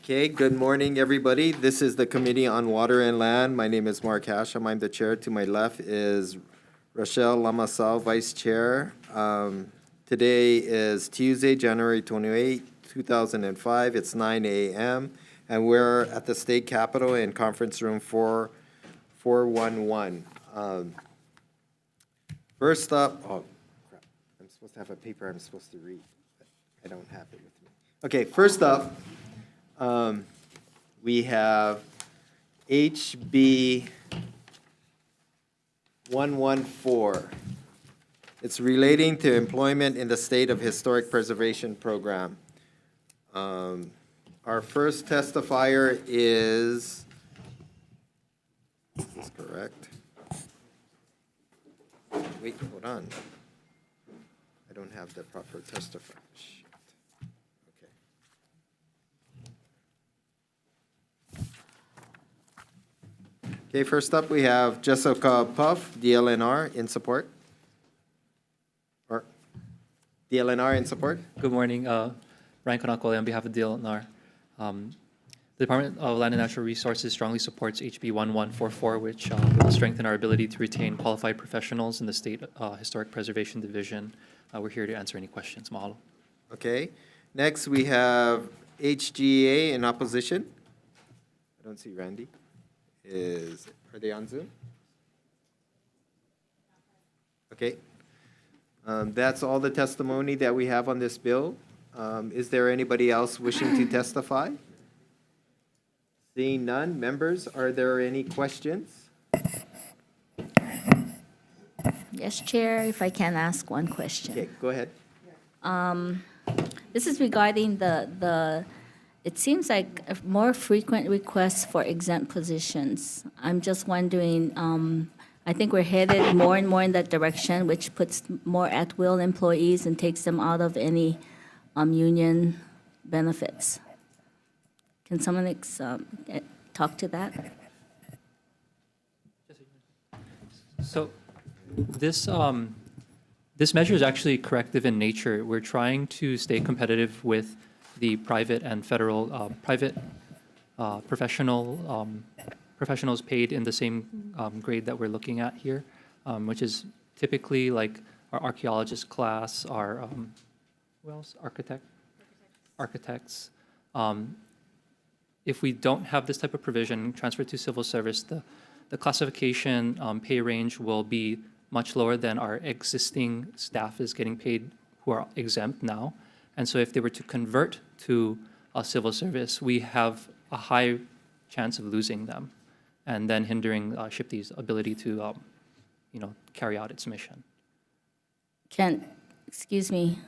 Okay, good morning, everybody. This is the Committee on Water and Land. My name is Mark Hasham. I'm the chair. To my left is Rochelle Lamasal, vice chair. Today is Tuesday, January 28, 2005. It's 9 a.m. and we're at the State Capitol in Conference Room 411. First up, oh crap, I'm supposed to have a paper I'm supposed to read, but I don't have it with me. Okay, first up, we have HB 114. It's relating to employment in the State of Historic Preservation Program. Our first testifier is this correct? Wait, hold on. I don't have the proper testifier. Shit. Okay, first up we have Jessica Puff, DLNR, in support. Or DLNR in support. Good morning. Ryan Konakole on behalf of DLNR. The Department of Land and Natural Resources strongly supports HB 1144, which will strengthen our ability to retain qualified professionals in the State Historic Preservation Division. We're here to answer any questions. Mahalo. Okay. Next we have HGA in opposition. I don't see Randy. Are they on Zoom? Okay. That's all the testimony that we have on this bill. Is there anybody else wishing to testify? Seeing none, members, are there any questions? Yes, Chair, if I can ask one question. Okay, go ahead. This is regarding it seems like a more frequent requests for exempt positions. I'm just wondering, I think we're headed more and more in that direction, which puts more at-will employees and takes them out of any union benefits. Can someone talk to that? So this measure is actually corrective in nature. We're trying to stay competitive with the private and federal professionals paid in the same grade that we're looking at here, which is typically like our archaeologist class, our who else? Architects. If we don't have this type of provision transferred to civil service, the classification pay range will be much lower than our existing staff is getting paid who are exempt now. And so if they were to convert to a civil service, we have a high chance of losing them and then hindering SHPT's ability to carry out its mission. Excuse me,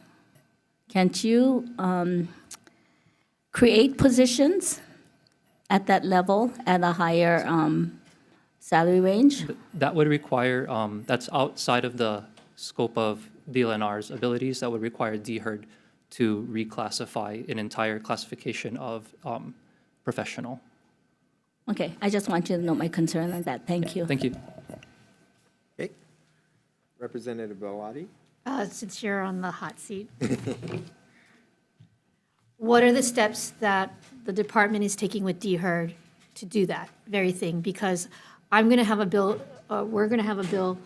can't you create positions at that level at a higher salary range? That would require, that's outside of the scope of DLNR's abilities. That would require DHERD to reclassify an entire classification of professional. Okay, I just want you to know my concern on that. Thank you. Thank you. Okay. Representative Belwadi. Since you're on the hot seat, what are the steps that the department is taking with DHERD to do that very thing? Because I'm going to have a bill, we're going to have a bill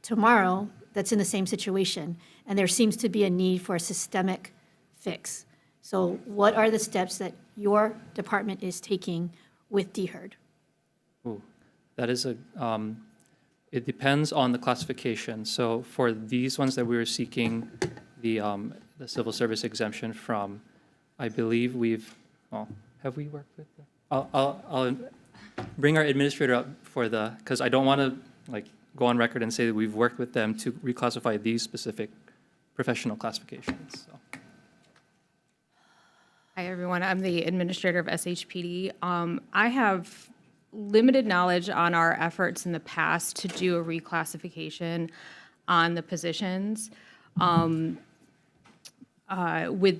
tomorrow that's in the same situation, and there seems to be a need for a systemic fix. So what are the steps that your department is taking with DHERD? Ooh, that is it depends on the classification. So for these ones that we were seeking the civil service exemption from, I believe have we worked with them? I'll bring our administrator up because I don't want to go on record and say that we've worked with them to reclassify these specific professional classifications. So. Hi, everyone. I'm the administrator of SHPD. I have limited knowledge on our efforts in the past to do a reclassification on the positions with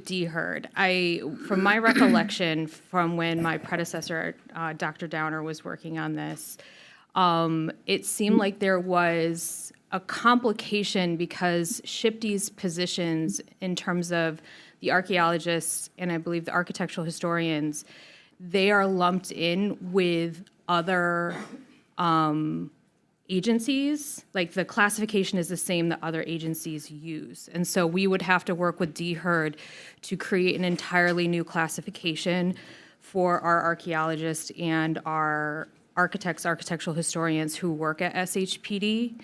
DHERD. From my recollection from when my predecessor, Dr. Downer, was working on this, it seemed like there was a complication because SHPT's positions in terms of the archaeologists and I believe the architectural historians they are lumped in with other agencies. Like the classification is the same that other agencies use. And so we would have to work with DHERD to create an entirely new classification for our archaeologists and our architects, architectural historians who work at SHPD.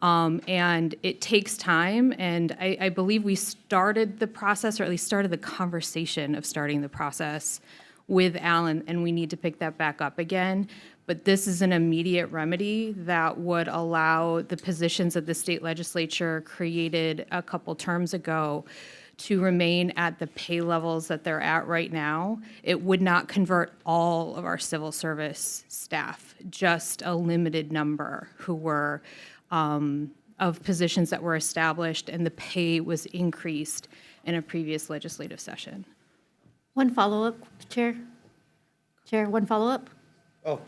And it takes time, and I believe we started the process, or at least started the conversation of starting the process with Alan, and we need to pick that back up again. But this is an immediate remedy that would allow the positions that the state legislature created a couple terms ago to remain at the pay levels that they're at right now. It would not convert all of our civil service staff, just a limited number who were of positions that were established, and the pay was increased in a previous legislative session. One follow-up, Chair? Chair, one follow-up? Oh,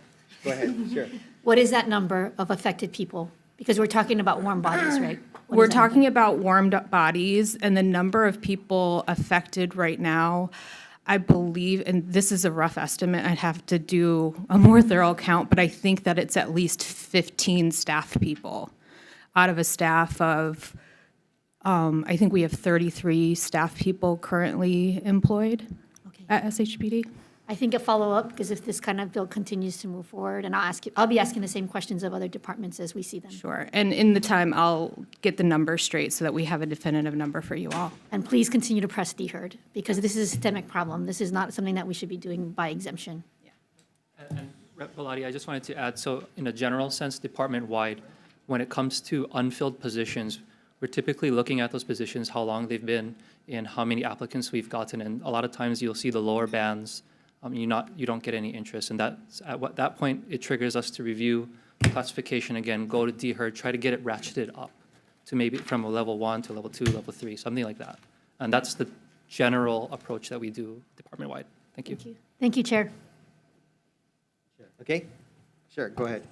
go ahead, sure. What is that number of affected people? Because we're talking about warm bodies, right? What We're is that number? talking about warmed up bodies, and the number of people affected right now, I believe, and this is a rough estimate, I'd have to do a more thorough count, but I think that it's at least 15 staff people out of a staff of, I think we have 33 staff people currently employed Okay. at SHPD. I think a follow-up, because if this kind of bill continues to move forward, and I'll be asking the same questions of other departments as we see them. Sure, and in the time, I'll get the numbers straight so that we have a definitive number for you all. And please continue to press DHERD, because this is a systemic problem. This is not something that we should be doing by exemption. And Rep. Belatti, I just wanted to add, so in a general sense, department-wide, when it comes to unfilled positions, we're typically looking at those positions, how long they've been, and how many applicants we've gotten, and a lot of times you'll see the lower bands, you don't get any interest, and that's, at that point, it triggers us to review the classification again, go to DHERD, try to get it ratcheted up to maybe from a level 1 to level 2, level 3, something like that. And that's the general approach that we do department-wide. Thank you. Thank you. Thank you, Chair. Okay, sure, go ahead.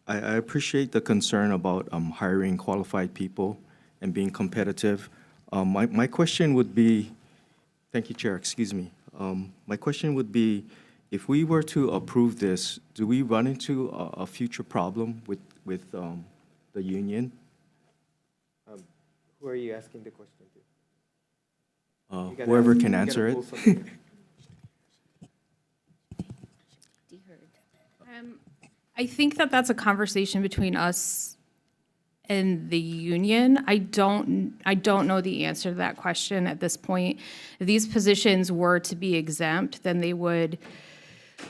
I appreciate the concern about hiring qualified people and being competitive. My question would be, thank you, Chair, excuse me. My question would be, if we were to approve this, do we run into a future problem with the union? Who are you asking the question to? You gotta Whoever ask- can you gotta answer it. pull something. I think that that's a conversation between us and the union. I don't know the answer to that question at this point. If these positions were to be exempt, then they would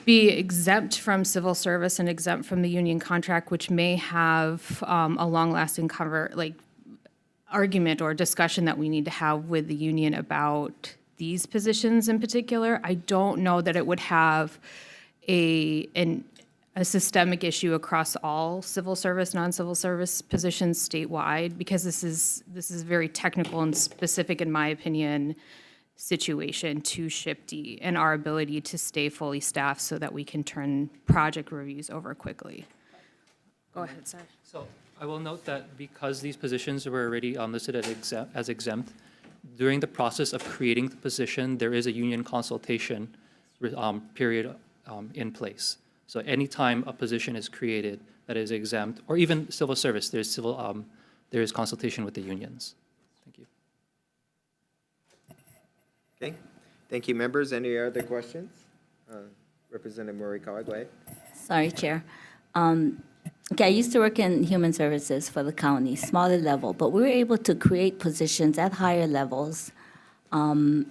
be exempt from civil service and exempt from the union contract, which may have a long-lasting argument or discussion that we need to have with the union about these positions in particular. I don't know that it would have a systemic issue across all civil service, non-civil service positions statewide, because this is very technical and specific, in my opinion, situation to SHPD and our ability to stay fully staffed so that we can turn project reviews over quickly. Go ahead, sir. So I will note that because these positions were already listed as exempt, during the process of creating the position, there is a union consultation period in place. So anytime a position is created that is exempt, or even civil service, there is consultation with the unions. Thank you. Okay, thank you, members. Any other questions? Representative Morikawa, go ahead. Sorry, Chair. Okay, I used to work in human services for the county, smaller level, but we were able to create positions at higher levels, and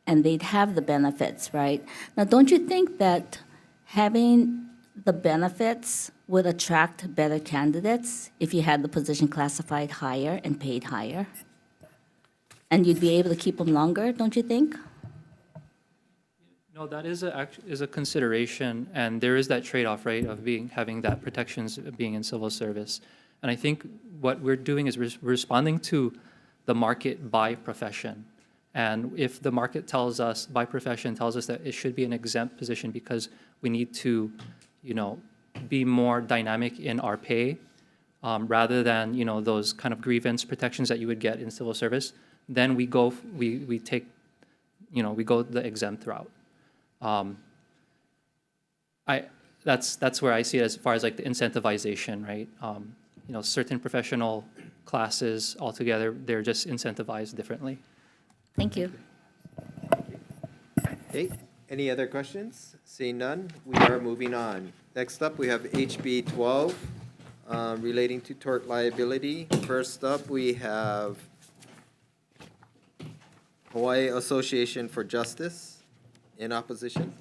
they'd have the benefits, right? Now, don't you think that having the benefits would attract better candidates if you had the position classified higher and paid higher? And you'd be able to keep them longer, don't you think? No, that is a consideration, and there is that trade-off, right, of having that protections of being in civil service. And I think what we're doing is we're responding to the market by profession. And if the market tells us, by profession, tells us that it should be an exempt position because we need to, be more dynamic in our pay, rather than, those kind of grievance protections that you would get in civil service, then we take, we go the exempt route. That's where I see it as far as like the incentivization, right? Certain professional classes altogether, they're just incentivized differently. Thank you. Okay, any other questions? Seeing none, we are moving on. Next up, we have HB 12, relating to tort liability. First up, we have Hawaii Association for Justice in opposition.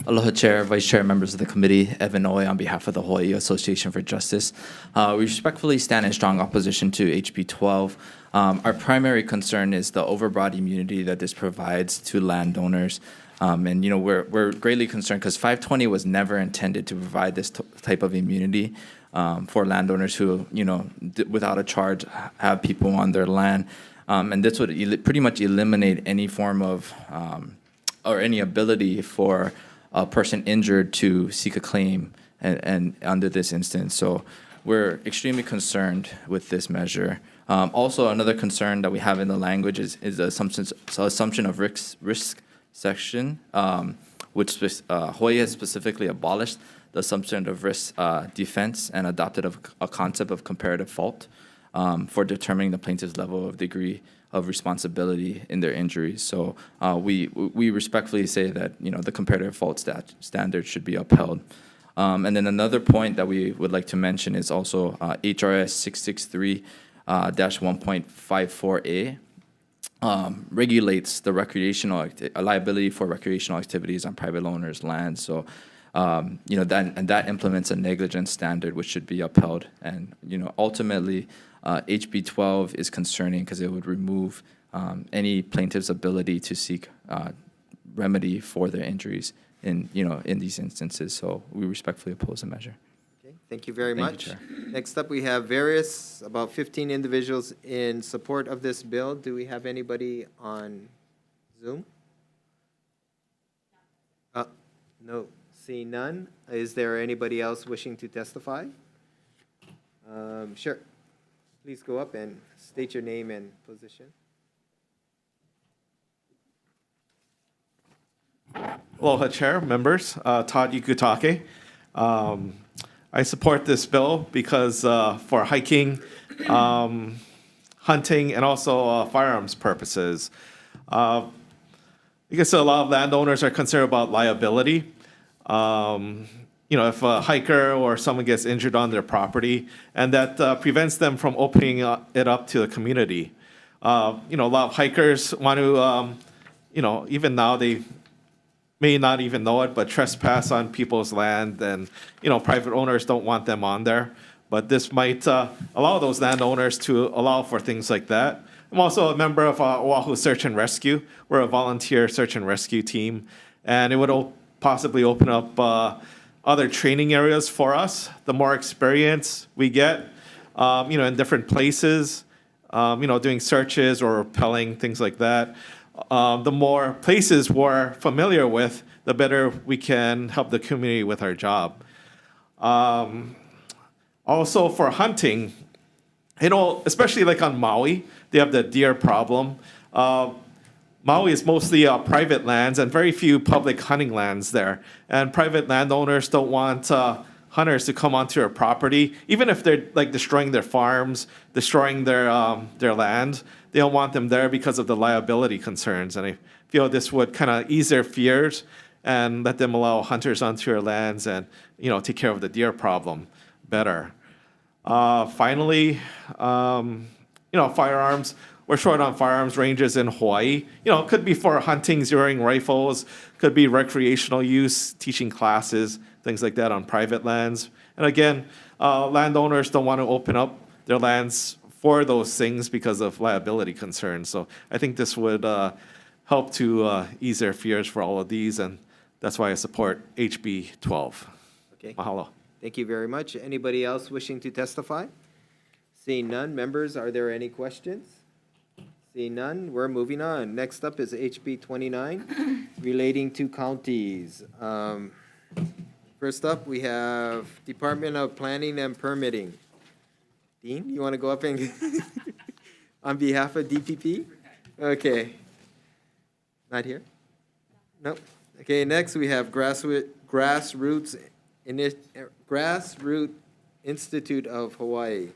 Aloha Chair, Vice Chair, members of the committee, Evan Oye on behalf of the Hawaii Association for Justice. We respectfully stand in strong opposition to HB 12. Our primary concern is the overbroad immunity that this provides to landowners. And we're greatly concerned because 520 was never intended to provide this type of immunity for landowners who, without a charge, have people on their land. And this would pretty much eliminate any form of or any ability for a person injured to seek a claim and under this instance. So we're extremely concerned with this measure. Also, another concern that we have in the language is the assumption of risk section, which Hawaii has specifically abolished the assumption of risk defense and adopted a concept of comparative fault for determining the plaintiff's level of degree of responsibility in their injuries. So we respectfully say that the comparative fault standard should be upheld. And then another point that we would like to mention is also HRS 663-1.54A regulates the recreational liability for recreational activities on private owners' land. So that implements a negligence standard which should be upheld. And ultimately, HB 12 is concerning because it would remove any plaintiff's ability to seek remedy for their injuries in these instances. So we respectfully oppose the measure. Okay, thank you very Thank much. you, Chair. Next up, we have about 15 individuals in support of this bill. Do we have anybody on Zoom? No, seeing none. Is there anybody else wishing to testify? Sure. Please go up and state your name and position. Aloha Chair, members, Todd Yukutake. I support this bill because for hiking, hunting, and also firearms purposes. I guess a lot of landowners are concerned about liability. If a hiker or someone gets injured on their property, and that prevents them from opening it up to the community. A lot of hikers want to, even now they may not even know it, but trespass on people's land, and private owners don't want them on there. But this might allow those landowners to allow for things like that. I'm also a member of Oahu Search and Rescue. We're a volunteer search and rescue team, and it would possibly open up other training areas for us. The more experience we get, in different places, doing searches or rappelling, things like that, the more places we're familiar with, the better we can help the community with our job. Also for hunting, especially like on Maui, they have the deer problem. Maui is mostly private lands and very few public hunting lands there. And private landowners don't want hunters to come onto their property, even if they're like destroying their farms, destroying their land. They don't want them there because of the liability concerns. And I feel this would kind of ease their fears and let them allow hunters onto their lands and take care of the deer problem better. Finally, firearms. We're short on firearms ranges in Hawaii. It could be for hunting, zeroing rifles, could be recreational use, teaching classes, things like that on private lands. And again, landowners don't want to open up their lands for those things because of liability concerns. So I think this would help to ease their fears for all of these, and that's why I support HB 12. Okay. Mahalo. Thank you very much. Anybody else wishing to testify? Seeing none, members, are there any questions? Seeing none, we're moving on. Next up is HB 29, relating to counties. First up, we have Department of Planning and Permitting. Dean, you want to go up and on behalf of DPP? Okay. Not here? Nope. Okay, next we have Grassroots Institute of Hawaii.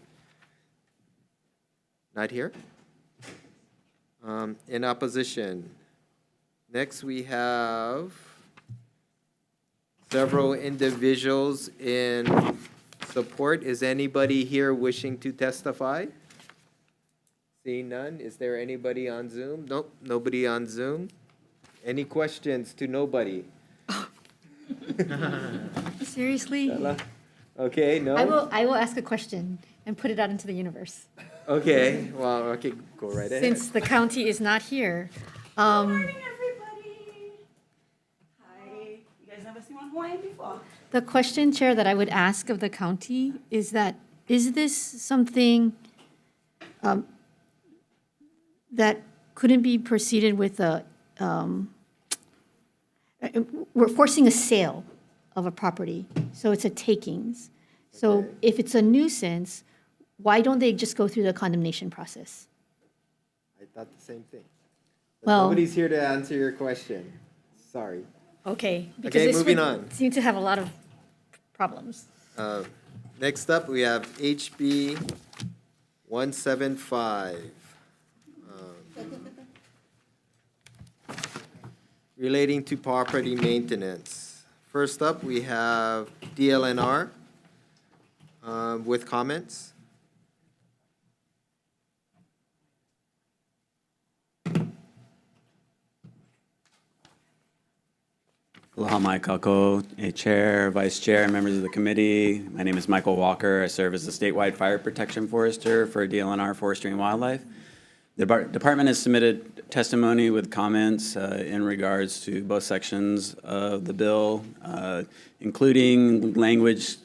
Not here? In opposition. Next, we have several individuals in support. Is anybody here wishing to testify? Seeing none, is there anybody on Zoom? Nope, nobody on Zoom. Any questions to nobody? Seriously? Okay, no? I will ask a question and put it out into the universe. Okay, well, okay, go right ahead. Since the county is not here. Everybody. Hi. You guys never seen one Hawaiian before? The question, Chair, that I would ask of the county is that, is this something that couldn't be proceeded with we're forcing a sale of a property, so it's a takings. So Okay. if it's a nuisance, why don't they just go through the condemnation process? I thought the same thing. But Well- nobody's here to answer your question. Sorry. Okay. because Okay, this moving would on. Seem to have a lot of problems. Next up, we have HB 175. Relating to property maintenance. First up, we have DLNR with comments. Aloha mai kako, Chair, Vice Chair, and members of the committee. My name is Michael Walker. I serve as the statewide fire protection forester for DLNR Forestry and Wildlife. The department has submitted testimony with comments in regards to both sections of the bill, including language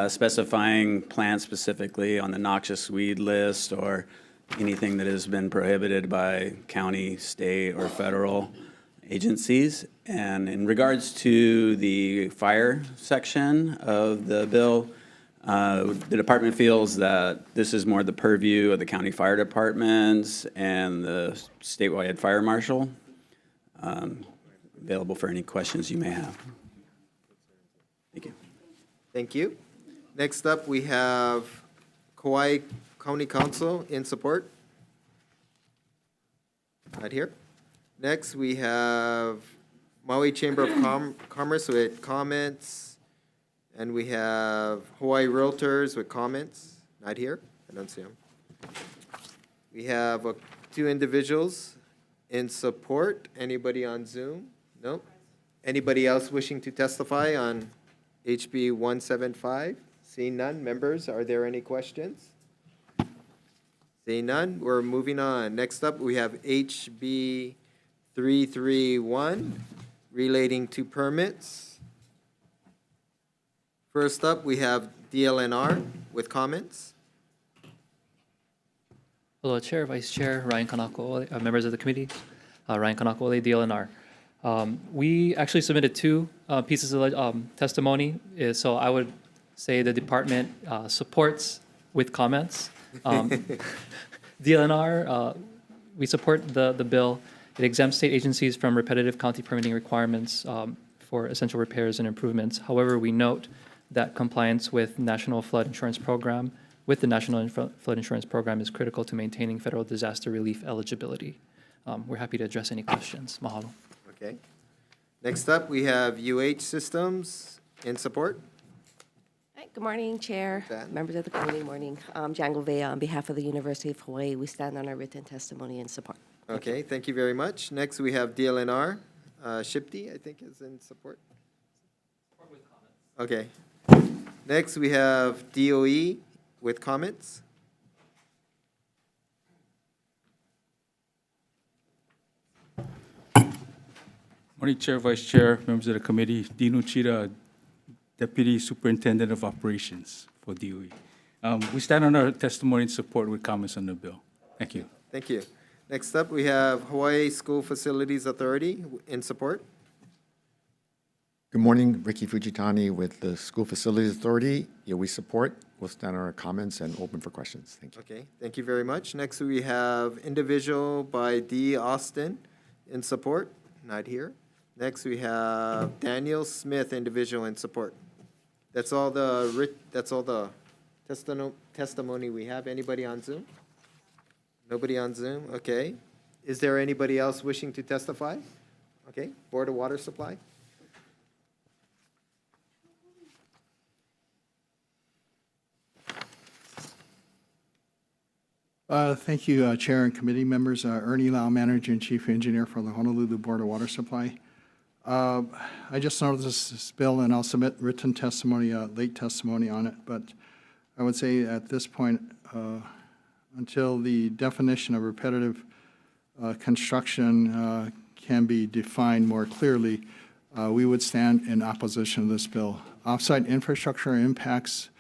specifying plants specifically on the noxious weed list or anything that has been prohibited by county, state, or federal agencies. And in regards to the fire section of the bill, the department feels that this is more the purview of the county fire departments and the statewide fire marshal. Available for any questions you may have. Thank you. Thank you. Next up, we have Kauai County Council in support. Right here. Next, we have Maui Chamber of Commerce with comments. And we have Hawaii Realtors with comments. Not here. I don't see them. We have two individuals in support. Anybody on Zoom? Nope. Anybody else wishing to testify on HB 175? Seeing none. Members, are there any questions? Seeing none, we're moving on. Next up, we have HB 331 relating to permits. First up, we have DLNR with comments. Hello, Chair, Vice Chair, Ryan Kanako, members of the committee, Ryan Kanako, DLNR. We actually submitted two pieces of testimony, so I would say the department supports with comments. DLNR, we support the bill. It exempts state agencies from repetitive county permitting requirements for essential repairs and improvements. However, we note that compliance with the National Flood Insurance Program is critical to maintaining federal disaster relief eligibility. We're happy to address any questions. Mahalo. Okay. Next up, we have UH Systems in support. Hi, good morning, Chair, Jan. members of the committee, morning. Jan Govea on behalf of the University of Hawaii. We stand on our written testimony and support. Okay, thank you very much. Next, we have DLNR. Shipty, I think, is in support. Okay. Next, we have DOE with comments. Morning, Chair, Vice Chair, members of the committee. Dean Uchida, Deputy Superintendent of Operations for DOE. We stand on our testimony and support with comments on the bill. Thank you. Thank you. Next up, we have Hawaii School Facilities Authority in support. Good morning, Ricky Fujitani with the School Facilities Authority. Yeah, we support. We'll stand on our comments and open for questions. Thank you. Okay, thank you very much. Next, we have individual by D. Austin in support? Not here. Next, we have Daniel Smith, individual in support. That's all the testimony we have. Anybody on Zoom? Nobody on Zoom? Okay. Is there anybody else wishing to testify? Okay, Board of Water Supply. Thank you, Chair and committee members. Ernie Lau, Manager and Chief Engineer for the Honolulu Board of Water Supply. I just noticed this bill, and I'll submit written testimony, late testimony on it, but I would say at this point, until the definition of repetitive construction can be defined more clearly, we would stand in opposition to this bill. Offsite infrastructure impacts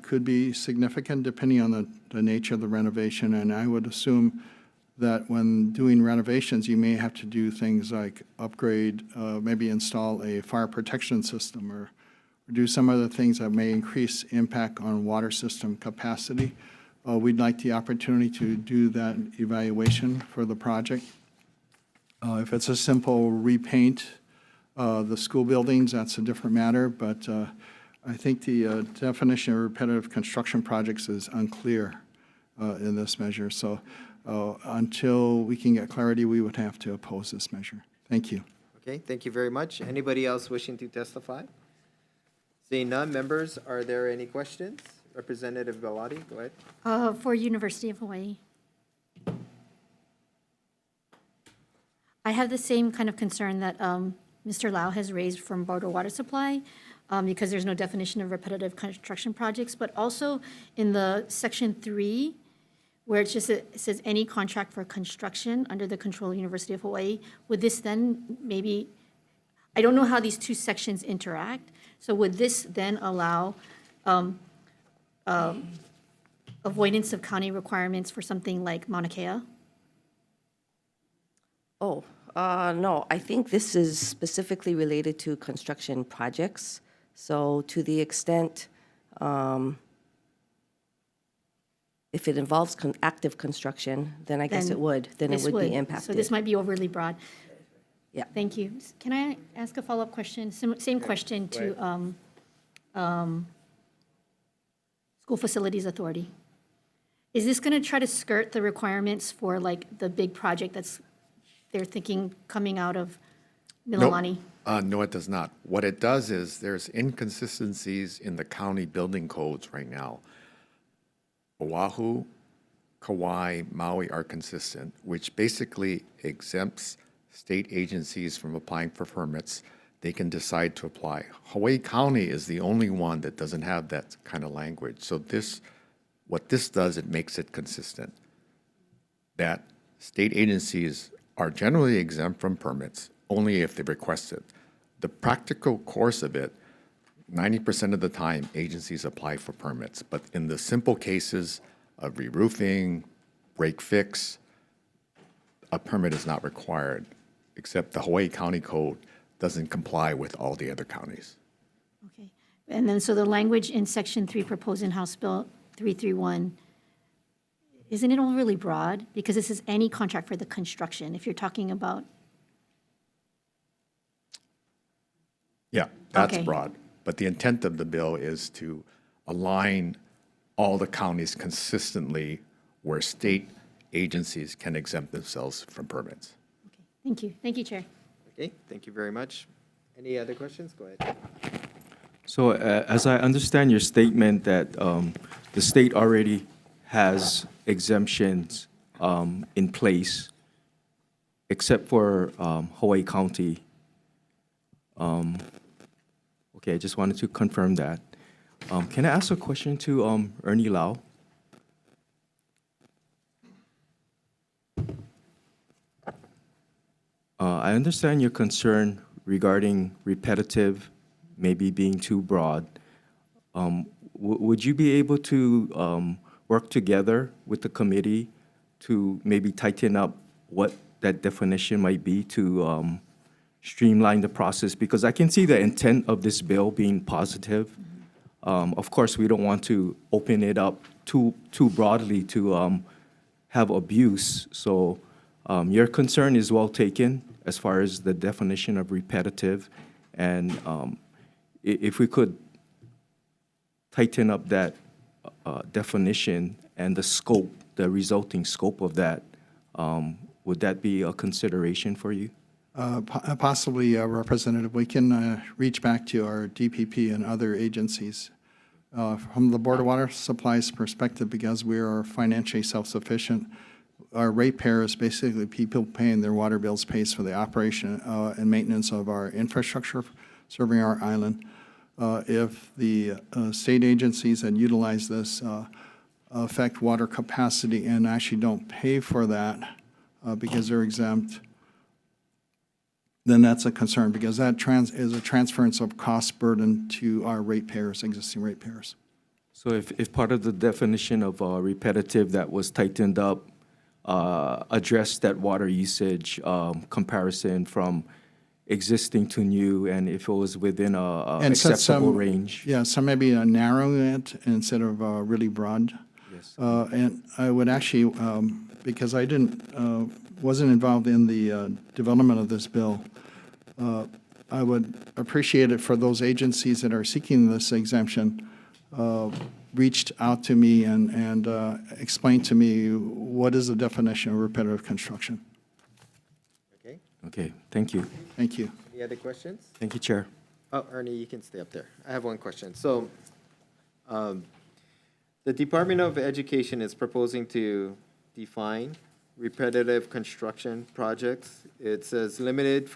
could be significant depending on the nature of the renovation, and I would assume that when doing renovations, you may have to do things like upgrade, maybe install a fire protection system or do some other things that may increase impact on water system capacity. We'd like the opportunity to do that evaluation for the project. If it's a simple repaint the school buildings, that's a different matter, but I think the definition of repetitive construction projects is unclear in this measure. So until we can get clarity, we would have to oppose this measure. Thank you. Okay, thank you very much. Anybody else wishing to testify? Seeing none, members, are there any questions? Representative Bellotti, go ahead. For University of Hawaii. I have the same kind of concern that Mr. Lau has raised from Board of Water Supply, because there's no definition of repetitive construction projects, but also in the Section 3, where it says any contract for construction under the control of University of Hawaii, would this then maybe, I don't know how these two sections interact, so would this then allow avoidance of county requirements for something like Mauna Kea? Oh, no, I think this is specifically related to construction projects. So to the extent, if it involves active construction, then I guess it would, then it would be impacted. So this might be overly broad. Yeah. Thank you. Can I ask a follow-up question? Same question to School Facilities Authority. Is this going to try to skirt the requirements for like the big project that's they're thinking coming out of Mililani? No, it does not. What it does is there's inconsistencies in the county building codes right now. Oahu, Kauai, Maui are consistent, which basically exempts state agencies from applying for permits. They can decide to apply. Hawaii County is the only one that doesn't have that kind of language. So what this does, it makes it consistent. That state agencies are generally exempt from permits, only if they request it. The practical course of it, 90% of the time, agencies apply for permits. But in the simple cases of re-roofing, break fix, a permit is not required, except the Hawaii County Code doesn't comply with all the other counties. Okay. And then, so the language in Section 3 proposed in House Bill 331, isn't it overly broad? Because this is any contract for the construction, if you're talking about. Yeah, that's Okay. broad. But the intent of the bill is to align all the counties consistently where state agencies can exempt themselves from permits. Okay. Thank you. Thank you, Chair. Okay, thank you very much. Any other questions? Go ahead. So as I understand your statement that the state already has exemptions in place, except for Hawaii County. Okay, I just wanted to confirm that. Can I ask a question to Ernie Lau? I understand your concern regarding repetitive, maybe being too broad. Would you be able to work together with the committee to maybe tighten up what that definition might be to streamline the process? Because I can see the intent of this bill being positive. Of course, we don't want to open it up too broadly to have abuse. So Your concern is well taken as far as the definition of repetitive, and if we could tighten up that definition and the scope, the resulting scope of that, would that be a consideration for you? Possibly, Representative. We can reach back to our DPP and other agencies. From the Board of Water Supply's perspective, because we are financially self-sufficient, our ratepayers, basically people paying their water bills, pays for the operation and maintenance of our infrastructure serving our island. If the state agencies that utilize this affect water capacity and actually don't pay for that because they're exempt, then that's a concern, because that is a transference of cost burden to our ratepayers, existing ratepayers. So if part of the definition of repetitive that was tightened up addressed that water usage comparison from existing to new, and if it was within a acceptable range? Yeah, so maybe narrowing it instead of really broad. Yes. And I would actually, because I wasn't involved in the development of this bill, I would appreciate it for those agencies that are seeking this exemption reached out to me and explained to me what is the definition of repetitive construction. Okay, Okay, thank you. Thank you. any other questions? Thank you, Chair. Oh, Ernie, you can stay up there. I have one question. So, the Department of Education is proposing to define repetitive construction projects. It says limited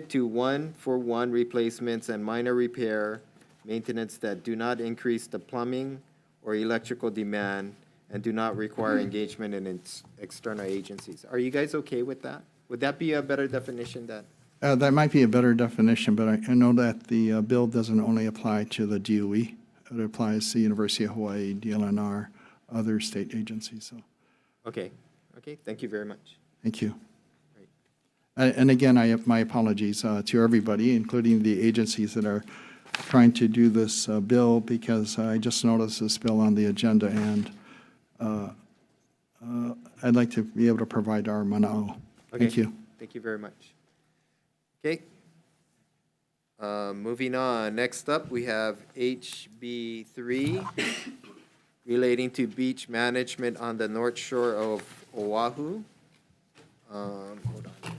to one-for-one replacements and minor repair, maintenance that do not increase the plumbing or electrical demand and do not require engagement in external agencies. Are you guys okay with that? Would that be a better definition that? That might be a better definition, but I know that the bill doesn't only apply to the DOE. It applies to University of Hawaii, DLNR, other state agencies, so, Okay, thank you very much. thank you. And again, my apologies to everybody, including the agencies that are trying to do this bill, because I just noticed this bill on the agenda, and I'd like to be able to provide our mana'o. Thank Okay, you. Thank you very much. Okay. Moving on, next up, we have HB 3, relating to beach management on the north shore of Oahu. Hold on.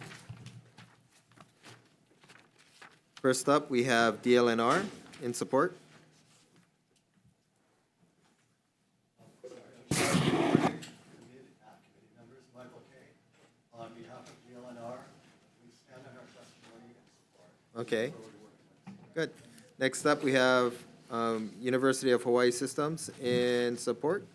First up, we have DLNR in support. Okay, good. Next up, we have University of Hawaii Systems in support.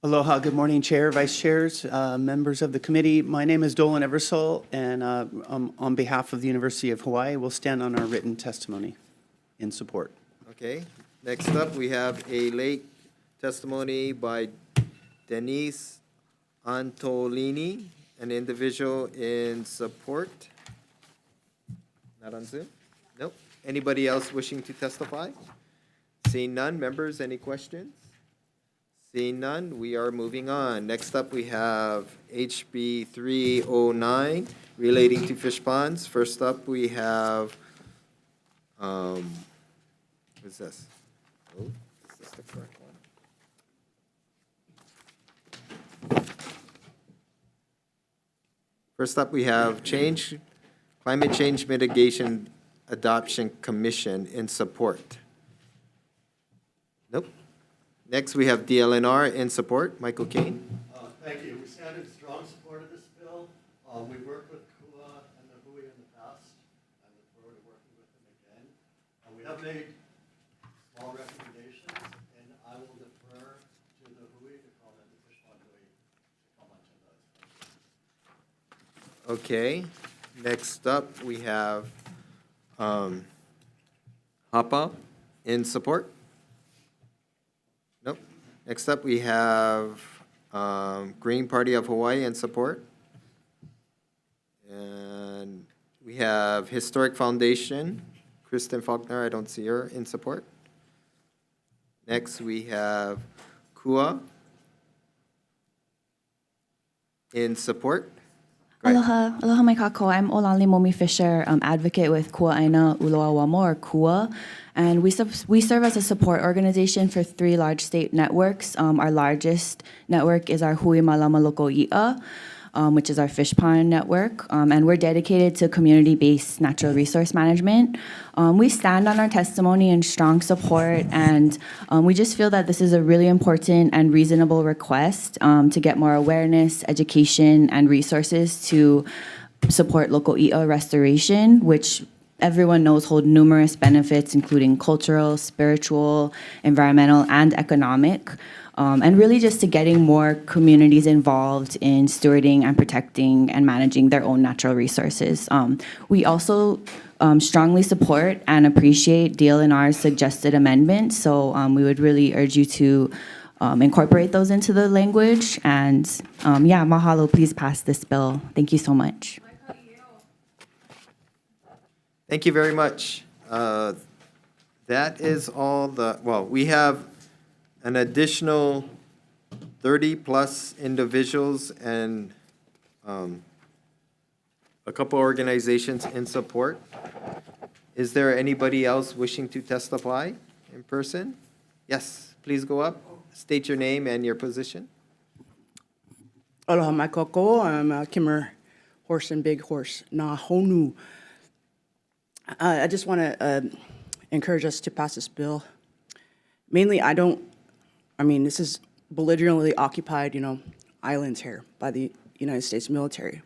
Aloha, good morning, Chair, Vice Chairs, members of the committee. My name is Dolan Eversole, and on behalf of the University of Hawaii, we'll stand on our written testimony in support. Okay, next up, we have a late testimony by Denise Antolini, an individual in support. Not on Zoom? Nope. Anybody else wishing to testify? Seeing none, members, any questions? Seeing none, we are moving on. Next up, we have HB 309 relating to fish ponds. First up, we have, what's this? Oh, is this the correct one? First up, we have Climate Change Mitigation Adoption Commission in support. Nope. Next, we have DLNR in support. Michael Kane. Thank you. We stand in strong support of this bill. We worked with KUA and the Hui in the past. I look forward to working with them again. We have made small recommendations, and I will defer to the Hui to comment, the fish pond Hui to comment on those. Okay. Next up, we have HAPA in support. Nope. Next up, we have Green Party of Hawaii in support. And we have Historic Foundation, Kristen Faulkner, I don't see her, in support. Next, we have Kua in support. Go ahead. Aloha, aloha mai kako. I'm Olali Momi Fisher, advocate with Kua'aina Uloa Wamo, or KUA, and we serve as a support organization for 3 large state networks. Our largest network is our Hui Malama Loko I'a, which is our fish pond network, and we're dedicated to community-based natural resource management. We stand on our testimony in strong support, and we just feel that this is a really important and reasonable request to get more awareness, education, and resources to support local i'a restoration, which everyone knows hold numerous benefits, including cultural, spiritual, environmental, and economic. And really just to getting more communities involved in stewarding and protecting and managing their own natural resources. We also strongly support and appreciate DLNR's suggested amendments, so we would really urge you to incorporate those into the language. And yeah, mahalo, please pass this bill. Thank you so much. Thank you very much. That is all well, we have an additional 30-plus individuals and a couple organizations in support. Is there anybody else wishing to testify in person? Yes, please go up. State your name and your position. Aloha mai koko. I'm Kimmer Horse and Big Horse Na Honu. I just want to encourage us to pass this bill. Mainly, this is belligerently occupied, islands here by the United States military.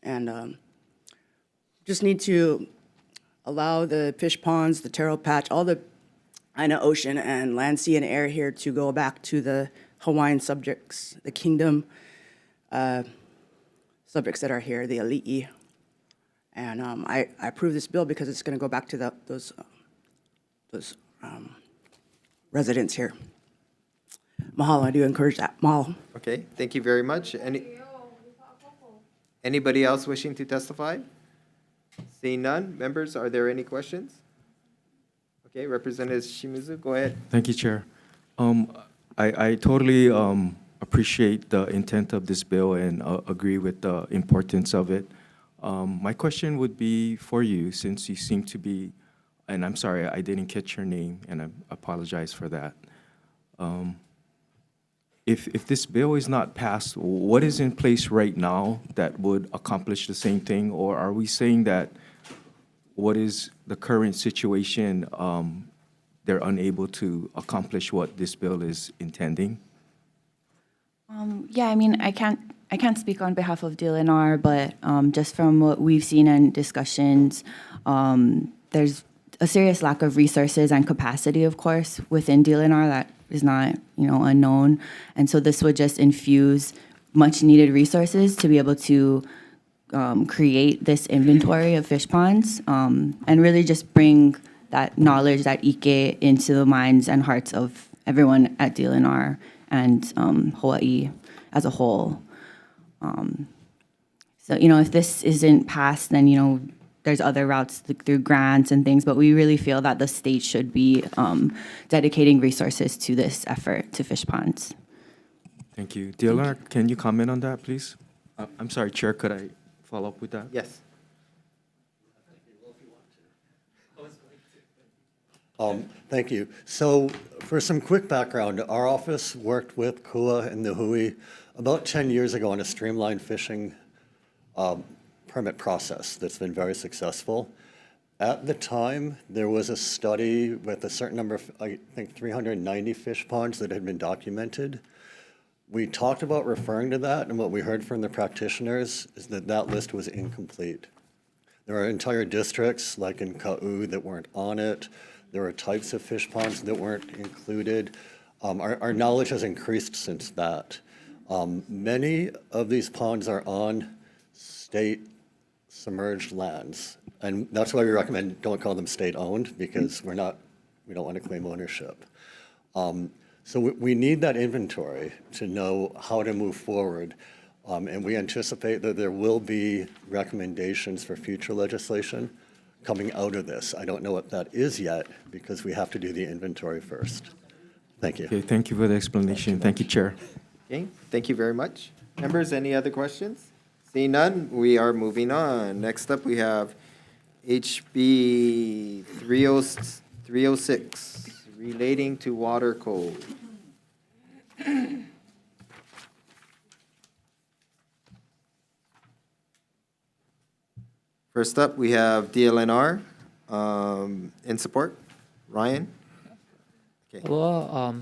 And just need to allow the fish ponds, the taro patch, all the Aina Ocean and land, sea, and air here to go back to the Hawaiian subjects, the kingdom subjects that are here, the ali'i. And I approve this bill because it's going to go back to those residents here. Mahalo, I do encourage that. Mahalo. Okay, thank you very much. Anybody else wishing to testify? Seeing none, members, are there any questions? Okay, Representative Shimizu, go ahead. Thank you, Chair. I totally appreciate the intent of this bill and agree with the importance of it. My question would be for you, since you seem to be, and I'm sorry, I didn't catch your name, and I apologize for that. If this bill is not passed, what is in place right now that would accomplish the same thing? Or are we saying that what is the current situation, they're unable to accomplish what this bill is intending? Yeah, I can't speak on behalf of DLNR, but just from what we've seen in discussions, there's a serious lack of resources and capacity, of course, within DLNR that is not, unknown. And so this would just infuse much needed resources to be able to create this inventory of fish ponds and really just bring that knowledge, that ike, into the minds and hearts of everyone at DLNR and Hawaii as a whole. So, if this isn't passed, then, there's other routes through grants and things, but we really feel that the state should be dedicating resources to this effort, to fish ponds. Thank you. DLNR, can you comment on that, please? I'm sorry, Chair, could I follow up with that? Yes. Thank you. So for some quick background, our office worked with KUA and the Hui about 10 years ago on a streamlined fishing permit process that's been very successful. At the time, there was a study with a certain number of, I think, 390 fish ponds that had been documented. We talked about referring to that, and what we heard from the practitioners is that that list was incomplete. There are entire districts, like in Ka'u, that weren't on it. There are types of fish ponds that weren't included. Our knowledge has increased since that. Many of these ponds are on state submerged lands, and that's why we recommend don't call them state-owned, because we don't want to claim ownership. So we need that inventory to know how to move forward, and we anticipate that there will be recommendations for future legislation coming out of this. I don't know what that is yet, because we have to do the inventory first. Thank you. Okay, thank you for the explanation. Thank you, Chair. Okay, thank you very much. Members, any other questions? Seeing none, we are moving on. Next up, we have HB 306, relating to water code. First up, we have DLNR in support. Ryan? Okay. Hello,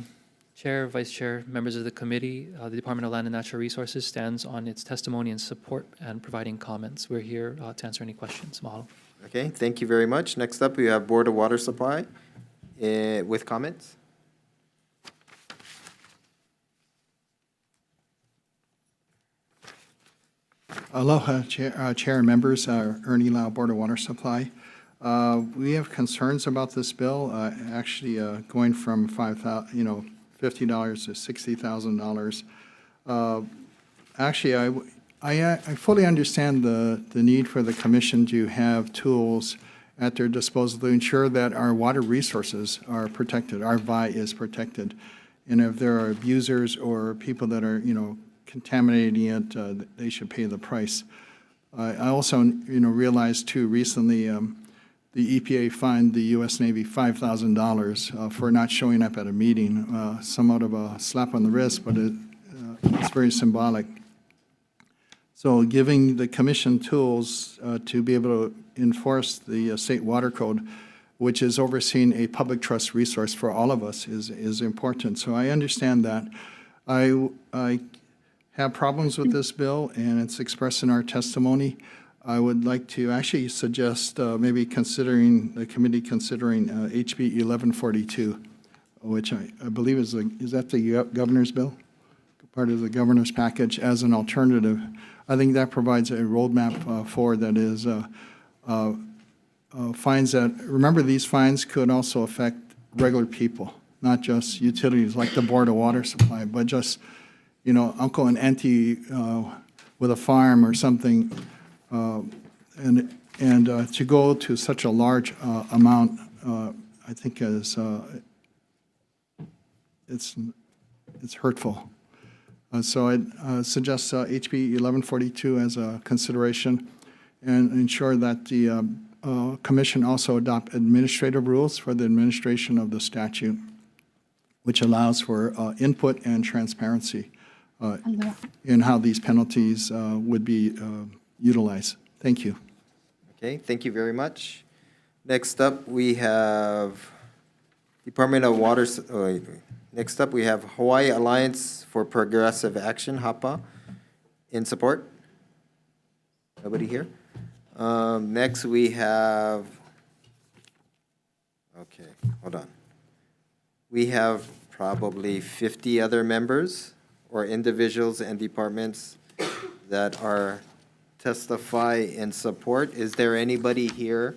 Chair, Vice Chair, members of the committee. The Department of Land and Natural Resources stands on its testimony and support and providing comments. We're here to answer any questions. Mahalo. Okay, thank you very much. Next up, we have Board of Water Supply with comments. Aloha, Chair and members, Ernie Lau, Board of Water Supply. We have concerns about this bill, actually going from $50 to $60,000. Actually, I fully understand the need for the commission to have tools at their disposal to ensure that our water resources are protected, our VI is protected. And if there are abusers or people that are, contaminating it, they should pay the price. I also, realized too recently the EPA fined the U.S. Navy $5,000 for not showing up at a meeting, somewhat of a slap on the wrist, but it's very symbolic. So giving the commission tools to be able to enforce the state water code, which is overseeing a public trust resource for all of us, is important. So I understand that. I have problems with this bill, and it's expressed in our testimony. I would like to actually suggest maybe the committee considering HB 1142, which I believe is that the governor's bill? Part of the governor's package as an alternative. I think that provides a roadmap forward that is fines that, remember, these fines could also affect regular people, not just utilities like the Board of Water Supply, but just uncle and auntie with a farm or something, and to go to such a large amount, I think is it's hurtful. So I'd suggest HB 1142 as a consideration, and ensure that the commission also adopt administrative rules for the administration of the statute, which allows for input and transparency in how these penalties would be utilized. Thank you. Okay, thank you very much. Next up, we have Department of Water. Next up, we have Hawaii Alliance for Progressive Action, HAPA, in support. Nobody here? Next, we have, okay, hold on. We have probably 50 other members or individuals and departments that are testify in support. Is there anybody here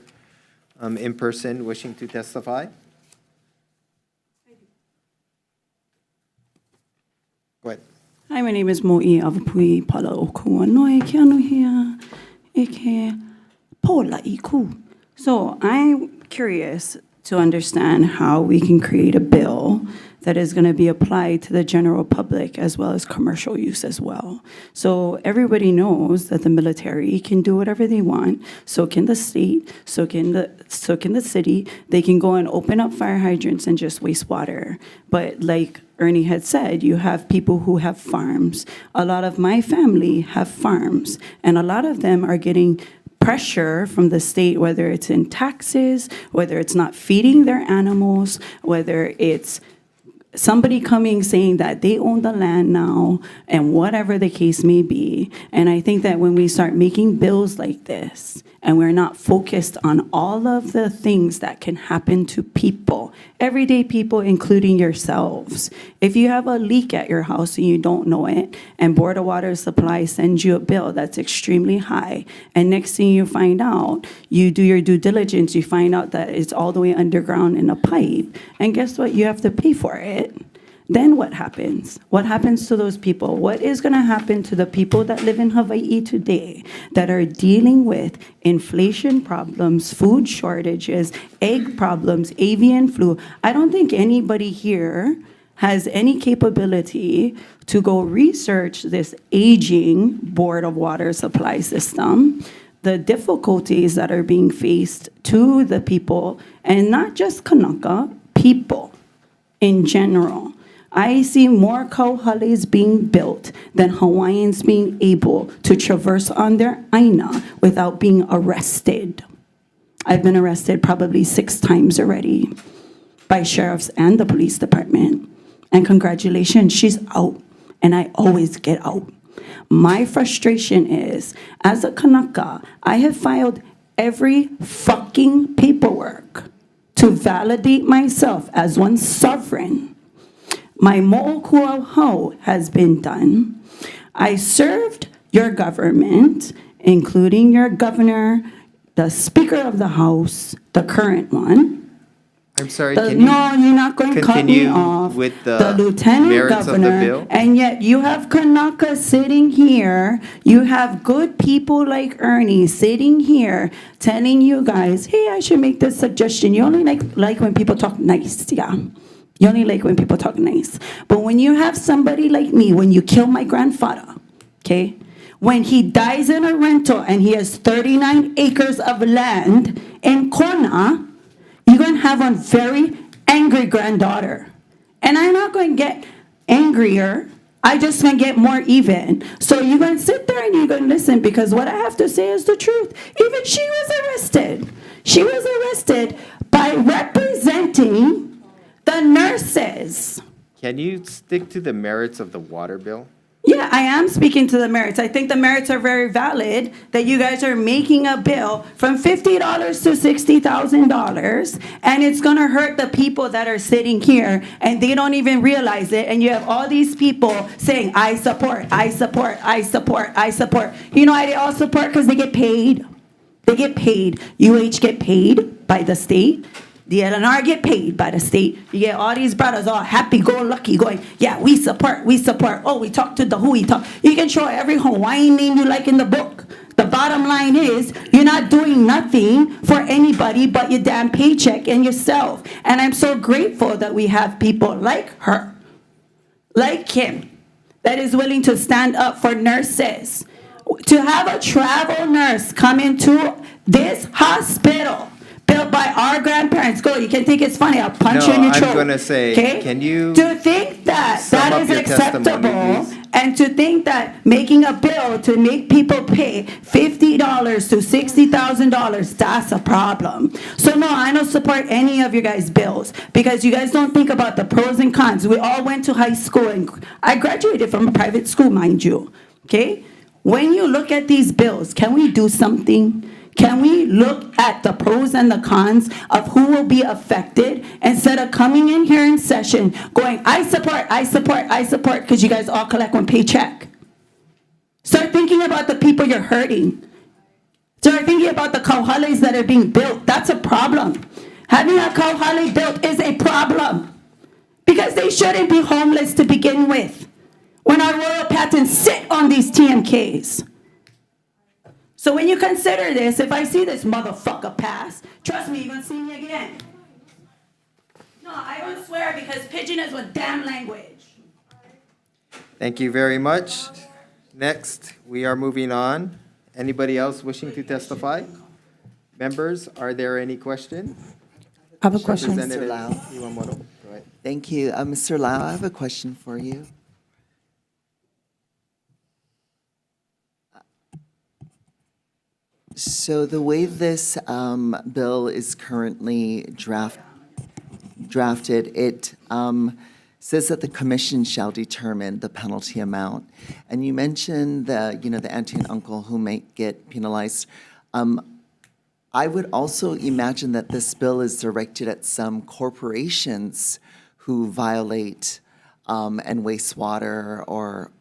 in person wishing to testify? Go ahead. Hi, my name is Mo'i Avapui Pala Okua Noi Kianuhia Eke Pola Iku. So I'm curious to understand how we can create a bill that is going to be applied to the general public as well as commercial use as well. So everybody knows that the military can do whatever they want. So can the state, so can the city. They can go and open up fire hydrants and just waste water. But like Ernie had said, you have people who have farms. A lot of my family have farms, and a lot of them are getting pressure from the state, whether it's in taxes, whether it's not feeding their animals, whether it's somebody coming saying that they own the land now, and whatever the case may be. And I think that when we start making bills like this, and we're not focused on all of the things that can happen to people, everyday people, including yourselves. If you have a leak at your house and you don't know it, and Board of Water Supply sends you a bill that's extremely high, and next thing you find out, you do your due diligence, you find out that it's all the way underground in a pipe, and guess what? You have to pay for it. Then what happens? What happens to those people? What is going to happen to the people that live in Hawaii today that are dealing with inflation problems, food shortages, egg problems, avian flu? I don't think anybody here has any capability to go research this aging Board of Water Supply system, the difficulties that are being faced to the people, and not just Kanaka, people in general. I see more kauhales being built than Hawaiians being able to traverse on their aina without being arrested. I've been arrested probably 6 times already by sheriffs and the police department. And congratulations, she's out. And I always get out. My frustration is, as a Kanaka, I have filed every fucking paperwork to validate myself as one sovereign. My mo'okuauhau has been done. I served your government, including your governor, the Speaker of the House, the current one. I'm sorry, No, can you you're not going to cut me continue off. with The the lieutenant merits of the governor, bill? and yet you have Kanaka sitting here. You have good people like Ernie sitting here telling you guys, hey, I should make this suggestion. You only like when people talk nice, yeah. You only like when people talk nice. But when you have somebody like me, when you kill my grandfather, okay, when he dies in a rental and he has 39 acres of land in Kona, you're going to have a very angry granddaughter. And I'm not going to get angrier. I just going to get more even. So you're going to sit there and you're going to listen, because what I have to say is the truth. Even she was arrested. She was arrested by representing the nurses. Can you stick to the merits of the water bill? Yeah, I am speaking to the merits. I think the merits are very valid, that you guys are making a bill from $50 to $60,000, and it's going to hurt the people that are sitting here, and they don't even realize it, and you have all these people saying, I support, I support, I support, I support. You know why they all support? Because they get paid. They get paid. UH get paid by the state. The LNR get paid by the state. You get all these brothers all happy-go-lucky going, yeah, we support, we support. Oh, we talk to the who we talk. You can show every Hawaiian name you like in the book. The bottom line is, you're not doing nothing for anybody but your damn paycheck and yourself. And I'm so grateful that we have people like her, like Kim, that is willing to stand up for nurses. To have a travel nurse come into this hospital built by our grandparents. Go, you can think it's funny. I'll punch you in your throat. I'm going to say, okay? can you To think that sum that up is your testimony, acceptable, please? and to think that making a bill to make people pay $50 to $60,000, that's a problem. So no, I don't support any of your guys' bills, because you guys don't think about the pros and cons. We all went to high school, and I graduated from a private school, mind you, okay? When you look at these bills, can we do something? Can we look at the pros and the cons of who will be affected, instead of coming in here in session going, I support, I support, I support, because you guys all collect one paycheck? Start thinking about the people you're hurting. Start thinking about the kauhales that are being built. That's a problem. Having a kauhale built is a problem, because they shouldn't be homeless to begin with when our royal patents sit on these TMKs. So when you consider this, if I see this motherfucker pass, trust me, you're going to see me again. No, I don't swear, because pidgin is a damn language. Thank you very much. Next, we are moving on. Anybody else wishing to testify? Members, are there any questions? I have a question, Mr. Representative Lau. Iwamoto, go ahead. Thank you. Mr. Lau, I have a question for you. So the way this bill is currently drafted, it says that the commission shall determine the penalty amount. And you mentioned the auntie and uncle who may get penalized. I would also imagine that this bill is directed at some corporations who violate and waste water or,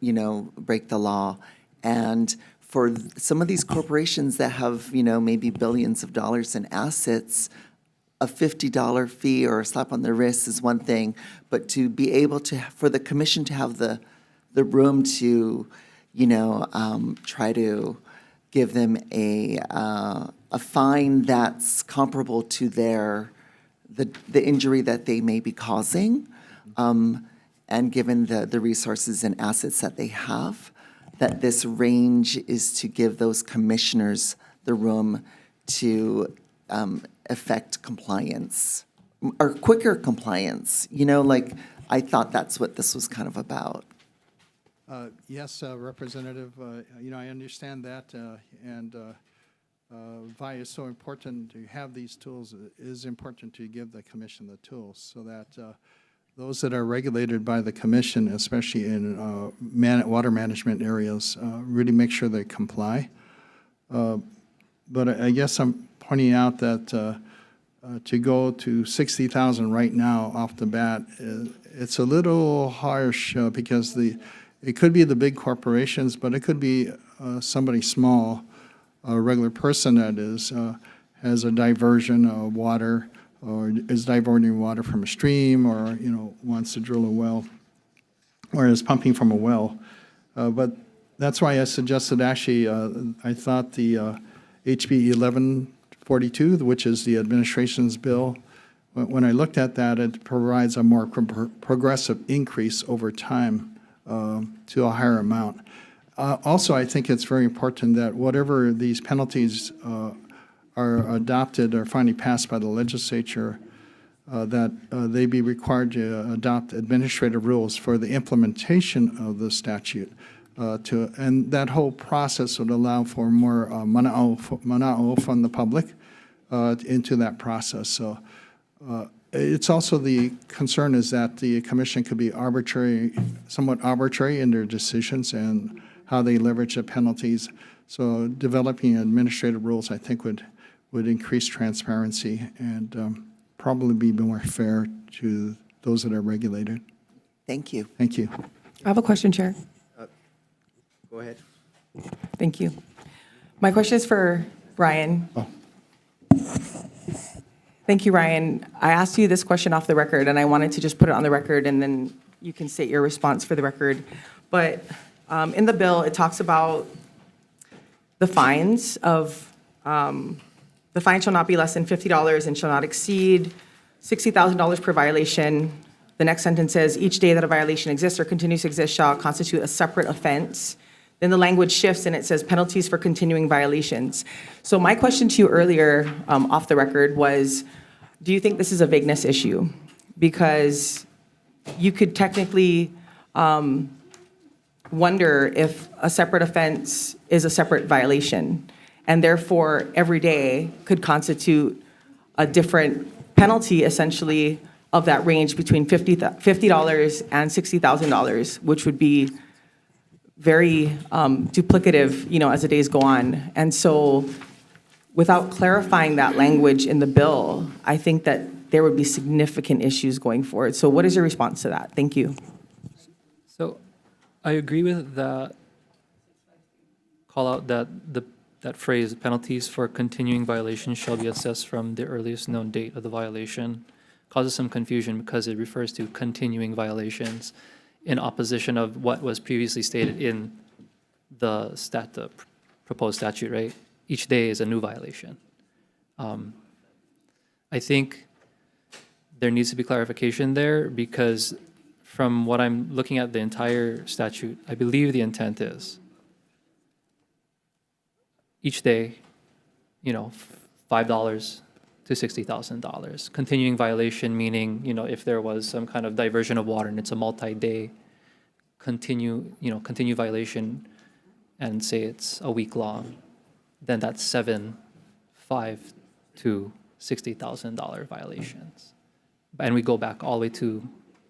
break the law. And for some of these corporations that have, maybe billions of dollars in assets, a $50 fee or a slap on the wrist is one thing, but to be able to, for the commission to have the room to, try to give them a fine that's comparable to the injury that they may be causing, and given the resources and assets that they have, that this range is to give those commissioners the room to affect compliance, or quicker compliance. You know, like, I thought that's what this was kind of about. Yes, Representative, you know, I understand that, and why it's so important to have these tools. It is important to give the commission the tools so that those that are regulated by the commission, especially in water management areas, really make sure they comply. But I guess I'm pointing out that to go to 60,000 right now off the bat, it's a little harsh because it could be the big corporations, but it could be somebody small, a regular person that has a diversion of water, or is diverting water from a stream, or, you know, wants to drill a well, or is pumping from a well. But that's why I suggested, actually, I thought the HB 1142, which is the administration's bill, when I looked at that, it provides a more progressive increase over time to a higher amount. Also, I think it's very important that whatever these penalties are adopted or finally passed by the legislature, that they be required to adopt administrative rules for the implementation of the statute. And that whole process would allow for more mana'o from the public into that process. So it's also the concern is that the commission could be somewhat arbitrary in their decisions and how they leverage the penalties. So developing administrative rules, I think, would increase transparency and probably be more fair to those that are regulated. Thank you. Thank you. I have a question, Chair. Go ahead. Thank you. My question is for Ryan. Oh. Thank you, Ryan. I asked you this question off the record, and I wanted to just put it on the record, and then you can state your response for the record. But in the bill, it talks about the fines of, the fine shall not be less than $50 and shall not exceed $60,000 per violation. The next sentence says, each day that a violation exists or continues to exist shall constitute a separate offense. Then the language shifts and it says penalties for continuing violations. So my question to you earlier, off the record, was, do you think this is a vagueness issue? Because you could technically wonder if a separate offense is a separate violation, and therefore every day could constitute a different penalty, essentially, of that range between $50 and $60,000, which would be very duplicative, you know, as the days go on. And so without clarifying that language in the bill, I think that there would be significant issues going forward. So what is your response to that? Thank you. So I agree with that call out that that phrase, penalties for continuing violations shall be assessed from the earliest known date of the violation, causes some confusion because it refers to continuing violations in opposition of what was previously stated in the proposed statute, right? Each day is a new violation. I think there needs to be clarification there because from what I'm looking at the entire statute, I believe the intent is each day, you know, $5 to $60,000. Continuing violation meaning, you know, if there was some kind of diversion of water and it's a multi-day continue violation and say it's a week long, then that's $5 to $60,000 violations. And we go back all the way to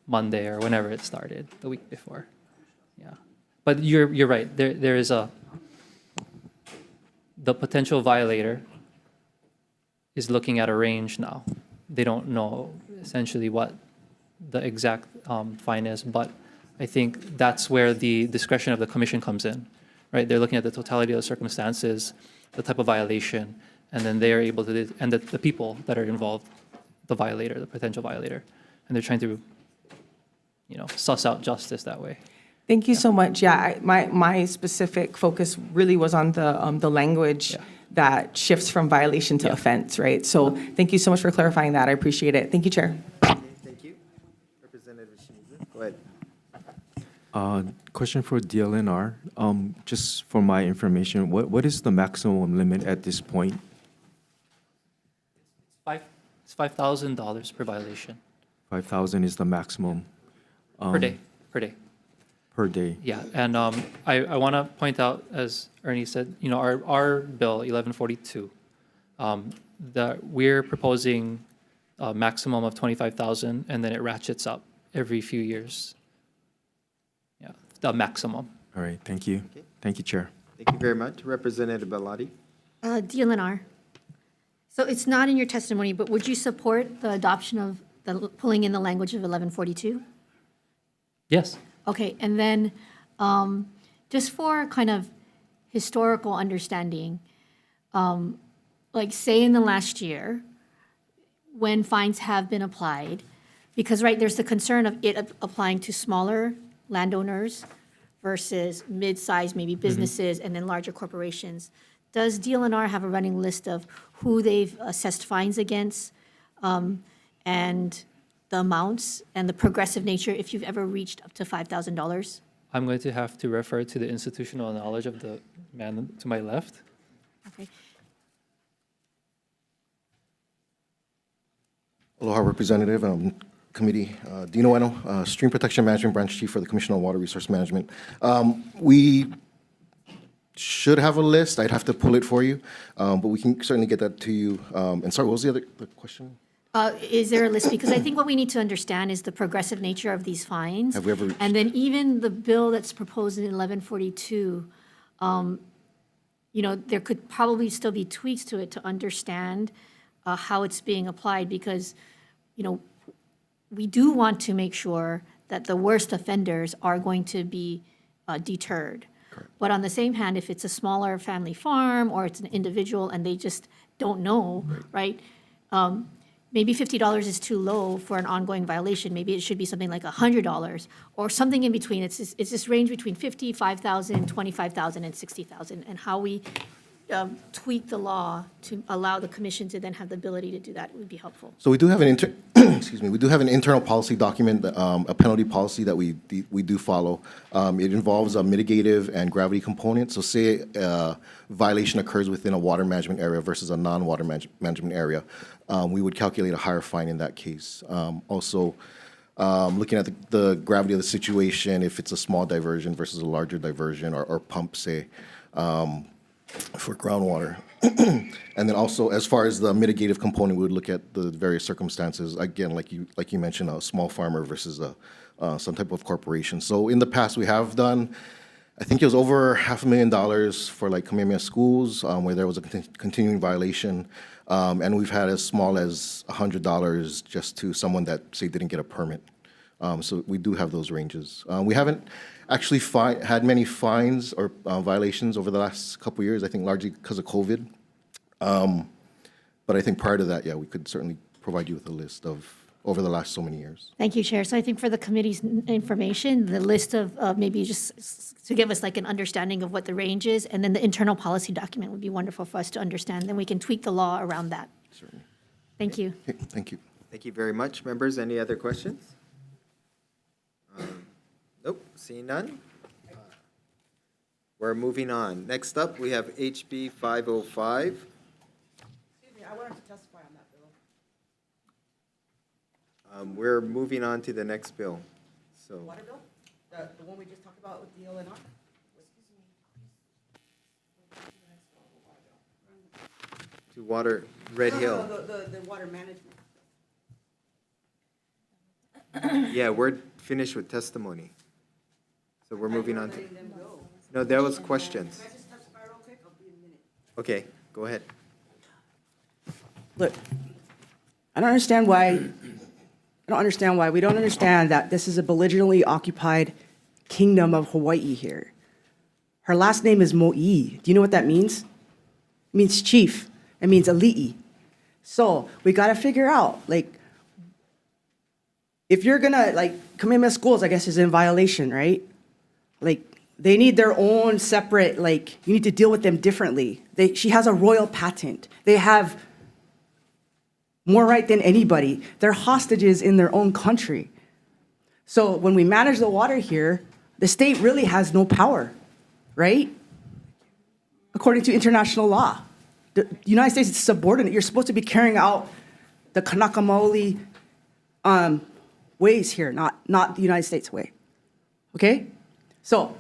Monday or whenever it started, the week before. Yeah. But you're right. There is the potential violator is looking at a range now. They don't know essentially what the exact fine is, but I think that's where the discretion of the commission comes in, right? They're looking at the totality of the circumstances, the type of violation, and then they are able to, and the people that are involved, the violator, the potential violator, and they're trying to, you know, suss out justice that way. Thank you so much. Yeah, my specific focus really was on the language that shifts from violation to offense, right? So thank you so much for clarifying that. I appreciate it. Thank you, Chair. Thank you. Representative Shimizu, go ahead. Question for DLNR. Just for my information, what is the maximum limit at this point? It's $5,000 per violation. 5,000 is the maximum. Per day, per day. Per day. Yeah, and I want to point out, as Ernie said, you know, our bill, 1142, that we're proposing a maximum of 25,000, and then it ratchets up every few years. Yeah, the maximum. All right, thank you. Thank you, Chair. Thank you very much. Representative Bellotti? DLNR. So it's not in your testimony, but would you support the adoption of the pulling in the language of 1142? Yes. Okay, and then just for kind of historical understanding, like say in the last year, when fines have been applied, because right, there's the concern of it applying to smaller landowners versus mid-sized maybe businesses and then larger corporations. Does DLNR have a running list of who they've assessed fines against and the amounts and the progressive nature if you've ever reached up to $5,000? I'm going to have to refer to the institutional knowledge of the man to my left. Okay. Aloha, Representative, Committee. Dino Ueno, Stream Protection Management Branch Chief for the Commission on Water Resource Management. We should have a list. I'd have to pull it for you, but we can certainly get that to you. And sorry, what was the question? Is there a list? Because I think what we need to understand is the progressive nature of these fines. Have we ever reached? And then even the bill that's proposed in 1142, you know, there could probably still be tweaks to it to understand how it's being applied because, you know, we do want to make sure that the worst offenders are going to be deterred. Correct. But on the same hand, if it's a smaller family farm or it's an individual and they just don't know, right? Maybe $50 is too low for an ongoing violation. Maybe it should be something like $100 or something in between. It's this range between 50, 5,000, 25,000, and 60,000, and how we tweak the law to allow the commission to then have the ability to do that would be helpful. So we do have an excuse me. We do have an internal policy document, a penalty policy that we do follow. It involves a mitigative and gravity component. So say a violation occurs within a water management area versus a non-water management area, we would calculate a higher fine in that case. Also, looking at the gravity of the situation, if it's a small diversion versus a larger diversion or pump, say, for groundwater. And then also, as far as the mitigative component, we would look at the various circumstances. Again, like you mentioned, a small farmer versus some type of corporation. So in the past, we have done, I think it was over $500,000 for like Kamehameha schools where there was a continuing violation. And we've had as small as $100 just to someone that, say, didn't get a permit. So we do have those ranges. We haven't actually had many fines or violations over the last couple of years, I think largely because of COVID. But I think prior to that, yeah, we could certainly provide you with a list of over the last so many years. Thank you, Chair. So I think for the committee's information, the list of maybe just to give us like an understanding of what the range is, and then the internal policy document would be wonderful for us to understand. Then we can tweak the law around that. Certainly. Thank you. Okay, thank you. Thank you very much. Members, any other questions? Nope, seeing none. We're moving on. Next up, we have HB 505. Excuse me, I wanted to testify on that bill. We're moving on to the next bill. So, Water bill? The one we just talked about with the LNR? to Water, Red Hill. The water management. Yeah, we're finished with testimony. So we're moving on to, no, there was questions. Okay, go ahead. Look, I don't understand why we don't understand that this is a belligerently occupied kingdom of Hawaii here. Her last name is Mo'i. Do you know what that means? It means chief. It means ali'i. So we got to figure out, like, if you're gonna, like, Kamehameha Schools, I guess, is in violation, right? Like, they need their own separate, like, you need to deal with them differently. She has a royal patent. They have more right than anybody. They're hostages in their own country. So when we manage the water here, The state really has no power, right? According to international law. The United States is subordinate. You're supposed to be carrying out the Kanaka Maoli ways here, not the United States way. Okay? So,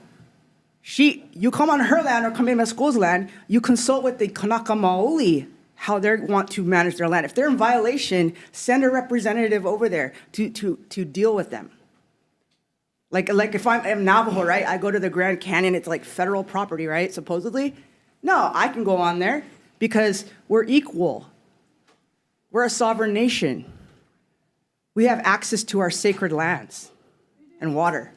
you come on her land or come in Mesco's land, you consult with the Kanaka Maoli how they want to manage their land. If they're in violation, send a representative over there to deal with them. Like if I'm Navajo, right? I go to the Grand Canyon, it's like federal property, right? Supposedly. No, I can go on there because we're equal. We're a sovereign nation. We have access to our sacred lands and water.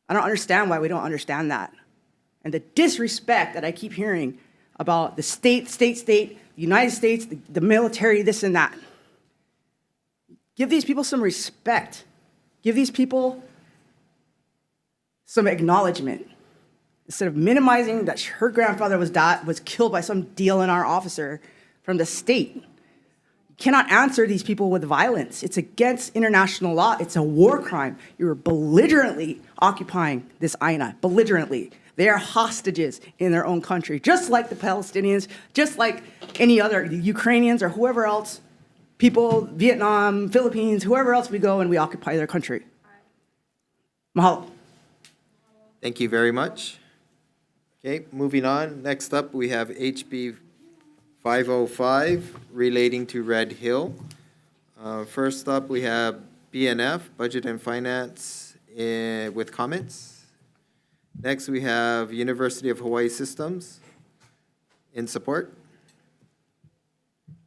I don't understand why we don't understand that. And the disrespect that I keep hearing about the state, United States, the military, this and that. Give these people some respect. Give these people some acknowledgement. Instead of minimizing that her grandfather was killed by some DLNR officer from the state. You cannot answer these people with violence. It's against international law. It's a war crime. You're belligerently occupying this Aina, belligerently. They are hostages in their own country, just like the Palestinians, just like any other Ukrainians or whoever else, people, Vietnam, Philippines, whoever else we go and we occupy their country. Mahalo. Thank you very much. Okay, moving on. Next up, we have HB 505 relating to Red Hill. First up, we have BNF, Budget and Finance, with comments. Next, we have University of Hawaii Systems in support.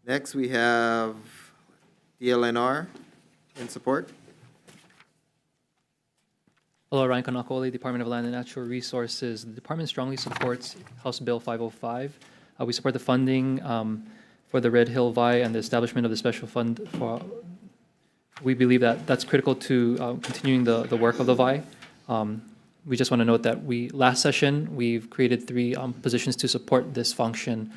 Next, we have DLNR in support. Hello, Ryan Kanakole, Department of Land and Natural Resources. The department strongly supports House Bill 505. We support the funding for the Red Hill VI and the establishment of the special fund. We believe that that's critical to continuing the work of the VI. We just want to note that last session, we've created 3 positions to support this function.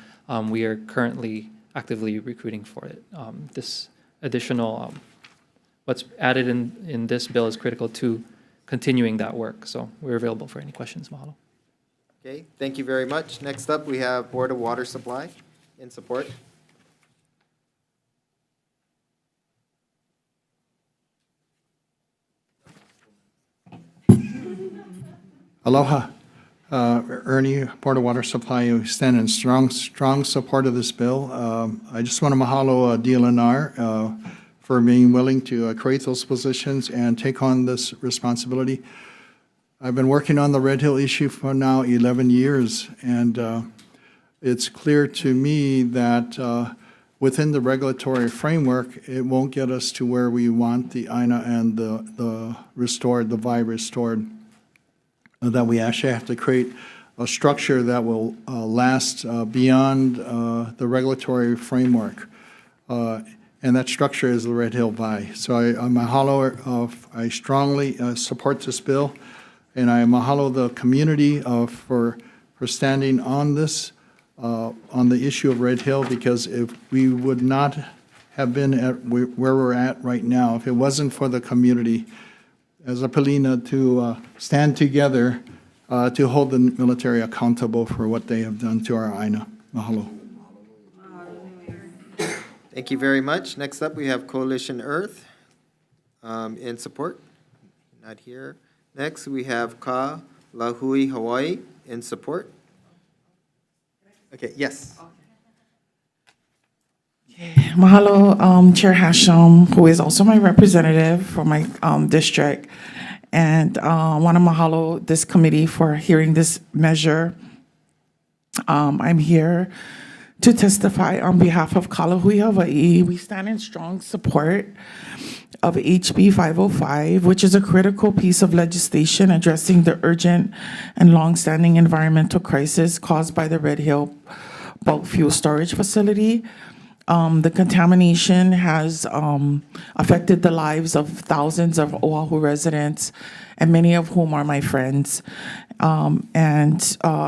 We are currently actively recruiting for it. This additional, what's added in this bill is critical to continuing that work. So we're available for any questions, Mahalo. Okay, thank you very much. Next up, we have Board of Water Supply in support. Aloha. Ernie, Board of Water Supply, you stand in strong support of this bill. I just want to mahalo DLNR for being willing to create those positions and take on this responsibility. I've been working on the Red Hill issue for now 11 years, and it's clear to me that within the regulatory framework, it won't get us to where we want the INA and the VI restored, that we actually have to create a structure that will last beyond the regulatory framework. And that structure is the Red Hill VI. So I'm mahalo I strongly support this bill, and I mahalo the community for standing on this, on the issue of Red Hill, because if we would not have been at where we're at right now, if it wasn't for the community, as a Palina, to stand together to hold the military accountable for what they have done to our INA. Mahalo. Thank you very much. Next up, we have Coalition Earth in support. Not here. Next, we have Ka Lahui Hawaii in support. Okay, yes. Mahalo, Chair Hashem, who is also my representative for my district. And I want to mahalo this committee for hearing this measure. I'm here to testify on behalf of Kalahui, Hawaii. We stand in strong support of HB 505, which is a critical piece of legislation addressing the urgent and longstanding environmental crisis caused by the Red Hill bulk fuel storage facility. The contamination has affected the lives of thousands of Oahu residents, and many of whom are my friends. I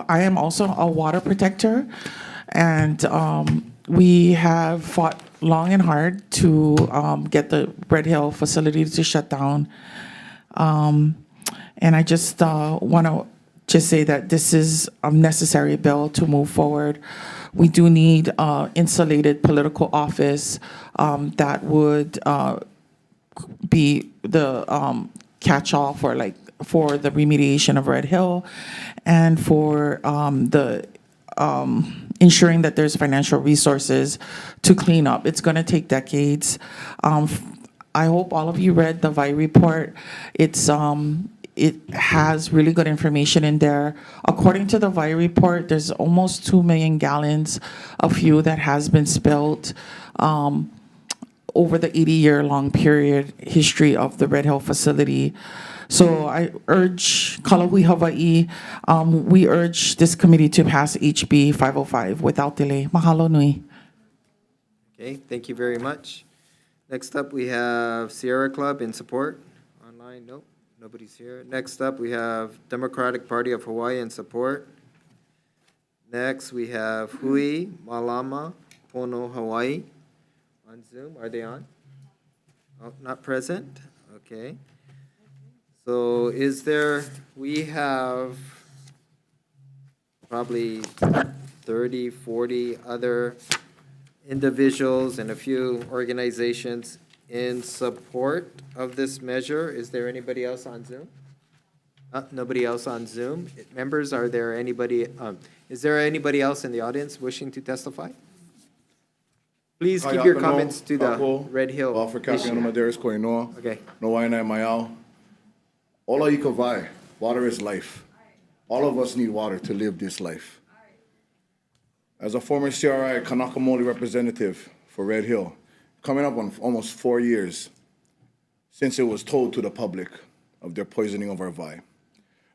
am also a water protector, and we have fought long and hard to get the Red Hill facility to shut down. And I just want to just say that this is a necessary bill to move forward. We do need insulated political office that would be the catch-all for the remediation of Red Hill and for the ensuring that there's financial resources to clean up. It's going to take decades. I hope all of you read the VI report. It has really good information in there. According to the VI report, there's almost 2 million gallons of fuel that has been spilled over the 80-year-long period history of the Red Hill facility. So I urge Kalahui Hawaii, we urge this committee to pass HB 505 without delay. Mahalo nui. Okay, thank you very much. Next up, we have Sierra Club in support. Online, nope, nobody's here. Next up, we have Democratic Party of Hawaii in support. Next, we have Hui Malama Pono Hawaii on Zoom. Are they on? Oh, not present? Okay. So we have probably 30, 40 other individuals and a few organizations in support of this measure. Is there anybody else on Zoom? Nobody else on Zoom. Members, is there anybody else in the audience wishing to testify? Please keep your comments to the Red Hill issue. Okay. Ola ikawai, water is life. All of us need water to live this life. As a former CRI Kanakamoli representative for Red Hill, coming up on almost 4 years since it was told to the public of their poisoning of our VI.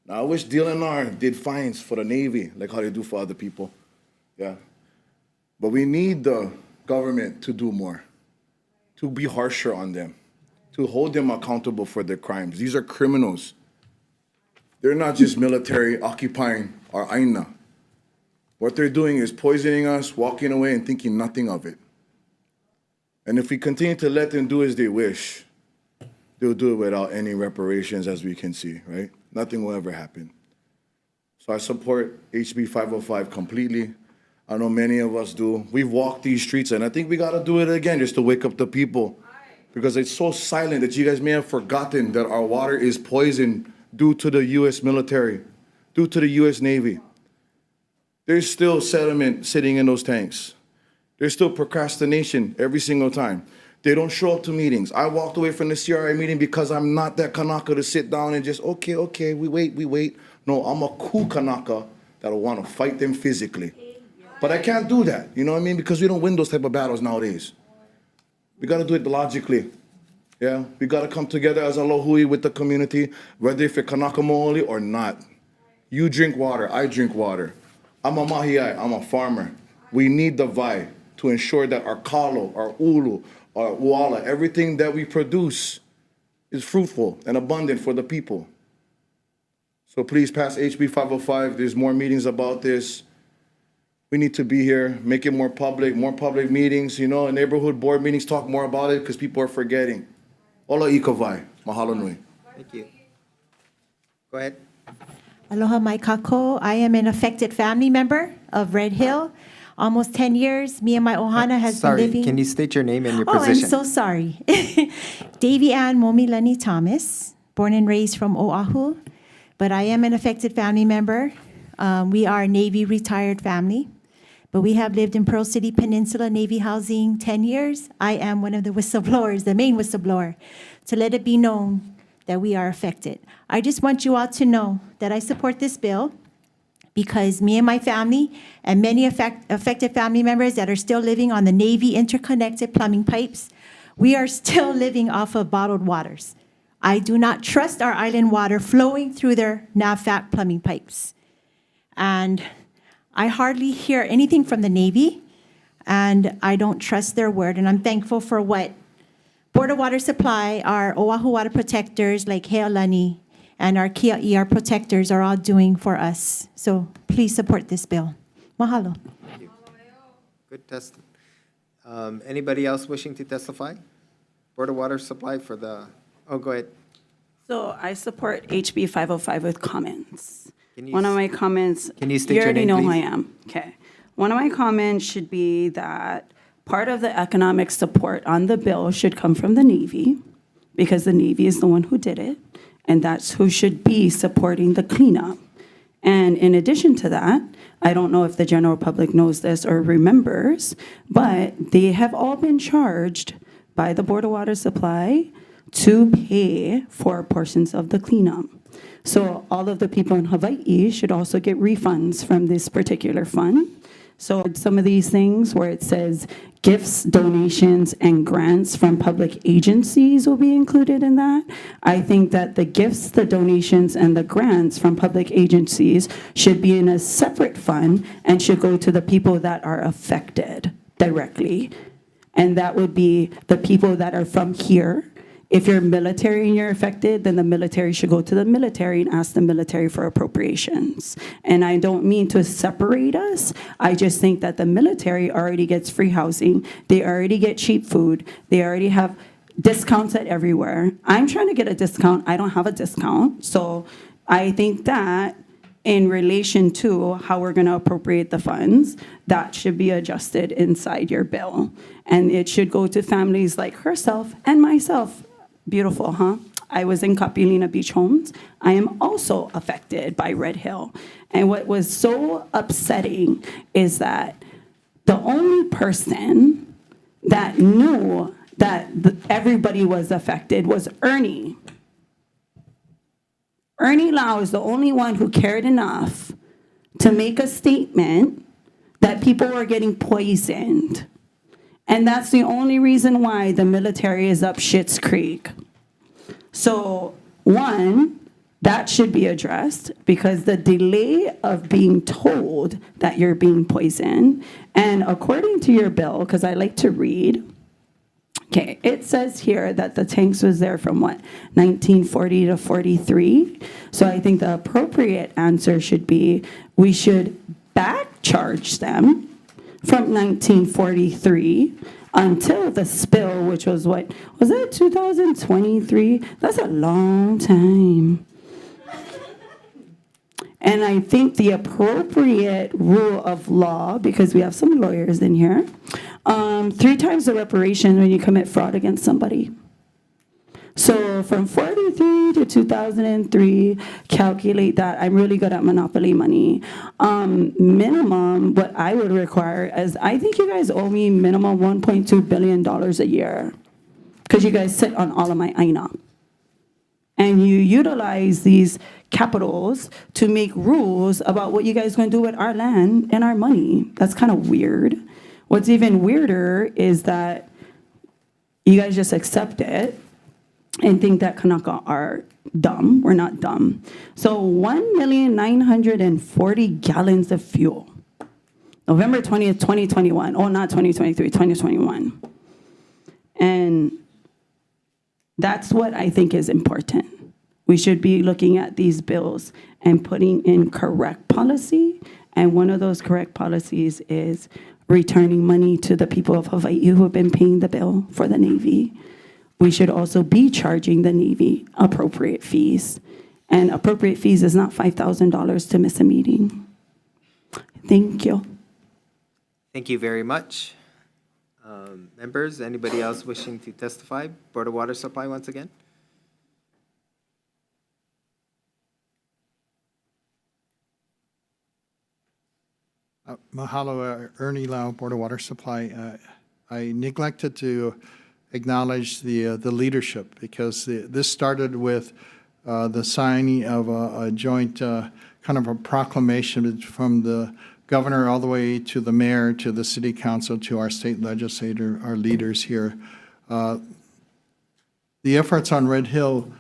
Now, I wish DLNR did fines for the Navy, like how they do for other people. Yeah. But we need the government to do more, to be harsher on them, to hold them accountable for their crimes. These are criminals. They're not just military occupying our aina. What they're doing is poisoning us, walking away and thinking nothing of it. And if we continue to let them do as they wish, they'll do it without any reparations, as we can see, right? Nothing will ever happen. So I support HB 505 completely. I know many of us do. We've walked these streets, and I think we got to do it again just to wake up the people. Because it's so silent that you guys may have forgotten that our water is poisoned due to the U.S. military, due to the U.S. Navy. There's still sediment sitting in those tanks. There's still procrastination every single time. They don't show up to meetings. I walked away from the CRI meeting because I'm not that Kanaka to sit down and just, okay, we wait. No, I'm a cool Kanaka that'll want to fight them physically. But I can't do that, you know what I mean? Because we don't win those type of battles nowadays. We got to do it logically. Yeah, we got to come together as a lohui with the community, whether if you're Kanaka Mo'oli or not. You drink water, I drink water. I'm a mahiai, I'm a farmer. We need the vai to ensure that our kalo, our ulu, our uala, everything that we produce is fruitful and abundant for the people. So please pass HB 505. There's more meetings about this. We need to be here, make it more public meetings, neighborhood board meetings, talk more about it because people are forgetting. Ola ikawai. Mahalo nui. Thank you. Go ahead. Aloha mai kako. I am an affected family member of Red Hill. Almost 10 years, me and my ohana has been living... Sorry, can you state your name and your I'm position? so sorry. Davy Ann Momilani Thomas, born and raised from Oahu, but I am an affected family member. We are a Navy retired family, but we have lived in Pearl City Peninsula Navy housing 10 years. I am one of the whistleblowers, the main whistleblower, to let it be known that we are affected. I just want you all to know that I support this bill because me and my family and many affected family members that are still living on the Navy interconnected plumbing pipes, we are still living off of bottled waters. I do not trust our island water flowing through their NAVFAC plumbing pipes. And I hardly hear anything from the Navy, and I don't trust their word. And I'm thankful for what Board of Water Supply, our Oahu water protectors like Healani, and our Kia'i, our protectors, are all doing for us. So please support this bill. Mahalo. Thank you. Good test. Anybody else wishing to testify? Board of Water Supply for the... Oh, go ahead. So I support HB 505 with comments. Can you One of s- my comments. Can you state You your already name, know who I please? am. Okay. One of my comments should be that part of the economic support on the bill should come from the Navy, because the Navy is the one who did it, and that's who should be supporting the cleanup. And in addition to that, I don't know if the general public knows this or remembers, but they have all been charged by the Board of Water Supply to pay for portions of the cleanup. So all of the people in Hawaii should also get refunds from this particular fund. So some of these things where it says gifts, donations, and grants from public agencies will be included in that. I think that the gifts, the donations, and the grants from public agencies should be in a separate fund and should go to the people that are affected directly. And that would be the people that are from here. If you're military and you're affected, then the military should go to the military and ask the military for appropriations. And I don't mean to separate us. I just think that the military already gets free housing. They already get cheap food. They already have discounts at everywhere. I'm trying to get a discount. I don't have a discount. So I think that in relation to how we're going to appropriate the funds, that should be adjusted inside your bill. And it should go to families like herself and myself. Beautiful, huh? I was in Kapilina Beach Homes. I am also affected by Red Hill. And what was so upsetting is that the only person that knew that everybody was affected was Ernie. Ernie Lau is the only one who cared enough to make a statement that people were getting poisoned. And that's the only reason why the military is up Schitt's Creek. So, one, that should be addressed because the delay of being told that you're being poisoned, and according to your bill, because I like to read, okay, it says here that the tanks was there from what, 1940 to 43. So I think the appropriate answer should be we should back charge them from 1943 until the spill, which was what, was that 2023? That's a long time. And I think the appropriate rule of law, because we have some lawyers in here, 3 times the reparation when you commit fraud against somebody. So from 43 to 2003, calculate that. I'm really good at monopoly money. Minimum, what I would require is, I think you guys owe me minimum $1.2 billion a year because you guys sit on all of my INA. And you utilize these capitals to make rules about what you guys are going to do with our land and our money. That's kind of weird. What's even weirder is that you guys just accept it and think that Kanaka are dumb. We're not dumb. So 1,940,000 gallons of fuel. November 20th, 2021. Oh, not 2023, 2021. And that's what I think is important. We should be looking at these bills and putting in correct policy. And one of those correct policies is returning money to the people of Hawaii who have been paying the bill for the Navy. We should also be charging the Navy appropriate fees. And appropriate fees is not $5,000 to miss a meeting. Thank you. Thank you very much. Members, anybody else wishing to testify? Board of Water Supply once again. Mahalo, Ernie Lau, Board of Water Supply. I neglected to acknowledge the leadership because this started with the signing of a joint kind of a proclamation from the governor all the way to the mayor, to the city council, to our state legislator, our leaders here. The efforts on Red Hill,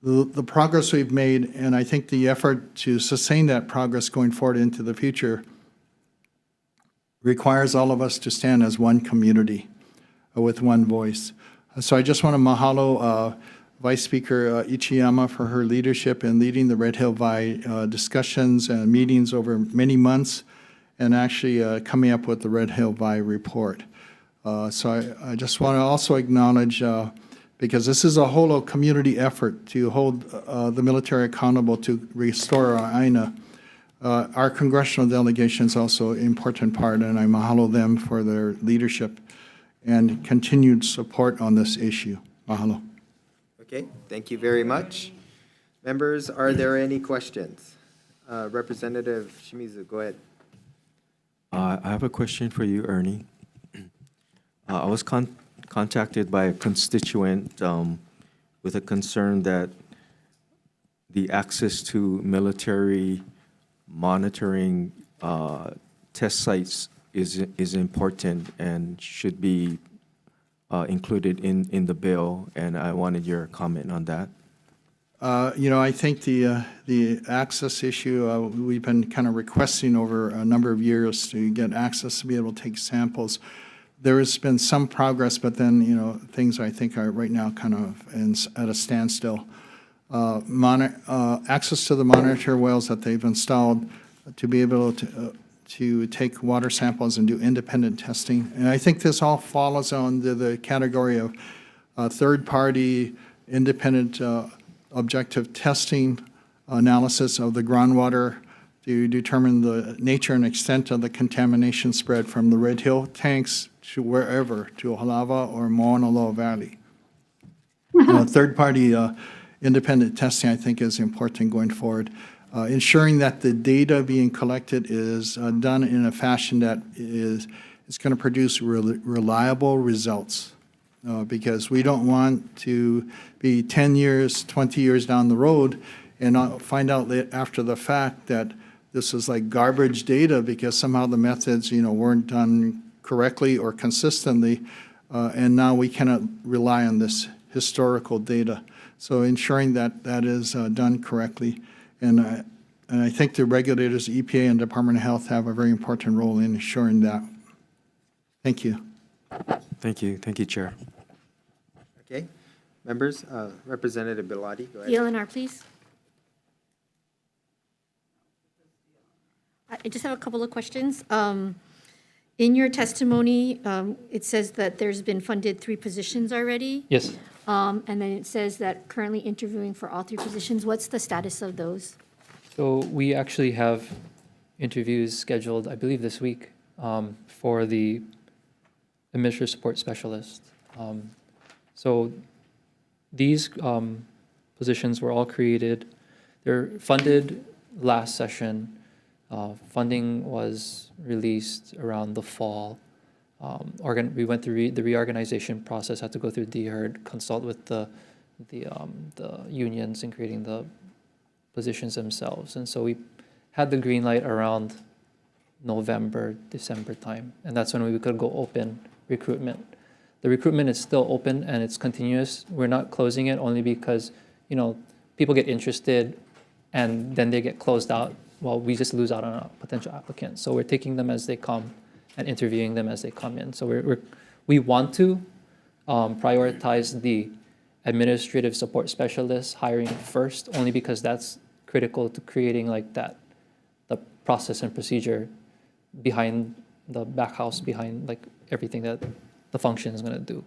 the progress we've made, and I think the effort to sustain that progress going forward into the future requires all of us to stand as one community with one voice. So I just want to mahalo Vice Speaker Ichiyama for her leadership in leading the Red Hill Vi discussions and meetings over many months and actually coming up with the Red Hill Vi report. So I just want to also acknowledge because this is a whole community effort to hold the military accountable to restore our INA. Our congressional delegation is also an important part, and I mahalo them for their leadership and continued support on this issue. Mahalo. Okay, thank you very much. Members, are there any questions? Representative Shimizu, go ahead. I have a question for you, Ernie. I was contacted by a constituent with a concern that the access to military monitoring test sites is important and should be included in the bill, and I wanted your comment on that. I think the access issue, we've been kind of requesting over a number of years to get access to be able to take samples. There has been some progress, but then, things I think are right now kind of at a standstill. Access to the monitor wells that they've installed to be able to take water samples and do independent testing. And I think this all falls under the category of third-party, independent, objective testing analysis of the groundwater to determine the nature and extent of the contamination spread from the Red Hill tanks to wherever, to Halava or Mauna Loa Valley. Third-party independent testing, I think, is important going forward. Ensuring that the data being collected is done in a fashion that is going to produce reliable results. Because we don't want to be 10 years, 20 years down the road and not find out after the fact that this is like garbage data because somehow the methods, weren't done correctly or consistently, and now we cannot rely on this historical data. So ensuring that that is done correctly. And I think the regulators, EPA and Department of Health, have a very important role in ensuring that. Thank you. Thank you. Thank you, Chair. Okay, members, Representative Biladi, go ahead. DLNR, please. I just have a couple of questions. In your testimony, it says that there's been funded 3 positions already. Yes. And then it says that currently interviewing for all 3 positions. What's the status of those? So we actually have interviews scheduled, I believe, this week for the administrative support specialist. So these positions were all created. They're funded last session. Funding was released around the fall. We went through the reorganization process, had to go through DHERD, consult with the unions in creating the positions themselves. And so we had the green light around November, December time. And that's when we could go open recruitment. The recruitment is still open and it's continuous. We're not closing it only because, people get interested and then they get closed out. Well, we just lose out on a potential applicant. So we're taking them as they come and interviewing them as they come in. So we want to prioritize the administrative support specialist hiring first, only because that's critical to creating the process and procedure behind the back house, behind everything that the function is going to do.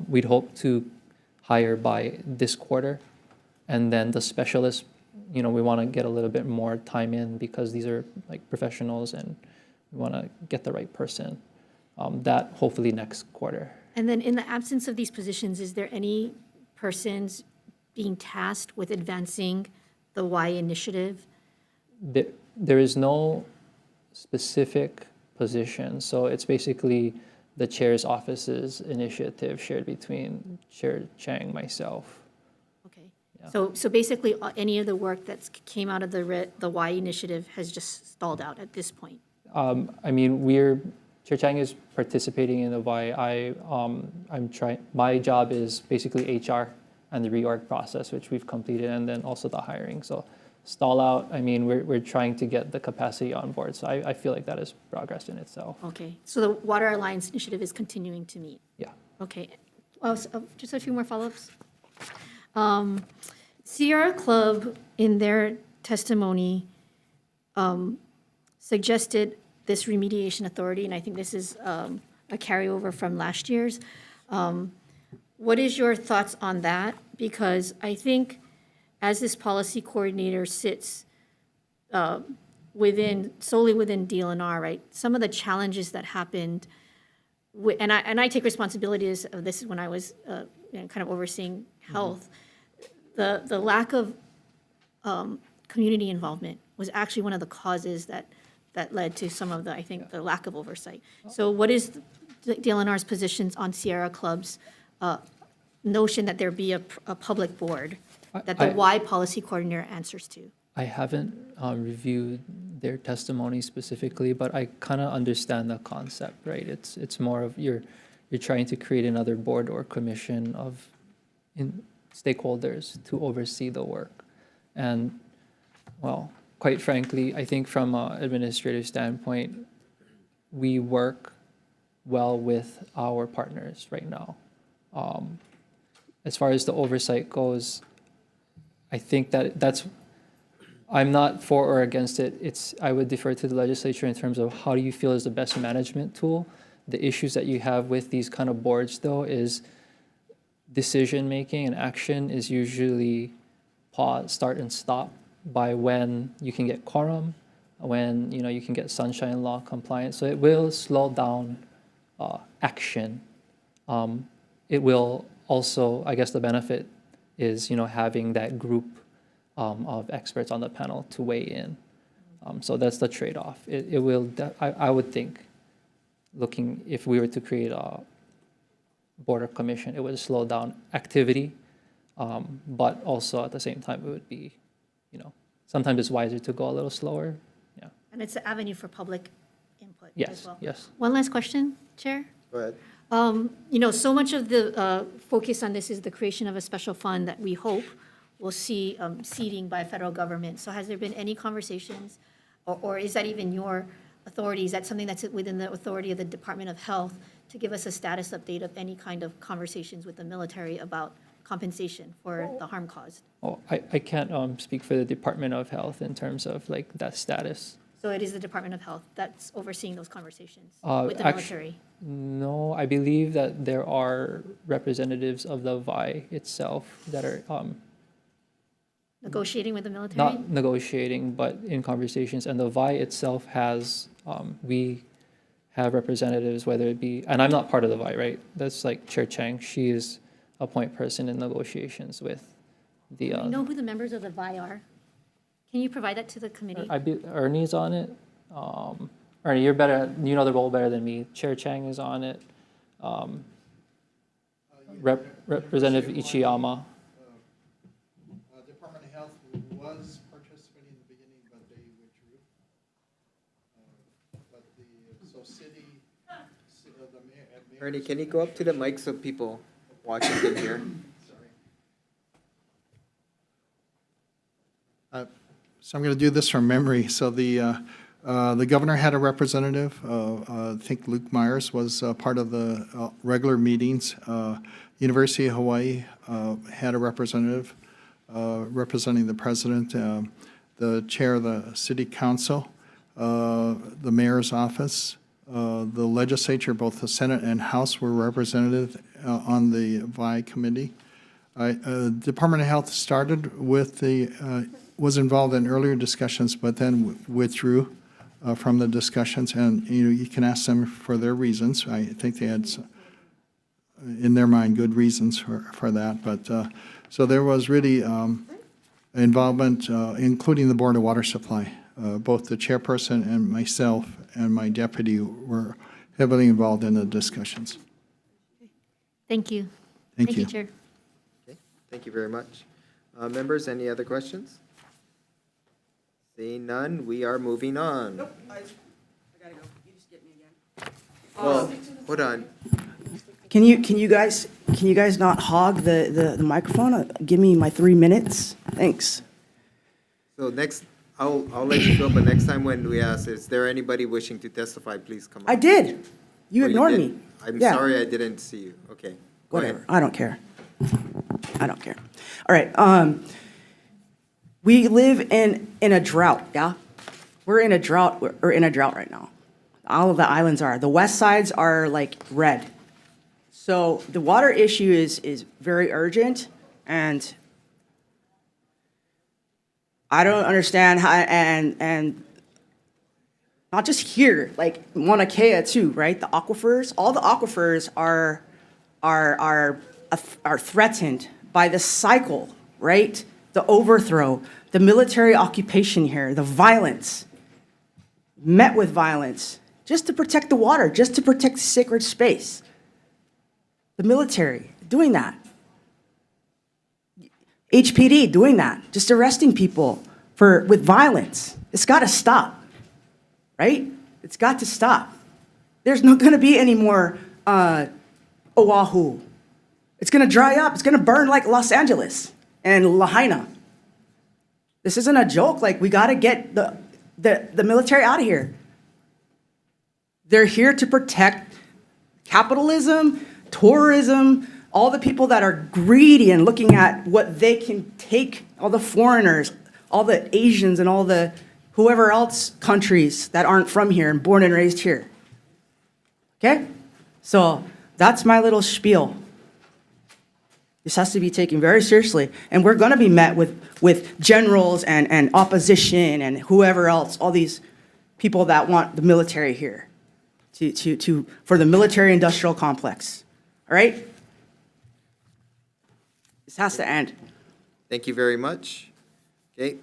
We'd hope to hire by this quarter, and then the specialist, we want to get a little bit more time in because these are professionals and we want to get the right person. That hopefully next quarter. And then in the absence of these positions, is there any persons being tasked with advancing the Y initiative? There is no specific position. So it's basically the chair's office's initiative shared between Chair Chang, myself. Okay. Yeah. So basically any of the work that came out of the Y initiative has just stalled out at this point? Chair Chang is participating in the Y. My job is basically HR and the reorg process, which we've completed, and then also the hiring. So stall out, we're trying to get the capacity on board. So I feel like that is progress in itself. Okay. So the Water Alliance initiative is continuing to meet? Yeah. Okay. Just a few more follow-ups. Sierra Club, in their testimony, suggested this remediation authority, and I think this is a carryover from last year's. what is your thoughts on that? Because I think as this policy coordinator sits solely within DLNR, right? Some of the challenges that happened, and I take responsibilities of this when I was kind of overseeing health. The lack of community involvement was actually one of the causes that led to some of the, I think, the lack of oversight. So what is DLNR's positions on Sierra Club's notion that there be a public board that the Y policy coordinator answers to? I haven't reviewed their testimony specifically, but I kind of understand the concept, right? It's more of you're trying to create another board or commission of stakeholders to oversee the work. And, well, quite frankly, I think from an administrative standpoint, we work well with our partners right now. As far as the oversight goes, I think that's, I'm not for or against it. I would defer to the legislature in terms of how do you feel is the best management tool. The issues that you have with these kind of boards, though, is decision-making and action is usually pause, start and stop by when you can get quorum, when you can get sunshine law compliance. So it will slow down action. It will also, I guess the benefit is, having that group of experts on the panel to weigh in. So that's the trade-off. It will, I would think, if we were to create a board or commission, it would slow down activity, but also at the same time, it would be, sometimes it's wiser to go a little slower. Yeah. And it's an avenue for public input Yes, as well. yes. One last question, Chair. Go ahead. So much of the focus on this is the creation of a special fund that we hope will see seeding by federal government. So has there been any conversations, or is that even your authority? Is that something that's within the authority of the Department of Health to give us a status update of any kind of conversations with the military about compensation for the harm caused? Oh, I can't speak for the Department of Health in terms of that status. So it is the Department of Health that's overseeing those conversations Uh, with the actu- military? No, I believe that there are representatives of the VI itself that are Negotiating with the military? not negotiating, but in conversations. And the VI itself has, we have representatives, whether it be, and I'm not part of the VI, right? That's like Chair Chang. She is a point person in negotiations with the. Do you know who the members of the VI are? Can you provide that to the committee? Ernie's on it. Ernie, you're better, you know the role better than me. Chair Chang is on it. Representative Ichiyama. Department of Health was participating in the beginning, but they withdrew. The mayor. Ernie, can you go up to the mic so people watching can hear? So I'm going to do this from memory. So the governor had a representative. I think Luke Myers was part of the regular meetings. University of Hawaii had a representative representing the president, the chair of the city council, the mayor's office, the legislature, both the Senate and House were represented on the VI committee. Department of Health started with was involved in earlier discussions, but then withdrew from the discussions. And you can ask them for their reasons. I think they had, in their mind, good reasons for that. But so there was really involvement, including the Board of Water Supply. Both the chairperson and myself and my deputy were heavily involved in the discussions. Thank you. Thank you. Chair. Okay, thank you very much. Members, any other questions? Seeing none, we are moving on. Nope, I gotta go. You just get me again. Well, hold on. Can you guys not hog the microphone? Give me my 3 minutes. Thanks. So next, I'll let you go, but next time when we ask, is there anybody wishing to testify, please come up. I did. You Oh, ignored did? me. I'm Yeah. sorry I didn't see you. Okay, go ahead. Whatever. I don't care. I don't care. All right. We live in a drought. Yeah, we're in a drought. We're in a drought right now. All of the islands are. The west sides are like red. So the water issue is very urgent, and I don't understand how, and not just here, like Mauna Kea too, right? The aquifers, all the aquifers are threatened by the cycle, right? The overthrow, the military occupation here, the violence, met with violence, just to protect the water, just to protect sacred space. The military doing that. HPD doing that, just arresting people with violence. It's got to stop, right? It's got to stop. There's not going to be any more Oahu. It's going to dry up. It's going to burn like Los Angeles and Lahaina. This isn't a joke. Like, we got to get the military out of here. They're here to protect capitalism, tourism, all the people that are greedy and looking at what they can take, all the foreigners, all the Asians and all the whoever else countries that aren't from here and born and raised here. Okay? So that's my little spiel. This has to be taken very seriously. And we're going to be met with generals and opposition and whoever else, all these people that want the military here for the military-industrial complex. All right? This has to end. Thank you very much. Okay,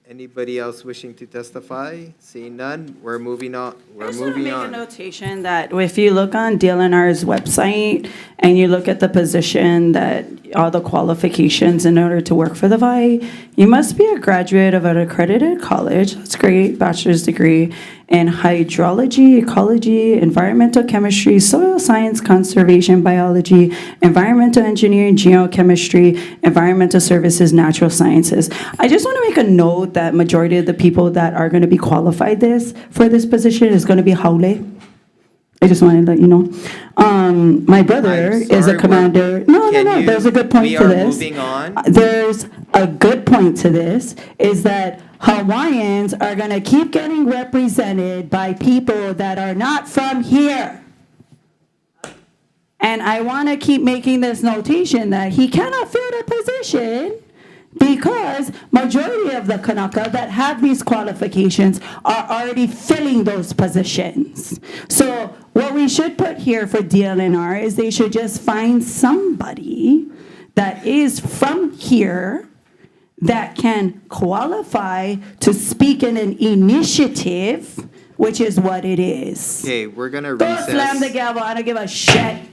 anybody else wishing to testify? Seeing none, we're moving on. I just want to make a notation that if you look on DLNR's website and you look at the position that all the qualifications in order to work for the VI, you must be a graduate of an accredited college. That's great, bachelor's degree in hydrology, ecology, environmental chemistry, soil science, conservation biology, environmental engineering, geochemistry, environmental services, natural sciences. I just want to make a note that majority of the people that are going to be qualified for this position is going to be Haole. I just wanted to let you know. My brother is a commander. No, there's a good point to this. Moving on. There's a good point to this, is that Hawaiians are going to keep getting represented by people that are not from here. And I want to keep making this notation that he cannot fill the position because majority of the Kanaka that have these qualifications are already filling those positions. So what we should put here for DLNR is they should just find somebody that is from here that can qualify to speak in an initiative, which is what it is. Okay, we're gonna Don't recess. slam the gavel. I don't give a shit.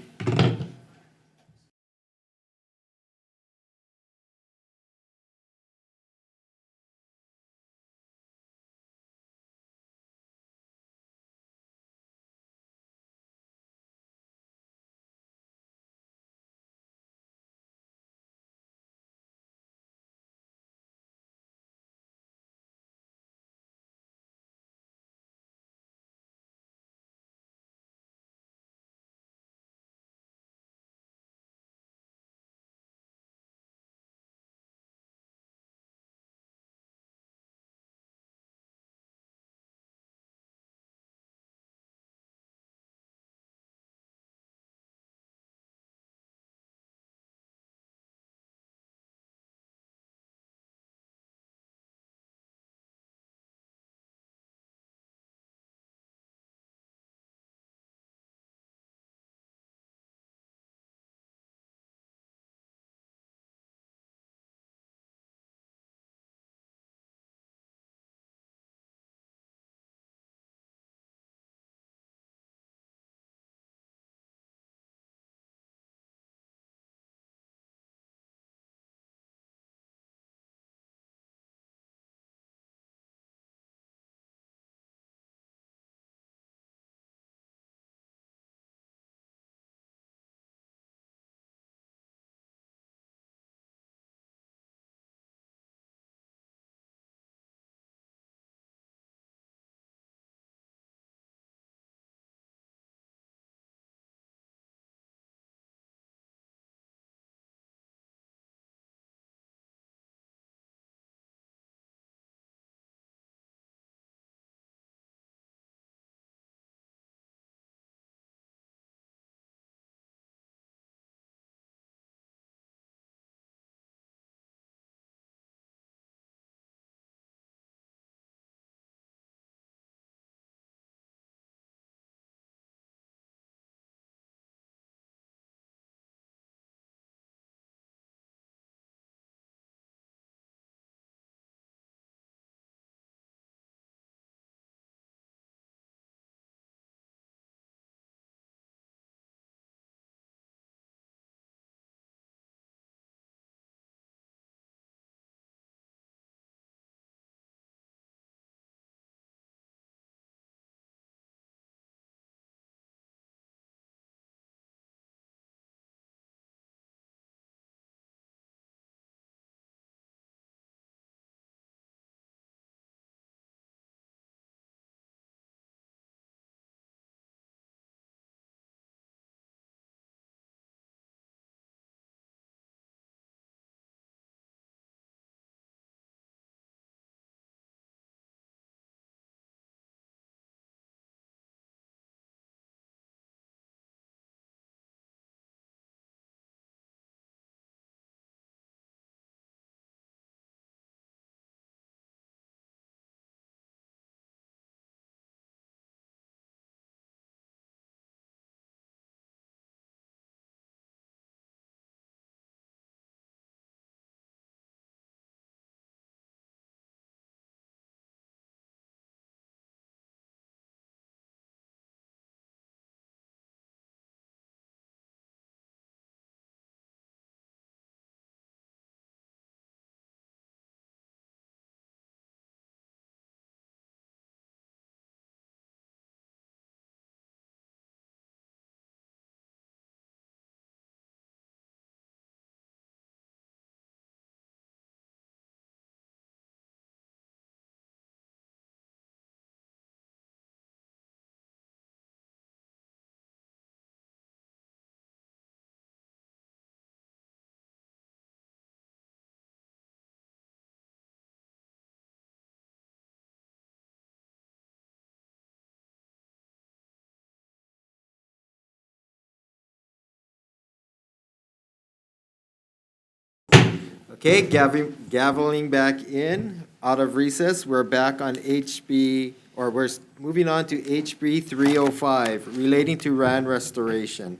Okay, gaveling back in, out of recess. We're back on we're moving on to HB 305, relating to land restoration.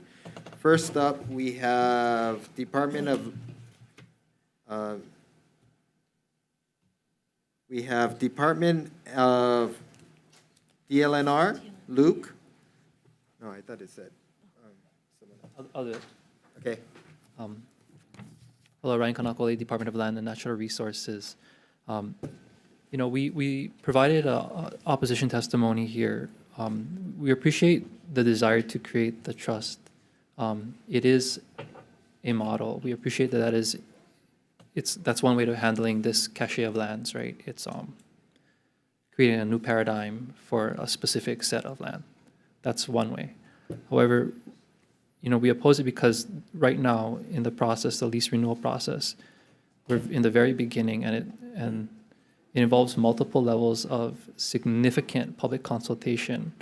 First up, we have Department of DLNR, Luke. No, I thought it said. I'll do it. Okay. Hello, Ryan Kanakole, Department of Land and Natural Resources. We provided a opposition testimony here. We appreciate the desire to create the trust. It is a model. We appreciate that's one way of handling this cache of lands, right? It's creating a new paradigm for a specific set of land. That's one way. However, we oppose it because right now in the process, the lease renewal process, we're in the very beginning, and it involves multiple levels of significant public consultation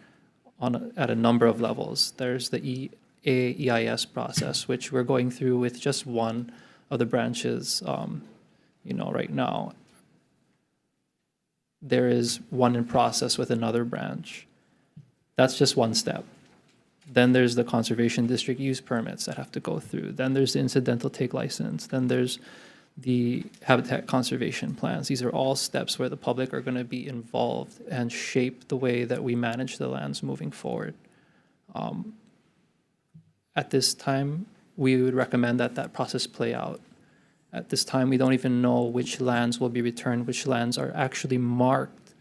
at a number of levels. There's the EIS process, which we're going through with just one of the branches. Right now, there is one in process with another branch. That's just one step. Then there's the conservation district use permits that have to go through. Then there's the incidental take license. Then there's the habitat conservation plans. These are all steps where the public are going to be involved and shape the way that we manage the lands moving forward. At this time, we would recommend that process play out. At this time, we don't even know which lands will be returned, which lands are actually marked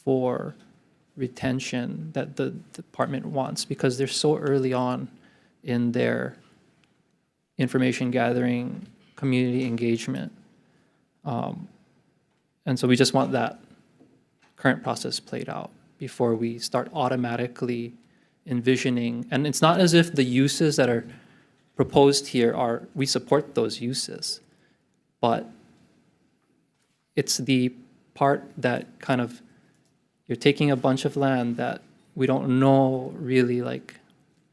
for retention that the department wants, because they're so early on in their information gathering, community engagement. And so we just want that current process played out before we start automatically envisioning. And it's not as if the uses that are proposed here we support those uses, but it's the part that kind of, you're taking a bunch of land that we don't know really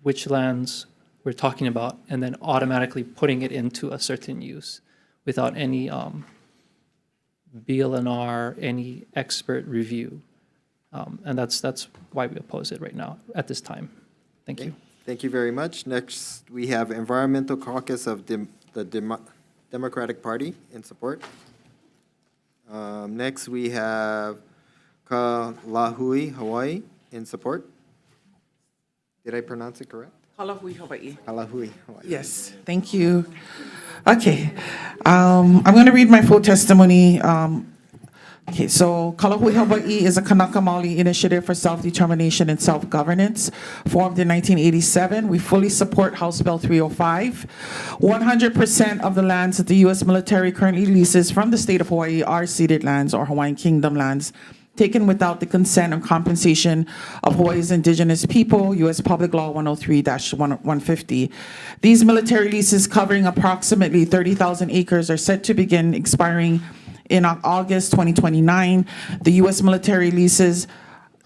which lands we're talking about, and then automatically putting it into a certain use without any BLNR, any expert review. And that's why we oppose it right now at this time. Thank you. Thank you very much. Next, we have Environmental Caucus of the Democratic Party in support. Next, we have Kalahui, Hawaii, in support. Did I pronounce it correct? Kalahui, Hawaii. Kalahui, Hawaii. Yes, thank you. Okay, I'm going to read my full testimony. So Kalahui, Hawaii is a Kanaka Maoli initiative for self-determination and self-governance formed in 1987. We fully support House Bill 305. 100% of the lands that the U.S. military currently leases from the state of Hawaii are ceded lands or Hawaiian Kingdom lands taken without the consent or compensation of Hawaii's indigenous people, U.S. Public Law 103-150. These military leases covering approximately 30,000 acres are set to begin expiring in August 2029. The U.S. military leases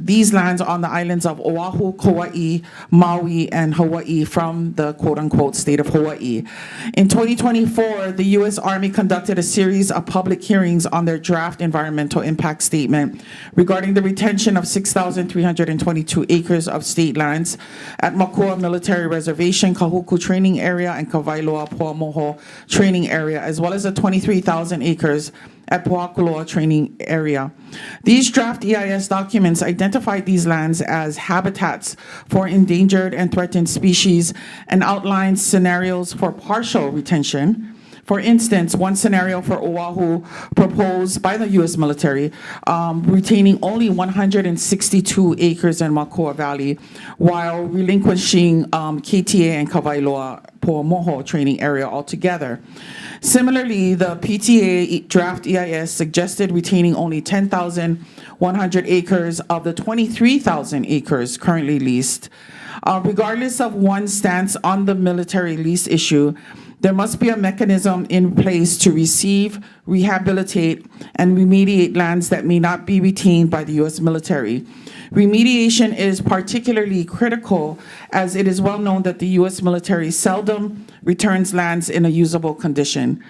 these lands on the islands of Oahu, Kauai, Maui, and Hawaii from the quote-unquote state of Hawaii. In 2024, the U.S. Army conducted a series of public hearings on their draft environmental impact statement regarding the retention of 6,322 acres of state lands at Makua Military Reservation, Kahuku Training Area, and Kawailoa Poamoho Training Area, as well as the 23,000 acres at Pohakuloa Training Area. These draft EIS documents identified these lands as habitats for endangered and threatened species and outlined scenarios for partial retention. For instance, one scenario for Oahu proposed by the U.S. military, retaining only 162 acres in Makua Valley while relinquishing KTA and Kawailoa Poamoho Training Area altogether. Similarly, the PTA draft EIS suggested retaining only 10,100 acres of the 23,000 acres currently leased. Regardless of one's stance on the military lease issue, there must be a mechanism in place to receive, rehabilitate, and remediate lands that may not be retained by the U.S. military. Remediation is particularly critical as it is well known that the U.S. military seldom returns lands in a usable condition.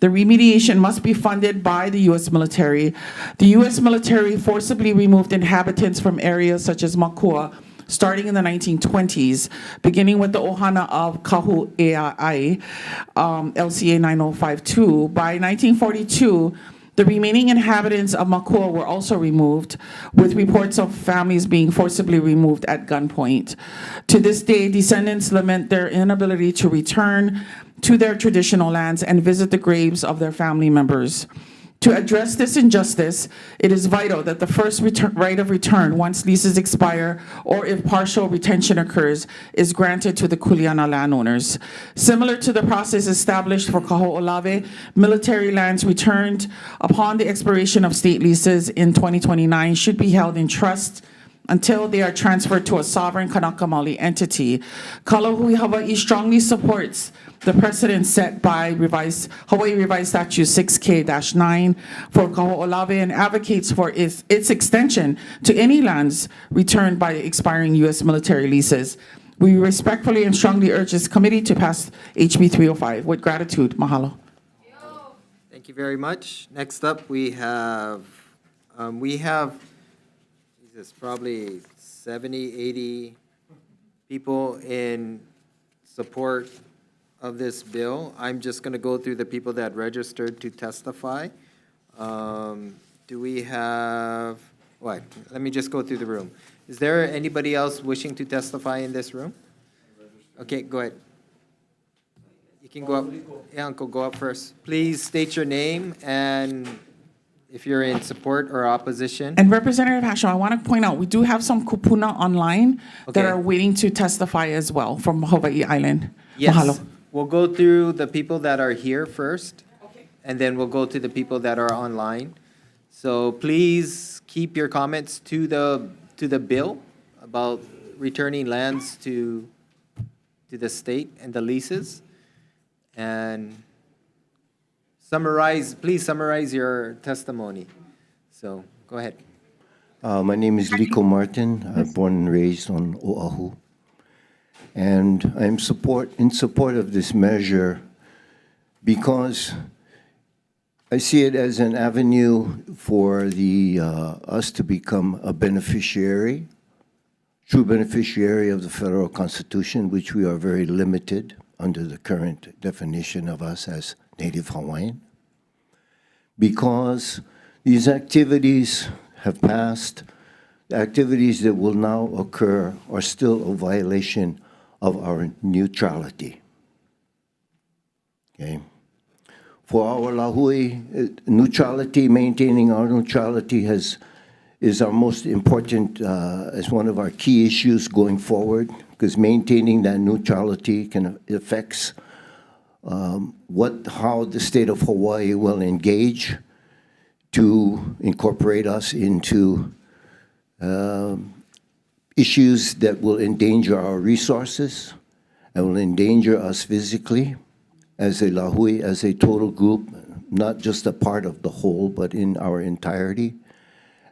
The remediation must be funded by the U.S. military. The U.S. military forcibly removed inhabitants from areas such as Makua starting in the 1920s, beginning with the Ohana of Kahu'eai, LCA 9052. By 1942, the remaining inhabitants of Makua were also removed, with reports of families being forcibly removed at gunpoint. To this day, descendants lament their inability to return to their traditional lands and visit the graves of their family members. To address this injustice, it is vital that the first right of return, once leases expire or if partial retention occurs, is granted to the Kuleana landowners. Similar to the process established for Kaho'olawe, military lands returned upon the expiration of state leases in 2029 should be held in trust until they are transferred to a sovereign Kanaka Maoli entity. Kalahui Hawaii strongly supports the precedent set by Hawaii Revised Statute 6K-9 for Kaho'olawe and advocates for its extension to any lands returned by expiring U.S. military leases. We respectfully and strongly urge this committee to pass HB 305. With gratitude, mahalo. Thank you very much. Next up, we have Jesus, probably 70, 80 people in support of this bill. I'm just going to go through the people that registered to testify. Do we have, what? Let me just go through the room. Is there anybody else wishing to testify in this room? Okay, go ahead. You can go up. Yeah, Uncle, go up first. Please state your name and if you're in support or opposition. And Representative Hashim, I want to point out, we do have some kupuna online that are waiting to testify as well from Hawaii Island. Yes. Mahalo. We'll go through the people that are here first, and then we'll go to the people that are online. So please keep your comments to the bill about returning lands to the state and the leases. And please summarize your testimony. So go ahead. My name is Liko Martin. I'm born and raised on Oahu. And I'm in support of this measure because I see it as an avenue for us to become a beneficiary, true beneficiary of the federal constitution, which we are very limited under the current definition of us as Native Hawaiian. Because these activities have passed, the activities that will now occur are still a violation of our neutrality. Okay. For our Lahui, neutrality, maintaining our neutrality is our most important, as one of our key issues going forward, because maintaining that neutrality affects how the state of Hawaii will engage to incorporate us into issues that will endanger our resources and will endanger us physically as a Lahui, as a total group, not just a part of the whole, but in our entirety,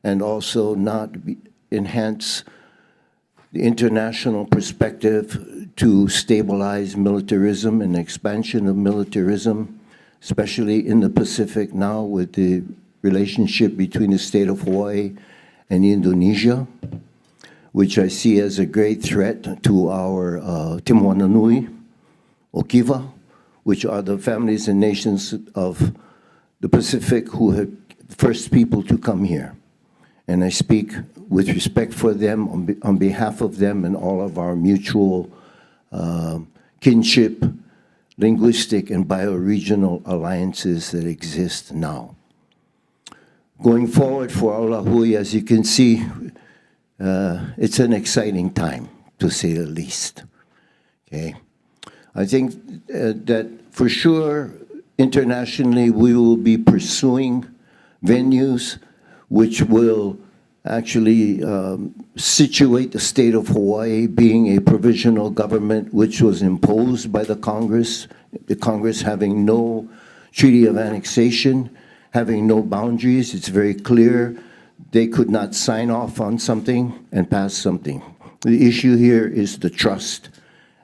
and also not enhance the international perspective to stabilize militarism and expansion of militarism, especially in the Pacific now with the relationship between the state of Hawaii and Indonesia, which I see as a great threat to our Timuananui, Okiva, which are the families and nations of the Pacific who have first people to come here. And I speak with respect for them, on behalf of them and all of our mutual kinship, linguistic, and bioregional alliances that exist now. Going forward for Oahu, as you can see, it's an exciting time, to say the least. Okay, I think that for sure, internationally, we will be pursuing venues which will actually situate the state of Hawaii being a provisional government which was imposed by the Congress having no treaty of annexation, having no boundaries. It's very clear they could not sign off on something and pass something. The issue here is the trust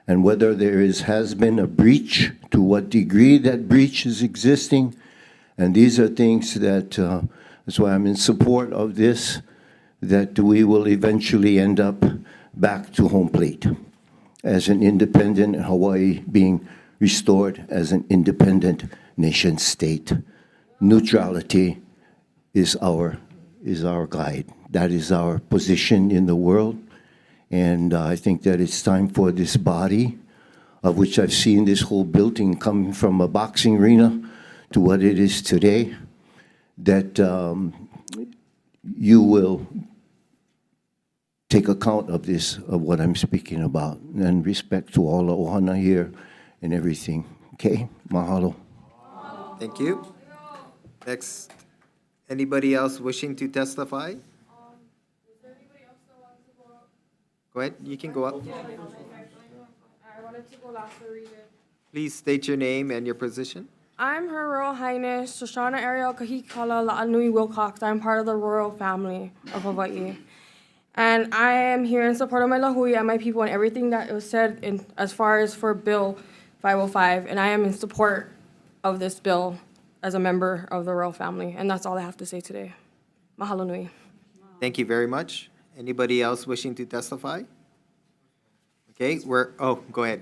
and whether has been a breach, to what degree that breach is existing. And these are things that, that's why I'm in support of this, that we will eventually end up back to home plate as an independent Hawaii being restored as an independent nation state. Neutrality is our guide. That is our position in the world. And I think that it's time for this body, of which I've seen this whole building coming from a boxing arena to what it is today, that you will take account of this, of what I'm speaking about, and respect to all the ohana here and everything. Okay? Mahalo. Thank you. Next, anybody else wishing to testify? Go ahead, you can go up. I wanted to go last for a reason. Please state your name and your position. I'm Her Royal Highness Shoshana Ariel Kahikala La'anui Wilcox. I'm part of the royal family of Hawaii. And I am here in support of my lahui and my people and everything that was said in, as far as for Bill 505. And I am in support of this bill as a member of the royal family. And that's all I have to say today. Mahalo nui. Thank you very much. Anybody else wishing to testify? Okay, go ahead.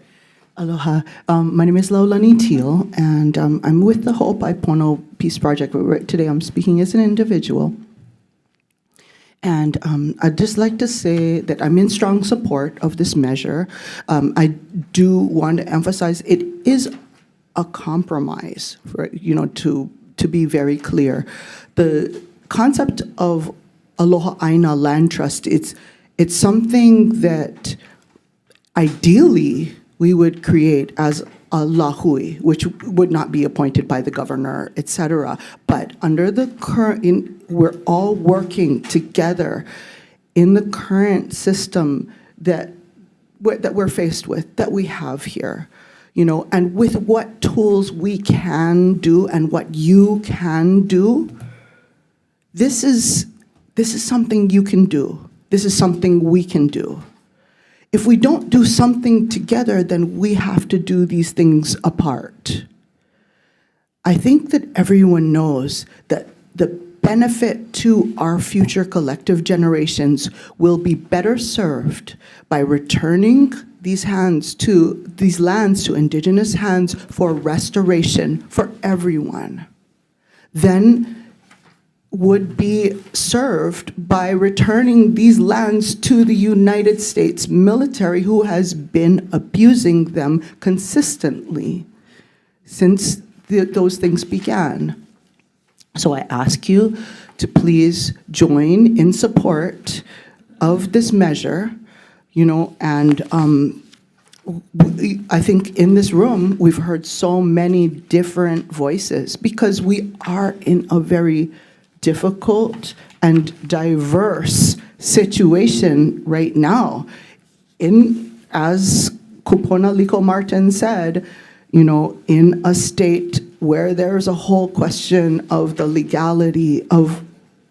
Aloha. My name is Laulani Teal, and I'm with the Ho'opaʻipono Peace Project. Today I'm speaking as an individual. And I'd just like to say that I'm in strong support of this measure. I do want to emphasize it is a compromise, for, to be very clear. The concept of Aloha Aina Land Trust, it's something that ideally we would create as a lahui, which would not be appointed by the governor, et cetera. But under the current, we're all working together in the current system that we're faced with, that we have here. And with what tools we can do and what you can do, this is something you can do. This is something we can do. If we don't do something together, then we have to do these things apart. I think that everyone knows that the benefit to our future collective generations will be better served by returning these lands to indigenous hands for restoration for everyone. Then would be served by returning these lands to the United States military, who has been abusing them consistently since those things began. So I ask you to please join in support of this measure, and I think in this room we've heard so many different voices because we are in a very difficult and diverse situation right now. As Kupona Liko Martin said, in a state where there's a whole question of the legality of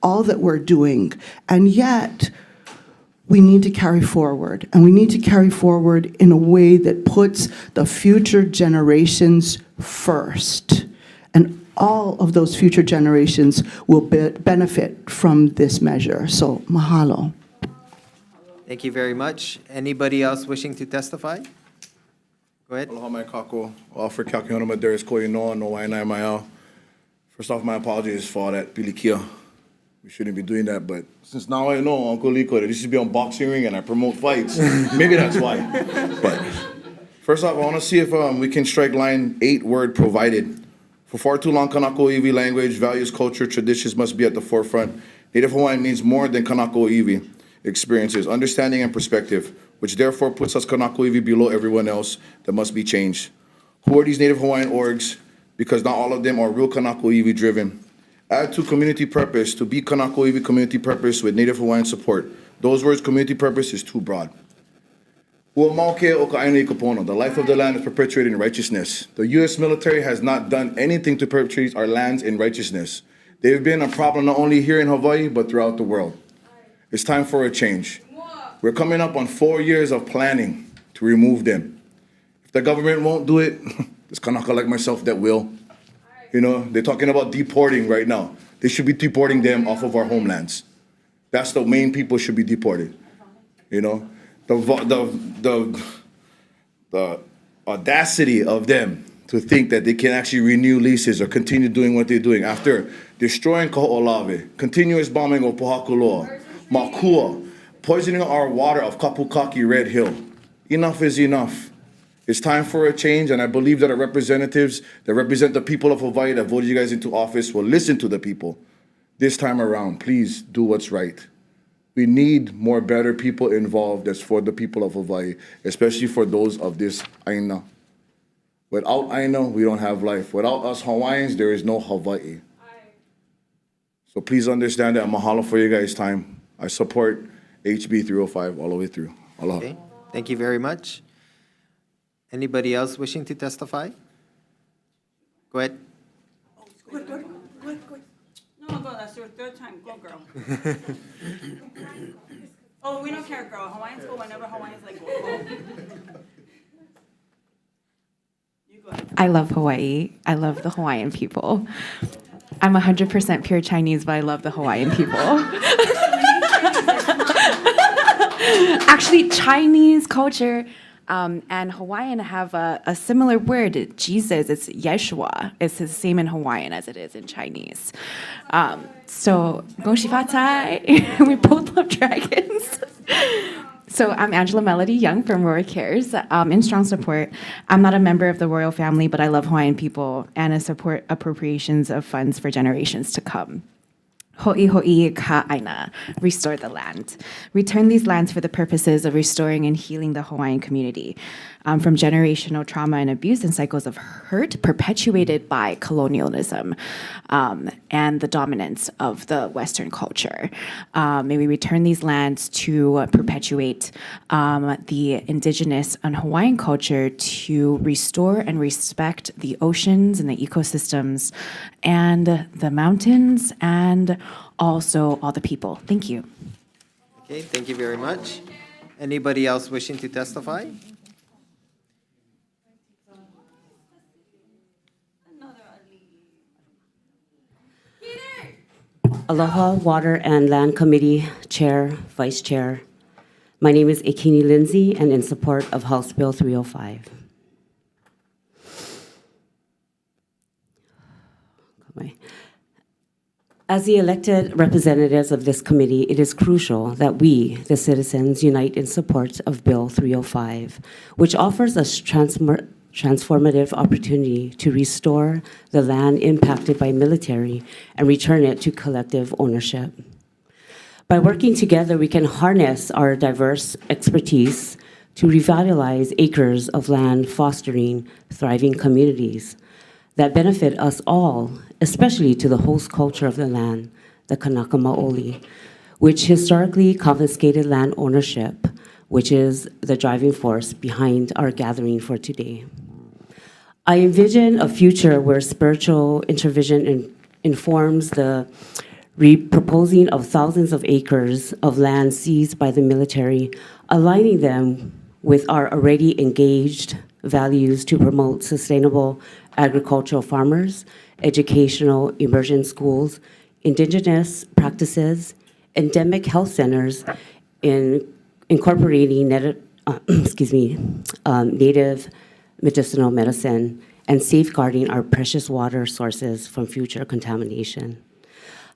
all that we're doing, and yet we need to carry forward, and we need to carry forward in a way that puts the future generations first. And all of those future generations will benefit from this measure. So, mahalo. Thank you very much. Anybody else wishing to testify? Go ahead. Aloha mai kako. For Kakiona Maderis Ko'i Noa no Wainai Maiao. First off, my apologies for all that pilikia. We shouldn't be doing that, but since now I know Uncle Liko that this should be on boxing ring and I promote fights, maybe that's why. But first off, I want to see if we can strike line 8 word provided. For far too long, Kanako Iwi language, values, culture, traditions must be at the forefront. Native Hawaiian means more than Kanako Iwi experiences, understanding and perspective, which therefore puts us Kanako Iwi below everyone else that must be changed. Who are these Native Hawaiian orgs? Because not all of them are real Kanako Iwi driven. Add to community purpose, to be Kanako Iwi community purpose with Native Hawaiian support. Those words, community purpose, is too broad. The life of the land is perpetuated in righteousness. The U.S. military has not done anything to perpetuate our lands in righteousness. They've been a problem not only here in Hawaii, but throughout the world. It's time for a change. We're coming up on 4 years of planning to remove them. The government won't do it. It's Kanaka like myself that will. You know, they're talking about deporting right now. They should be deporting them off of our homelands. That's the main people should be deported. You know, the audacity of them to think that they can actually renew leases or continue doing what they're doing after destroying Kaho'olawe, continuous bombing of Pohakuloa, Makua, poisoning our water of Kapukaki Red Hill. Enough is enough. It's time for a change, and I believe that our representatives that represent the people of Hawaii that voted you guys into office will listen to the people. This time around, please do what's right. We need more better people involved that's for the people of Hawaii, especially for those of this Aina. Without Aina, we don't have life. Without us Hawaiians, there is no Hawaii. So please understand that. Mahalo for you guys' time. I support HB 305 all the way through. Aloha. Okay, thank you very much. Anybody else wishing to testify? Go ahead. Go ahead. No, go, that's your third time. Go, girl. Oh, we don't care, girl. Hawaiians go whenever Hawaiians like go. You go ahead. I love Hawaii. I love the Hawaiian people. I'm 100% pure Chinese, but I love the Hawaiian people. Actually, Chinese culture and Hawaiian have a similar word, Jesus. It's Yeshua. It's the same in Hawaiian as it is in Chinese. So, Goshi Fatai, we both love dragons. So I'm Angela Melody Young from Roar Cares, in strong support. I'm not a member of the royal family, but I love Hawaiian people and I support appropriations of funds for generations to come. Ho'i ho'i ka'aina, restore the land. Return these lands for the purposes of restoring and healing the Hawaiian community from generational trauma and abuse and cycles of hurt perpetuated by colonialism and the dominance of the Western culture. May we return these lands to perpetuate the indigenous and Hawaiian culture to restore and respect the oceans and the ecosystems and the mountains and also all the people. Thank you. Okay, thank you very much. Anybody else wishing to testify? Aloha Water and Land Committee Chair, Vice Chair. My name is Ekini Lindsay, and in support of House Bill 305. As the elected representatives of this committee, it is crucial that we, the citizens, unite in support of Bill 305, which offers us transformative opportunity to restore the land impacted by military and return it to collective ownership. By working together, we can harness our diverse expertise to revitalize acres of land, fostering thriving communities that benefit us all, especially to the host culture of the land, the Kanaka Maoli, which historically confiscated land ownership, which is the driving force behind our gathering for today. I envision a future where spiritual intervention informs the reproposing of thousands of acres of land seized by the military, aligning them with our already engaged values to promote sustainable agricultural farmers, educational immersion schools, indigenous practices, endemic health centers, in incorporating native medicinal medicine, and safeguarding our precious water sources from future contamination.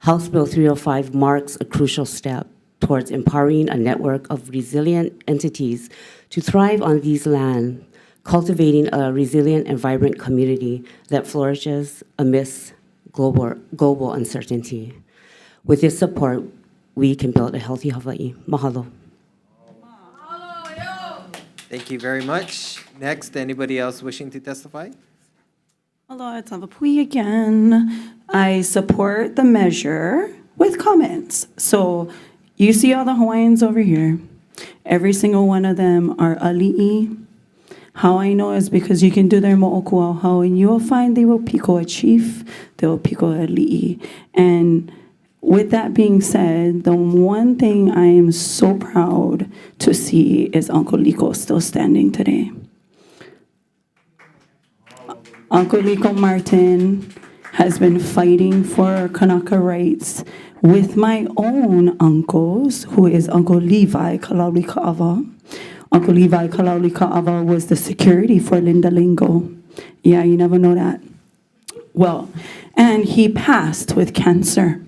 House Bill 305 marks a crucial step towards empowering a network of resilient entities to thrive on these lands, cultivating a resilient and vibrant community that flourishes amidst global uncertainty. With this support, we can build a healthy Hawaii. Mahalo. Thank you very much. Next, anybody else wishing to testify? Hello, it's Avapui again. I support the measure with comments. So you see all the Hawaiians over here. Every single one of them are ali'i. How I know is because you can do their mo'okuauhau and you will find they will piko a chief, they will piko a li'i. And with that being said, the one thing I am so proud to see is Uncle Liko still standing today. Uncle Lico Martin has been fighting for Kanaka rights with my own uncles, who is Uncle Levi Kalauli Ka'ava. Uncle Levi Kalauli Ka'ava was the security for Linda Lingo. Yeah, you never know that. Well, and he passed with cancer.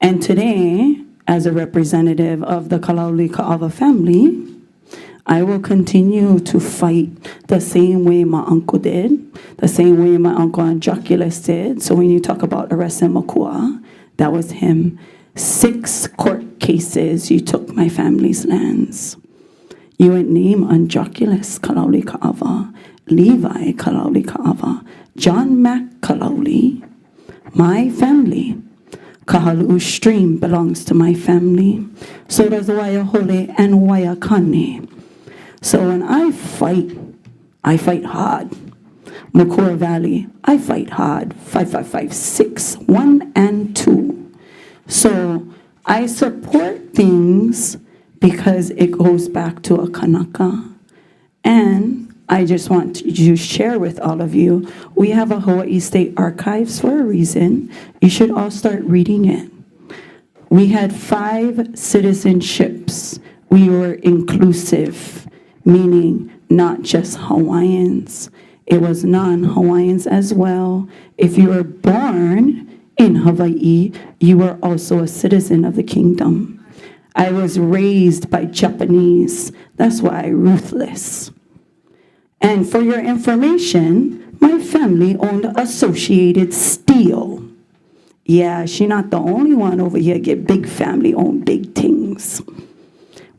And today, as a representative of the Kalauli Ka'ava family, I will continue to fight the same way my uncle did, the same way my uncle Androculus did. So when you talk about Makua, that was him. 6 court cases, you took my family's lands. You would name Androculus Kalauli Ka'ava, Levi Kalauli Ka'ava, John Mac Kalauli, my family. Kahalu'u stream belongs to my family. So does Waiahole and Waiakane. So when I fight hard. Mokura Valley, I fight hard. 5556, 1 and 2. So I support things because it goes back to a Kanaka. And I just want to share with all of you, we have a Hawaii State Archives for a reason. You should all start reading it. We had 5 citizenships. We were inclusive, meaning not just Hawaiians. It was non-Hawaiians as well. If you were born in Hawaii, you were also a citizen of the kingdom. I was raised by Japanese. That's why I'm ruthless. And for your information, my family owned Associated Steel. Yeah, she's not the only one over here get big family, own big things.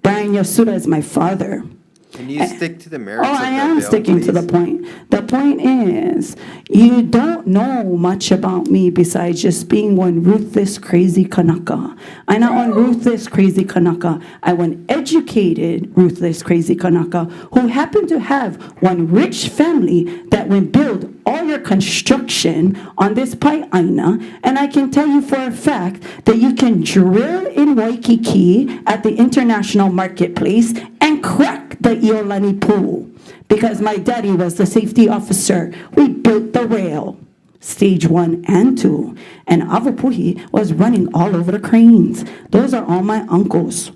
Brian Yasuda is my father. Can you stick to the merits of the bill, I am sticking to the point. The point is, you don't know much about me besides just being one ruthless, crazy Kanaka. I'm not one ruthless, crazy Kanaka. I'm one educated, ruthless, crazy Kanaka who happened to have one rich family that will build all your construction on this Pai'aina. And I can tell you for a fact that you can drill in Waikiki at the international marketplace and crack the Iolani pool, because my daddy was the safety officer. We built the rail, stage 1 and 2, and Avapuhi was running all over the cranes. Those are all my uncles.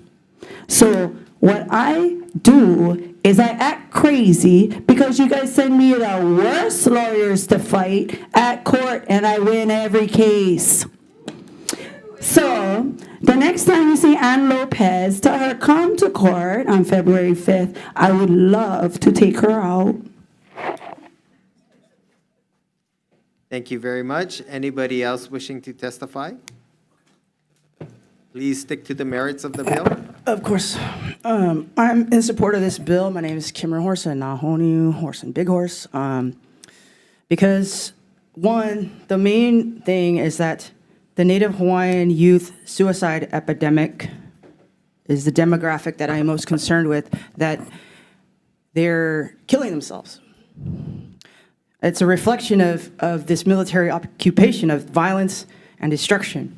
So what I do is I act crazy because you guys send me the worst lawyers to fight at court, and I win every case. So the next time you see Ann Lopez, tell her come to court on February 5th. I would love to take her out. Thank you very much. Anybody else wishing to testify? Please stick to the merits of the bill. Of course. I'm in support of this bill. My name is Kimmer Horse and Nahonu Horse and Big Horse. Because, one, the main thing is that the Native Hawaiian youth suicide epidemic is the demographic that I am most concerned with, that they're killing themselves. It's a reflection of this military occupation of violence and destruction.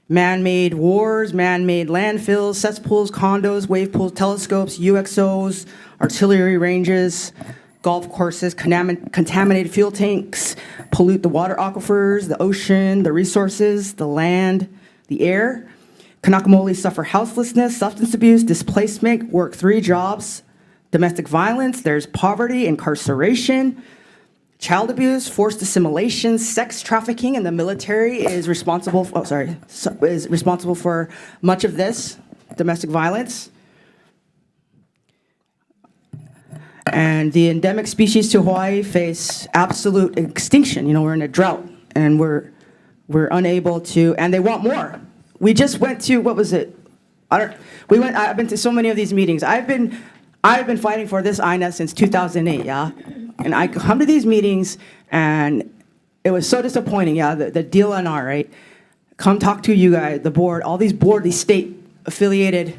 Man-made wars, man-made landfills, cesspools, condos, wave pools, telescopes, UXOs, artillery ranges, golf courses, contaminated fuel tanks, pollute the water aquifers, the ocean, the resources, the land, the air. Kanakamoli suffer houselessness, substance abuse, displacement, work 3 jobs, domestic violence, there's poverty, incarceration, child abuse, forced assimilation, sex trafficking, and the military is responsible for much of this domestic violence. And the endemic species to Hawaii face absolute extinction. You know, we're in a drought, and we're unable to, and they want more. We just went to, what was it? I've been to so many of these meetings. I've been fighting for this INA since 2008, yeah? And I come to these meetings, and it was so disappointing, yeah, the DLNR, right? Come talk to you guys, the board, all these these state-affiliated,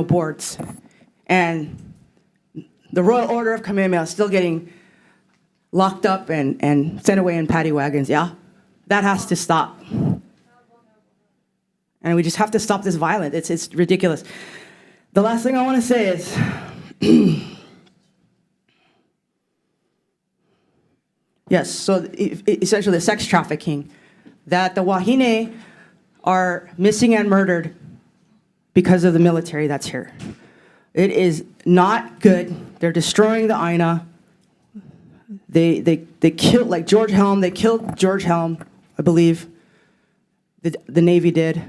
boards. And the Royal Order of Kamehameha is still getting locked up and sent away in paddy wagons, yeah? That has to stop. And we just have to stop this violence. It's ridiculous. The last thing I want to say is, Yes, so essentially the sex trafficking, that the Wahine are missing and murdered because of the military that's here. It is not good. They're destroying the Aina. They killed, like George Helm, they killed George Helm, I believe. The Navy did.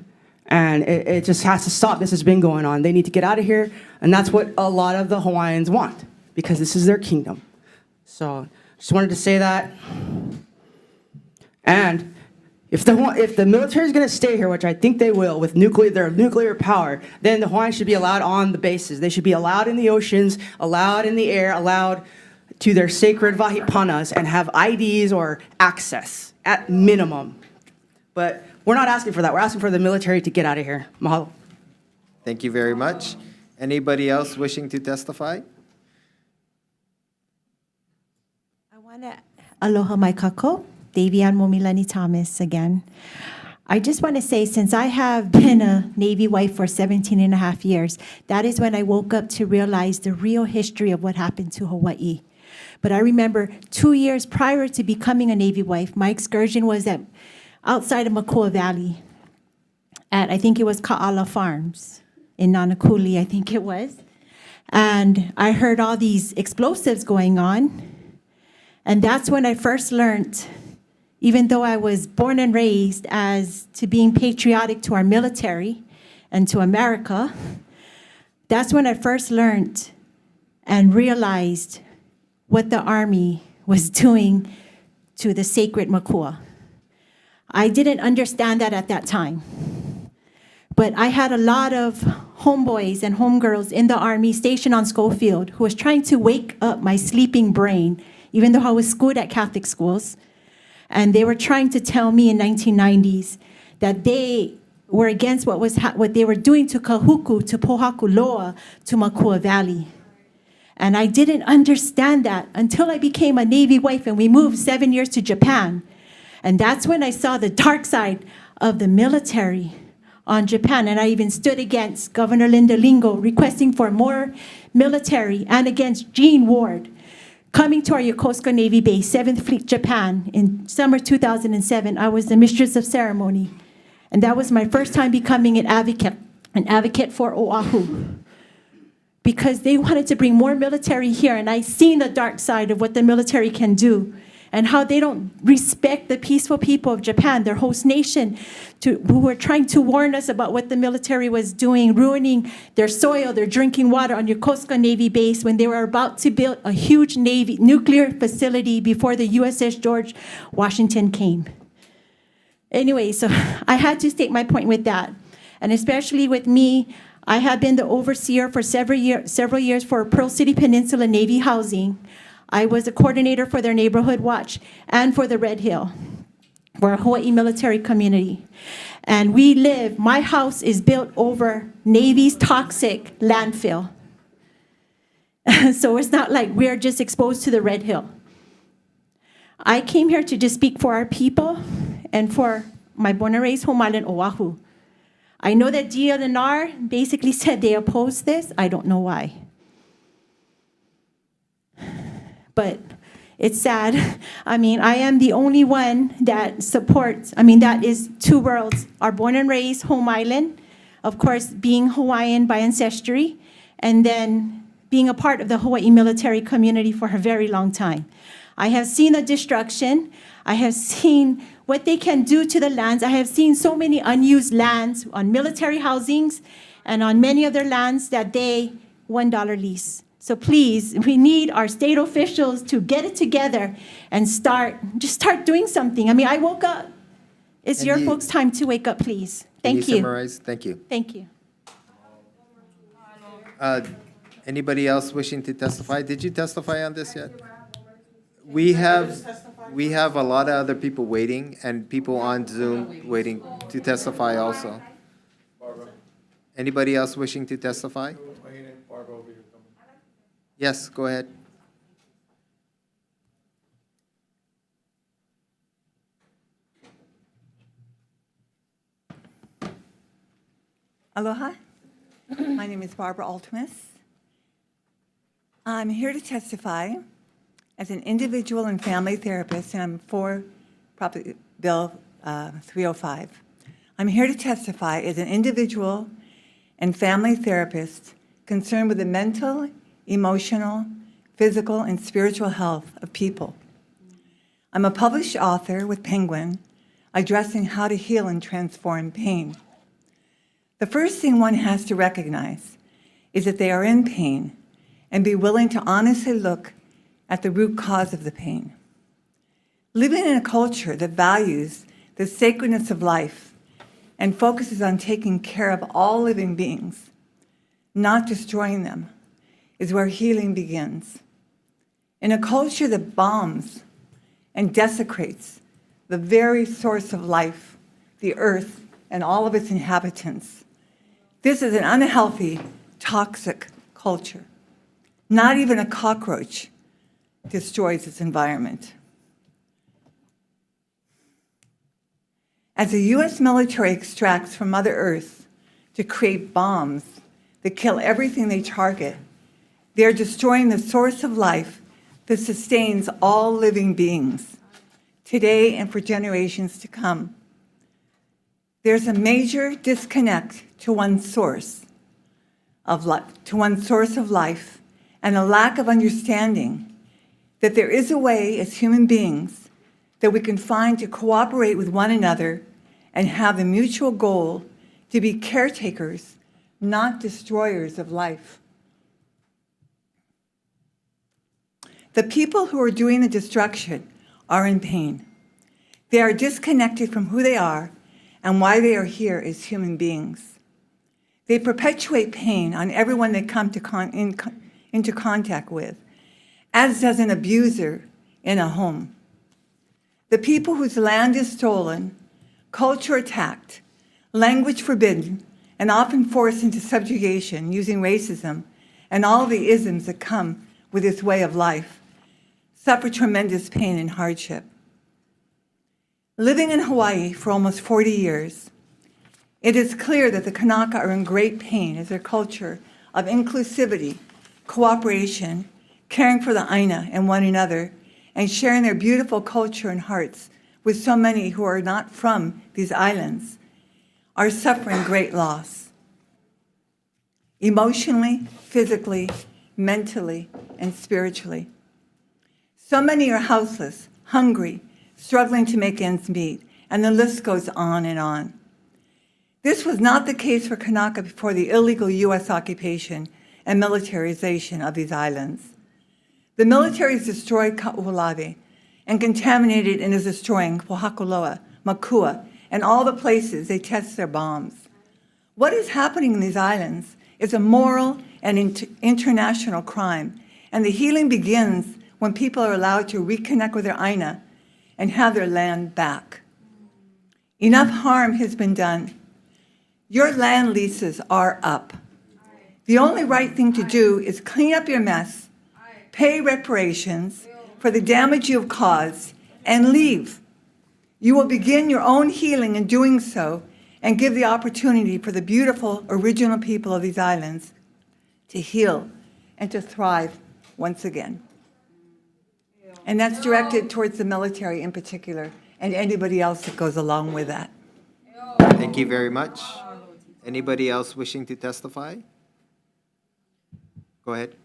And it just has to stop. This has been going on. They need to get out of here. And that's what a lot of the Hawaiians want, because this is their kingdom. So just wanted to say that. And if the military is going to stay here, which I think they will, with their nuclear power, then the Hawaiians should be allowed on the bases. They should be allowed in the oceans, allowed in the air, allowed to their sacred vahipanas, and have IDs or access at minimum. But we're not asking for that. We're asking for the military to get out of here. Mahalo. Thank you very much. Anybody else wishing to testify? I want to aloha mai kako, Tue Jan Momilani Thomas again. I just want to say, since I have been a Navy wife for 17 and a half years, that is when I woke up to realize the real history of what happened to Hawaii. But I remember 2 years prior to becoming a Navy wife, my excursion was outside of Makua Valley at, I think it was Ka'ala Farms in Nanakuli, I think it was. And I heard all these explosives going on. And that's when I first learned, even though I was born and raised as to being patriotic to our military and to America, that's when I first learned and realized what the Army was doing to the sacred Makua. I didn't understand that at that time. But I had a lot of homeboys and homegirls in the Army stationed on Schofield who was trying to wake up my sleeping brain, even though I was schooled at Catholic schools. And they were trying to tell me in 1990s that they were against what they were doing to Kahuku, to Pohaku Loa, to Makua Valley. And I didn't understand that until I became a Navy wife and we moved 7 years to Japan. And that's when I saw the dark side of the military on Japan. And I even stood against Governor Linda Lingo requesting for more military, and against Gene Ward coming to our Yokosuka Navy base, 7th Fleet Japan in summer 2007. I was the mistress of ceremony. And that was my first time becoming an advocate for Oahu. Because they wanted to bring more military here, and I seen the dark side of what the military can do and how they don't respect the peaceful people of Japan, their host nation, who were trying to warn us about what the military was doing, ruining their soil, their drinking water on Yokosuka Navy base when they were about to build a huge Navy nuclear facility before the USS George Washington came. Anyway, so I had to state my point with that. And especially with me, I have been the overseer for several years for Pearl City Peninsula Navy Housing. I was a coordinator for their neighborhood watch and for the Red Hill, for a Hawaii military community. And my house is built over Navy's toxic landfill. So it's not like we're just exposed to the Red Hill. I came here to just speak for our people and for my born and raised home island, Oahu. I know that DLNR basically said they oppose this. I don't know why. But it's sad. I mean, I am the only one that supports, that is two worlds, our born and raised home island, of course, being Hawaiian by ancestry, and then being a part of the Hawaii military community for a very long time. I have seen the destruction. I have seen what they can do to the lands. I have seen so many unused lands on military housings and on many other lands that they $1 lease. So please, we need our state officials to get it together and start doing something. I woke up. It's your folks' time to wake up, please. Thank Can you you. summarize? Thank you. Thank you. Anybody else wishing to testify? Did you testify on this yet? We have a lot of other people waiting and people on Zoom waiting to testify also. Anybody else wishing to testify? Yes, go ahead. Aloha. My name is Barbara Altimus. I'm here to testify as an individual and family therapist, and I'm for Bill 305. I'm here to testify as an individual and family therapist concerned with the mental, emotional, physical, and spiritual health of people. I'm a published author with Penguin, addressing how to heal and transform pain. The first thing one has to recognize is that they are in pain and be willing to honestly look at the root cause of the pain. Living in a culture that values the sacredness of life and focuses on taking care of all living beings, not destroying them, is where healing begins. In a culture that bombs and desecrates the very source of life, the earth, and all of its inhabitants, this is an unhealthy, toxic culture. Not even a cockroach destroys its environment. As the US military extracts from Mother Earth to create bombs that kill everything they target, they are destroying the source of life that sustains all living beings, today and for generations to come. There's a major disconnect to one's source of life, and a lack of understanding that there is a way as human beings that we can find to cooperate with one another and have the mutual goal to be caretakers, not destroyers of life. The people who are doing the destruction are in pain. They are disconnected from who they are and why they are here as human beings. They perpetuate pain on everyone they come into contact with, as does an abuser in a home. The people whose land is stolen, culture attacked, language forbidden, and often forced into subjugation using racism and all the isms that come with this way of life, suffer tremendous pain and hardship. Living in Hawaii for almost 40 years, it is clear that the Kanaka are in great pain as their culture of inclusivity, cooperation, caring for the Aina and one another, and sharing their beautiful culture and hearts with so many who are not from these islands, are suffering great loss. Emotionally, physically, mentally, and spiritually. So many are houseless, hungry, struggling to make ends meet, and the list goes on and on. This was not the case for Kanaka before the illegal US occupation and militarization of these islands. The military has destroyed Ka'ulani and contaminated and is destroying Pohakuloa, Makua, and all the places they test their bombs. What is happening in these islands is a moral and international crime, and the healing begins when people are allowed to reconnect with their Aina and have their land back. Enough harm has been done. Your land leases are up. The only right thing to do is clean up your mess, pay reparations for the damage you have caused, and leave. You will begin your own healing in doing so and give the opportunity for the beautiful original people of these islands to heal and to thrive once again. And that's directed towards the military in particular and anybody else that goes along with that. Thank you very much. Anybody else wishing to testify? Go ahead.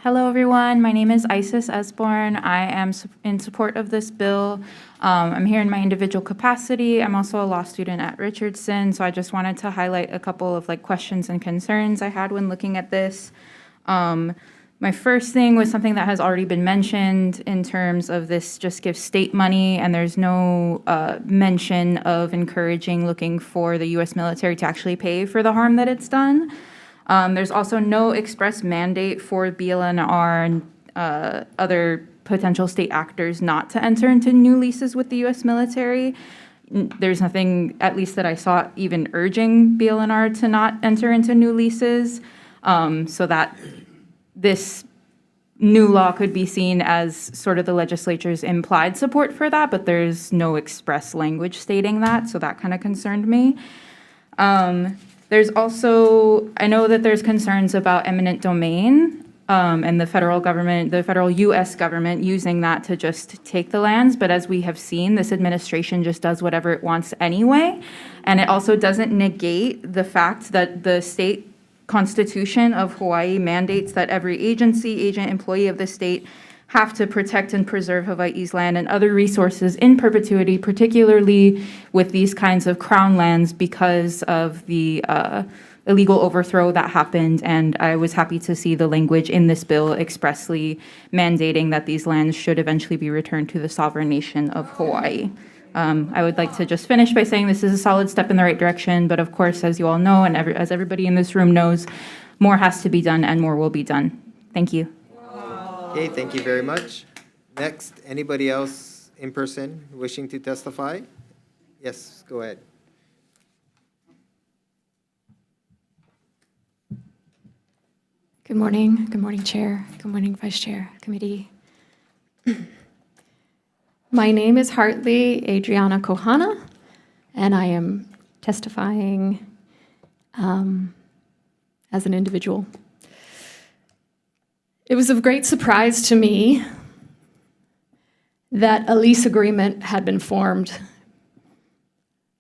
Hello, everyone. My name is Isis Esborn. I am in support of this bill. I'm here in my individual capacity. I'm also a law student at Richardson, so I just wanted to highlight a couple of questions and concerns I had when looking at this. My first thing was something that has already been mentioned in terms of this just gives state money, and there's no mention of encouraging looking for the U.S. military to actually pay for the harm that it's done. There's also no express mandate for BLNR and other potential state actors not to enter into new leases with the U.S. military. There's nothing, at least that I saw, even urging BLNR to not enter into new leases, so that this new law could be seen as sort of the legislature's implied support for that, but there's no express language stating that, so that kind of concerned me. There's also, I know that there's concerns about eminent domain and the federal government, the federal US government using that to just take the lands, but as we have seen, this administration just does whatever it wants anyway. And it also doesn't negate the fact that the state Constitution of Hawaii mandates that every agency, agent, employee of the state have to protect and preserve Hawaii's land and other resources in perpetuity, particularly with these kinds of crown lands because of the illegal overthrow that happened. And I was happy to see the language in this bill expressly mandating that these lands should eventually be returned to the sovereign nation of Hawaii. I would like to just finish by saying this is a solid step in the right direction, but of course, as you all know, and as everybody in this room knows, more has to be done and more will be done. Thank you. Okay, thank you very much. Next, anybody else in person wishing to testify? Yes, go ahead. Good morning. Good morning, Chair. Good morning, Vice Chair, Committee. My name is Hartley Adriana Kohana, and I am testifying as an individual. It was of great surprise to me that a lease agreement had been formed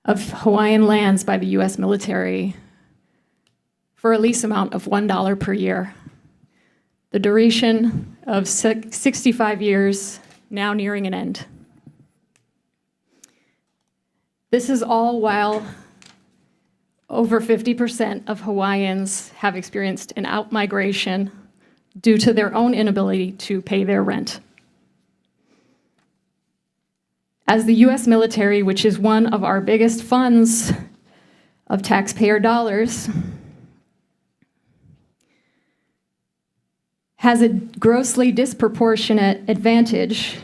of Hawaiian lands by the U.S. military for a lease amount of $1 per year. The duration of 65 years, now nearing an end. This is all while over 50% of Hawaiians have experienced an out-migration due to their own inability to pay their rent. As the US military, which is one of our biggest funds of taxpayer dollars, has a grossly disproportionate advantage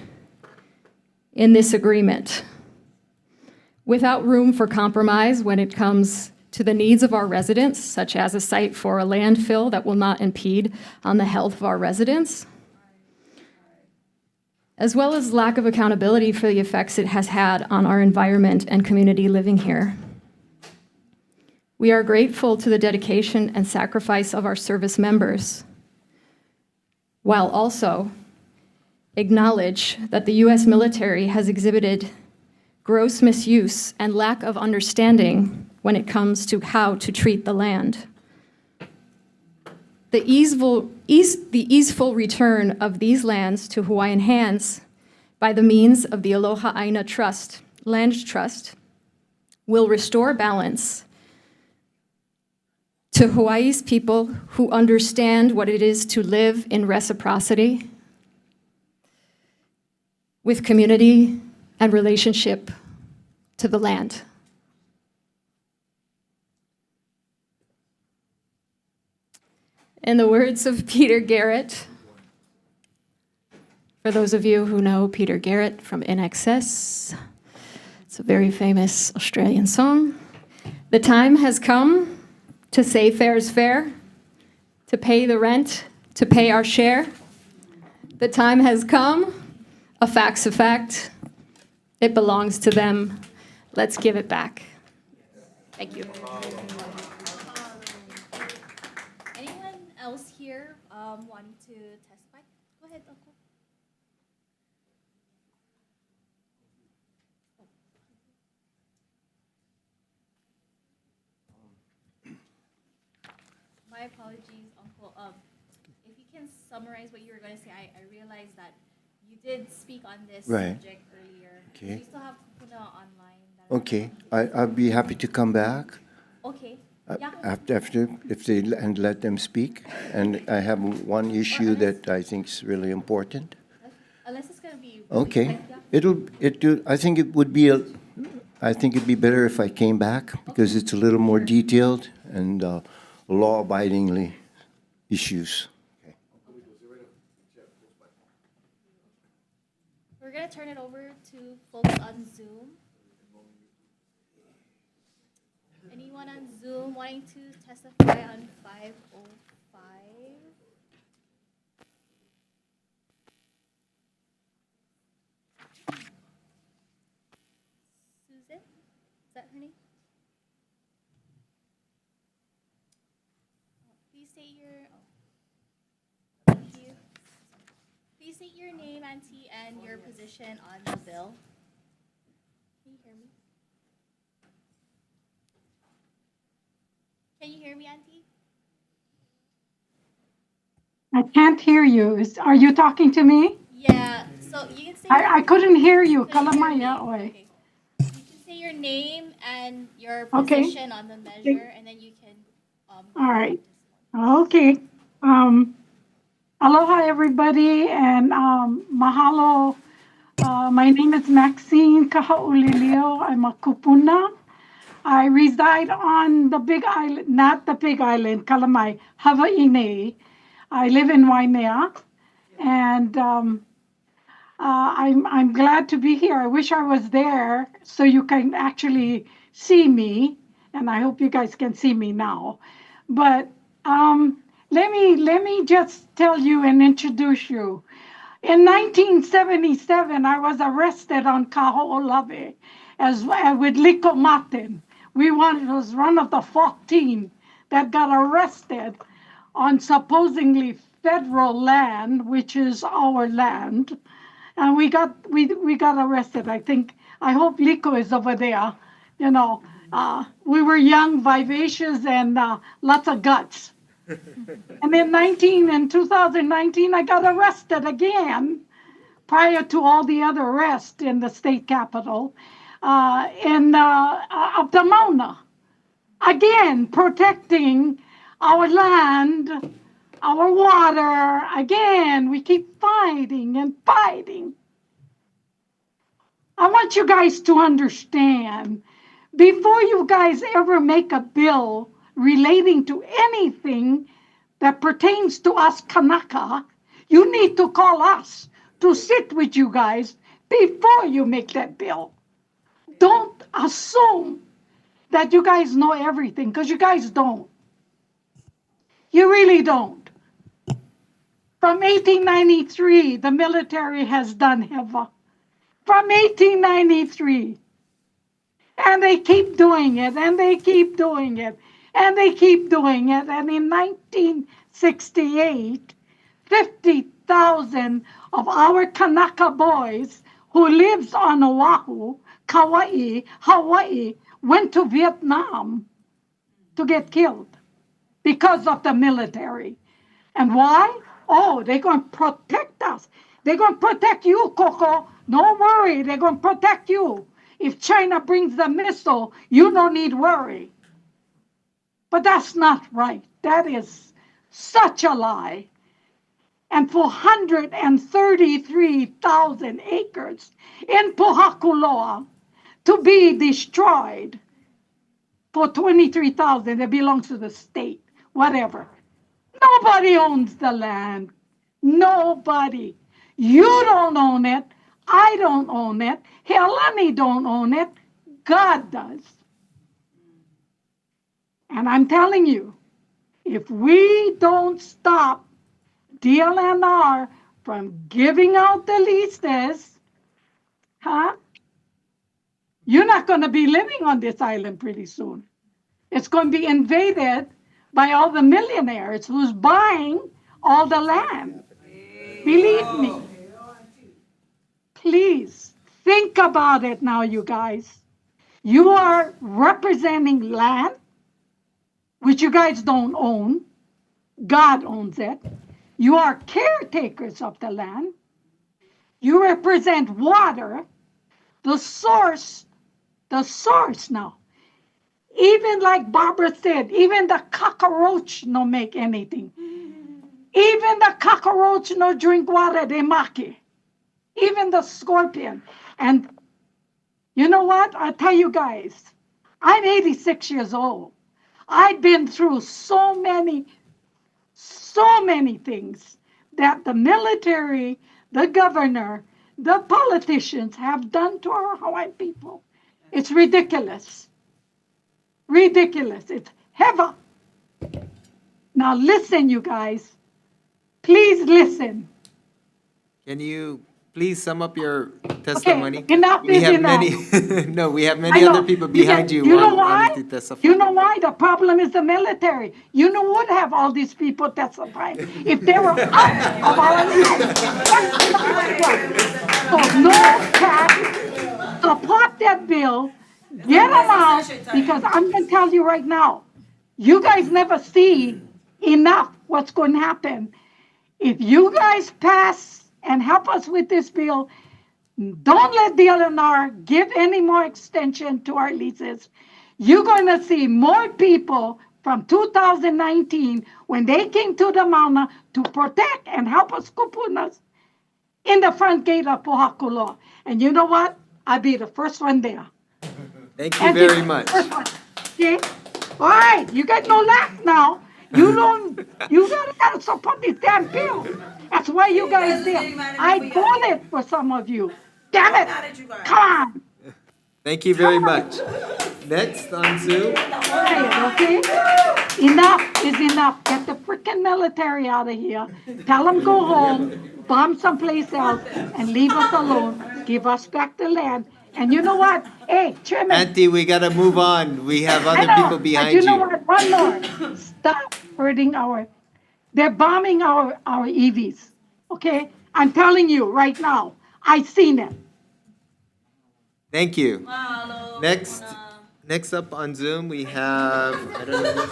in this agreement, without room for compromise when it comes to the needs of our residents, such as a site for a landfill that will not impede on the health of our residents, as well as lack of accountability for the effects it has had on our environment and community living here. We are grateful to the dedication and sacrifice of our service members, while also acknowledge that the US military has exhibited gross misuse and lack of understanding when it comes to how to treat the land. The easeful return of these lands to Hawaiian hands by the means of the Aloha Aina Trust, Land Trust, will restore balance to Hawaii's people who understand what it is to live in reciprocity with community and relationship to the land. In the words of Peter Garrett, for those of you who know Peter Garrett from INXS, it's a very famous Australian song. The time has come to say fair's fair, to pay the rent, to pay our share. The time has come, a fact's a fact. It belongs to them. Let's give it back. Thank you. Anyone else here wanting to testify? Go ahead, Uncle. My apologies, Uncle. If you can summarize what you were going to say, I realized that you did speak on this subject earlier. Okay. Do you still have Kupuna online? Okay, I'd be happy to come back. Okay. After, if they, and let them speak. And I have one issue that I think is really important. Unless it's going to be... Okay. I think it would be, I think it'd be better if I came back because it's a little more detailed and law-abidingly issues. We're going to turn it over to folks on Zoom. Anyone on Zoom wanting to testify on 505? state your thank you. Please state your name, Auntie, and your position on the bill. Can you hear me? Can you hear me, Auntie? I can't hear you. Are you talking to me? Yeah. So you can say. I couldn't hear you. Couldn't hear me. Kalamaya, Okay. You can say your name and your Okay. position on the measure, and then you can. All right. Okay. Aloha, everybody, and mahalo. My name is Maxine Kahaulilio. I'm a kupuna. I reside on the Big Island, not the Big Island, Kalamai, Hawaii. I live in Waimea, and I'm glad to be here. I wish I was there so you can actually see me, and I hope you guys can see me now. But let me just tell you and introduce you. In 1977, I was arrested on Kaho'olawe with Liko Martin. Was one of the 14 that got arrested on supposedly federal land, which is our land. And we got arrested. I hope Liko is over there. You know, we were young, vivacious, and lots of guts. And in 2019, I got arrested again, prior to all the other arrests in the state capitol, in Mauna. Again, protecting our land, our water. Again, we keep fighting and fighting. I want you guys to understand, before you guys ever make a bill relating to anything that pertains to us Kanaka, you need to call us to sit with you guys before you make that bill. Don't assume that you guys know everything, because you guys don't. You really don't. From 1893, the military has done HEVA. From 1893. And they keep doing it, and they keep doing it, and they keep doing it. And in 1968, 50,000 of our Kanaka boys who lives on Oahu, Kauai, Hawaii, went to Vietnam to get killed because of the military. And why? Oh, they're going to protect us. They're going to protect you, Coco. Don't worry, they're going to protect you. If China brings the missile, you don't need worry. But that's not right. That is such a lie. And 433,000 acres in Pohakuloa to be destroyed for 23,000 that belongs to the state, whatever. Nobody owns the land. Nobody. You don't own it. I don't own it. Helani don't own it. God does. And I'm telling you, if we don't stop DLNR from giving out the leases, you're not going to be living on this island pretty soon. It's going to be invaded by all the millionaires who's buying all the land. Believe me. Please think about it now, you guys. You are representing land, which you guys don't own. God owns it. You are caretakers of the land. You represent water, the source now. Even like Barbara said, even the cockroach no make anything. Even the cockroach no drink water, they make. Even the scorpion. And you know what? I'll tell you guys, I'm 86 years old. I've been through so many things that the military, the governor, the politicians have done to our Hawaiian people. It's ridiculous. Ridiculous. It's heaven. Now listen, you guys. Please listen. Can you please sum up your testimony. enough We is have enough. many, no, we have I many know. other people behind you. You know wanting why? to testify. You know why? The problem is the military. You know would have all these people testifying if they were out of our lives. That's not right. So no cap, support that bill, get them out, because I'm gonna tell you right now, you guys never see enough what's going to happen. If you guys pass and help us with this bill, don't let the LNR give any more extension to our leases. You're going to see more people from 2019 when they came to the Mauna to protect and help us kupunas in the front gate of Pohakuloa. And you know what? I'll be the first one there. Thank you very much. Okay? All right, you got no laugh now. You gotta support this damn bill. That's why you guys there. I voted for some of you. Damn it! Come on. Thank you very much. Next on Zoom. Quiet, okay? Enough is enough. Get the freaking military out of here. Tell them go home, bomb someplace else, and leave us alone. Give us back the land. And you know what? Hey, Chairman. Auntie, we gotta move on. We have other people behind you know you. what? One more. Stop hurting they're bombing our EVs. Okay? I'm telling you right now. I've seen it. Thank you. Next up on Zoom, we have, I don't know.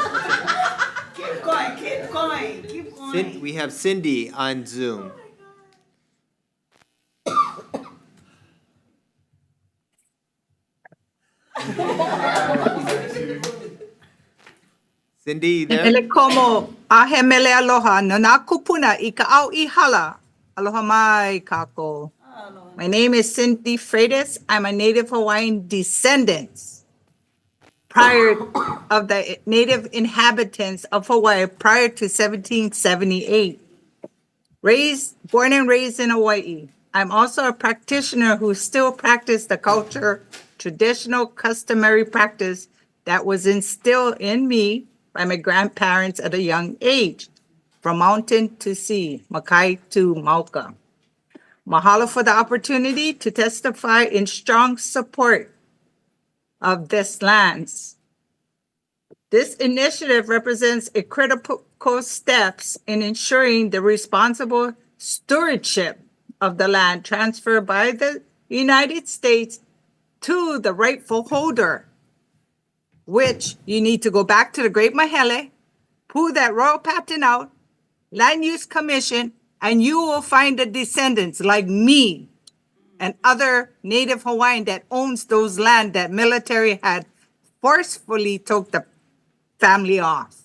Keep going. We have Cindy on Zoom. Cindy, you there? Ele komo ahemele aloha nana kupuna I ka'au I hala. Aloha mai kako. My name is Cindy Freitas. I'm a Native Hawaiian descendant. Prior of the native inhabitants of Hawaii prior to 1778. Born and raised in Hawaii. I'm also a practitioner who still practices the culture, traditional, customary practice that was instilled in me by my grandparents at a young age, from mountain to sea, Makai to Mauka. Mahalo for the opportunity to testify in strong support of this lands. This initiative represents a critical steps in ensuring the responsible stewardship of the land transferred by the United States to the rightful holder, which you need to go back to the Great Mahele, pull that royal patent out, Land Use Commission, and you will find the descendants like me and other Native Hawaiian that owns those land that military had forcefully took the family off.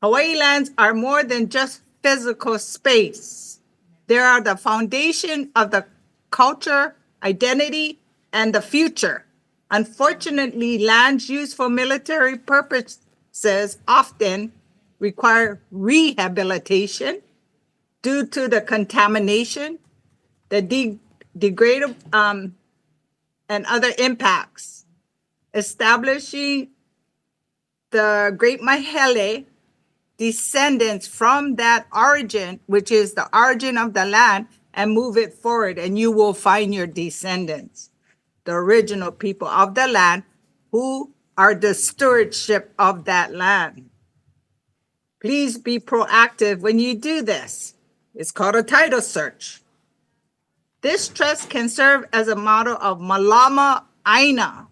Hawaii lands are more than just physical space. They are the foundation of the culture, identity, and the future. Unfortunately, lands used for military purposes often require rehabilitation due to the contamination, the degradable, and other impacts. Establishing the Great Mahele descendants from that origin, which is the origin of the land, and move it forward, and you will find your descendants, the original people of the land who are the stewardship of that land. Please be proactive when you do this. It's called a title search. This trust can serve as a model of Malama Aina,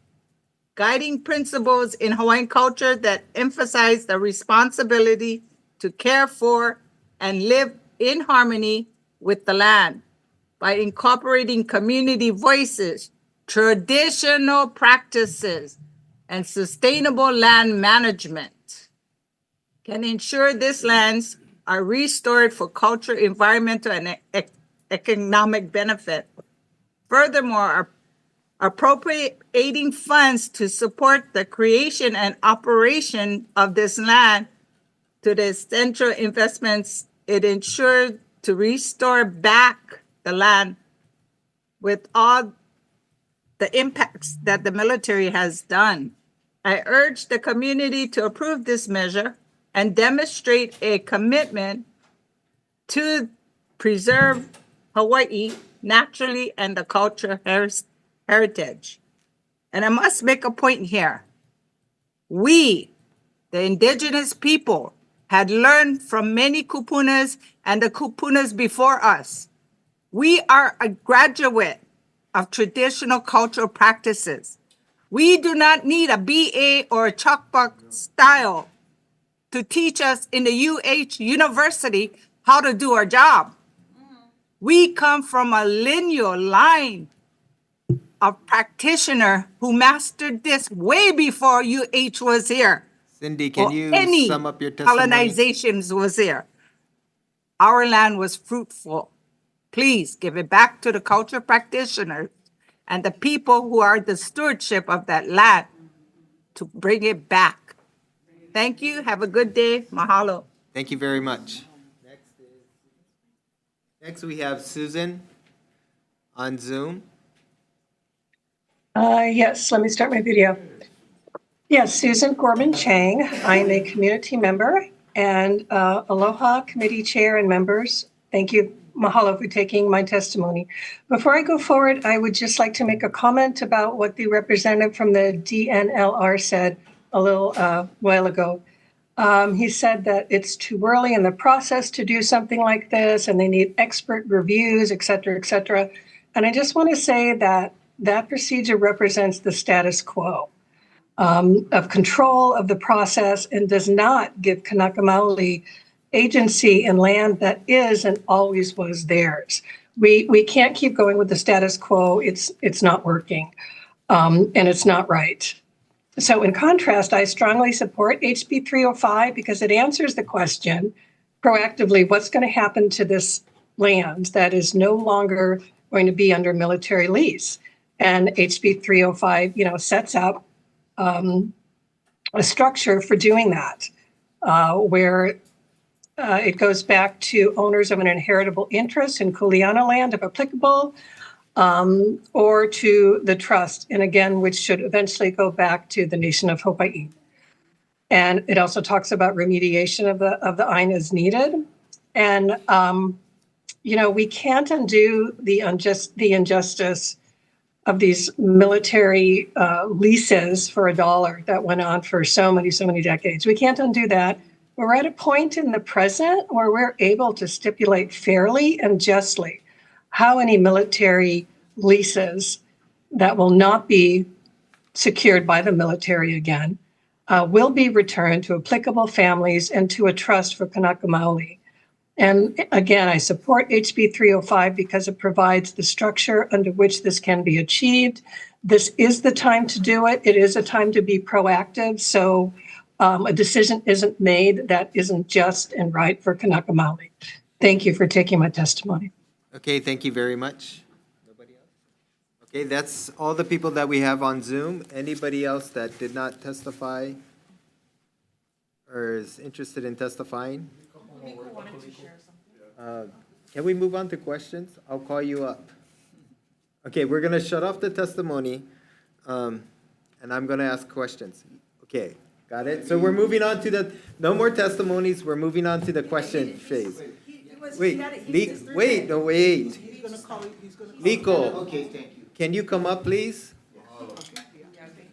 guiding principles in Hawaiian culture that emphasize the responsibility to care for and live in harmony with the land by incorporating community voices, traditional practices, and sustainable land management. Can ensure these lands are restored for cultural, environmental, and economic benefit. Furthermore, appropriating funds to support the creation and operation of this land to the essential investments it ensured to restore back the land with all the impacts that the military has done. I urge the community to approve this measure and demonstrate a commitment to preserve Hawaii naturally, and the heritage. And I must make a point here. We, the indigenous people, had learned from many kupunas and the kupunas before us. We are a graduate of traditional cultural practices. We do not need a BA or a chalkboard style to teach us in the university how to do our job. We come from a lineal line of practitioner who mastered this way before was here. Cindy, can or you any sum up your testimony? colonizations was here. Our land was fruitful. Please give it back to the culture practitioners and the people who are the stewardship of that land to bring it back. Thank you. Have a good day. Mahalo. Thank you very much. Next we have Susan on Zoom. Yes, let me start my video. Yes, Susan Gorman Chang. I'm a community member and Aloha Committee Chair and members. Thank you, mahalo, for taking my testimony. Before I go forward, I would just like to make a comment about what the representative from the DNLR said a little while ago. He said that it's too early in the process to do something like this and they need expert reviews, et cetera, et cetera. And I just want to say that that procedure represents the status quo of control of the process and does not give Kanaka Maoli agency in land that is and always was theirs. We can't keep going with the status quo. It's not working and it's not right. So in contrast, I strongly support HB 305 because it answers the question proactively, what's going to happen to this land that is no longer going to be under military lease? And HB 305, sets up a structure for doing that, where it goes back to owners of an inheritable interest in Kuleana land, if applicable, or to the trust, and again, which should eventually go back to the nation of Hawaii. And it also talks about remediation of the Aina as needed. And we can't undo the injustice of these military leases for $1 that went on for so many decades. We can't undo that. We're at a point in the present where we're able to stipulate fairly and justly how any military leases that will not be secured by the military again will be returned to applicable families and to a trust for Kanaka Maoli. And again, I support HB 305 because it provides the structure under which this can be achieved. This is the time to do it. It is a time to be proactive. So a decision isn't made that isn't just and right for Kanaka Maoli. Thank you for taking my testimony. Okay, thank you very much. Nobody else? Okay, that's all the people that we have on Zoom. Anybody else that did not testify or is interested in testifying? Can we move on to questions? I'll call you up. Okay, we're going to shut off the testimony, and I'm going to ask questions. Okay, got it? So we're moving on to no more testimonies. We're moving on to the question phase. Wait. Liko, Okay, thank you. can you come up, please?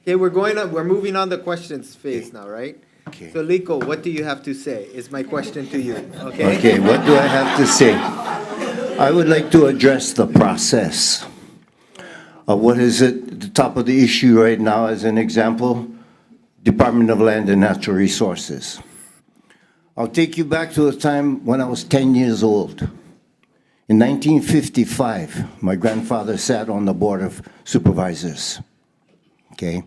Okay, we're moving on to questions phase now, right? Okay. So Liko, what do you have to say is my question to you, okay? Okay, what do I have to say? I would like to address the process of what is at the top of the issue right now. As an example, Department of Land and Natural Resources. I'll take you back to a time when I was 10 years old. In 1955, my grandfather sat on the Board of Supervisors, okay?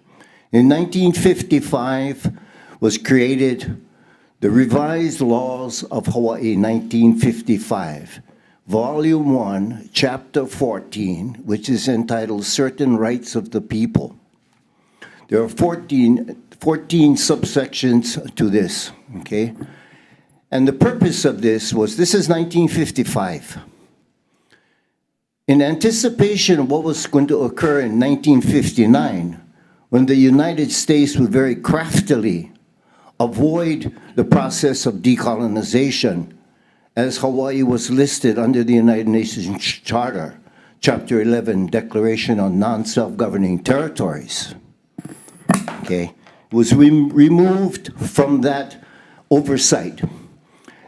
In 1955 was created the Revised Laws of Hawaii, 1955, Volume 1, Chapter 14, which is entitled Certain Rights of the People. There are 14 subsections to this, okay? And the purpose of this is 1955. In anticipation of what was going to occur in 1959, when the United States would very craftily avoid the process of decolonization, as Hawaii was listed under the United Nations Charter Chapter 11 Declaration on Non-Self-Governing Territories. Okay, was removed from that oversight.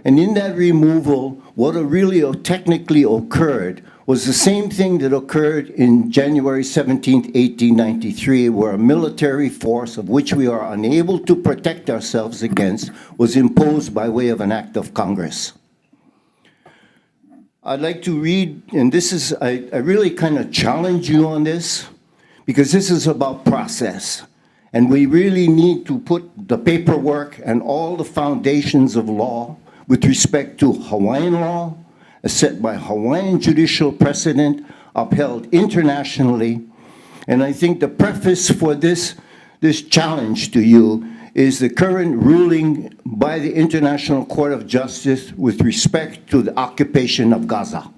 And in that removal, what really technically occurred was the same thing that occurred in January 17, 1893, where a military force of which we are unable to protect ourselves against was imposed by way of an act of Congress. I'd like to read, and this is, I really kind of challenge you on this, because this is about process. And we really need to put the paperwork and all the foundations of law with respect to Hawaiian law, as set by Hawaiian judicial precedent, upheld internationally. And I think the preface for this challenge to you is the current ruling by the International Court of Justice with respect to the occupation of Gaza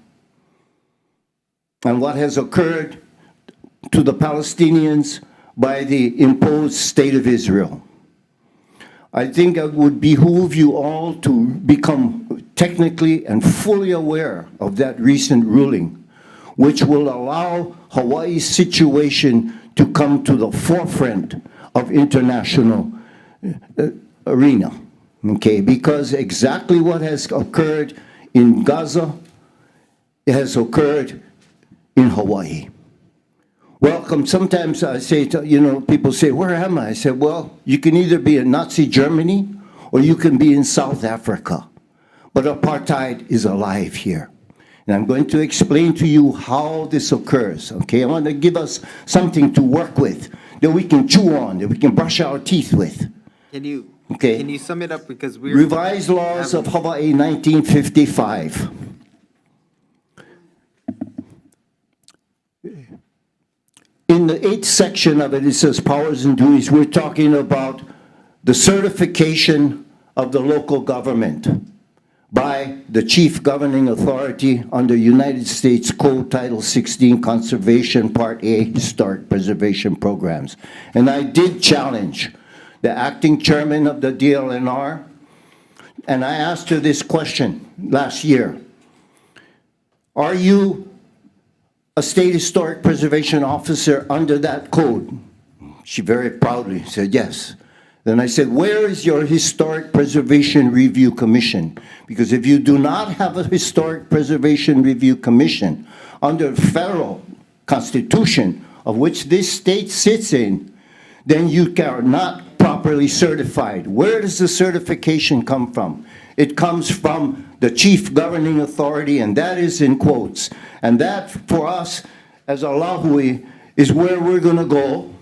and what has occurred to the Palestinians by the imposed State of Israel. I think it would behoove you all to become technically and fully aware of that recent ruling, which will allow Hawaii's situation to come to the forefront of international arena, okay? Because exactly what has occurred in Gaza has occurred in Hawaii. Welcome. Sometimes I say, people say, where am I? I said, well, you can either be in Nazi Germany or you can be in South Africa. But apartheid is alive here. And I'm going to explain to you how this occurs, okay? I want to give us something to work with, that we can chew on, that we can brush our teeth with. Can you, okay. Can you sum it up? Because we're... Revised Laws of Hawaii, 1955. In the 8th section of it, it says powers and duties. We're talking about the certification of the local government by the chief governing authority under United States Code Title 16 Conservation Part A Historic Preservation Programs. And I did challenge the acting chairman of the DLNR, and I asked her this question last year. Are you a state historic preservation officer under that code? She very proudly said yes. Then I said, where is your Historic Preservation Review Commission? Because if you do not have a Historic Preservation Review Commission under the federal constitution of which this state sits in, then you are not properly certified. Where does the certification come from? It comes from the chief governing authority, and that is in quotes. And that, for us, as a Lahui, is where we're going to go.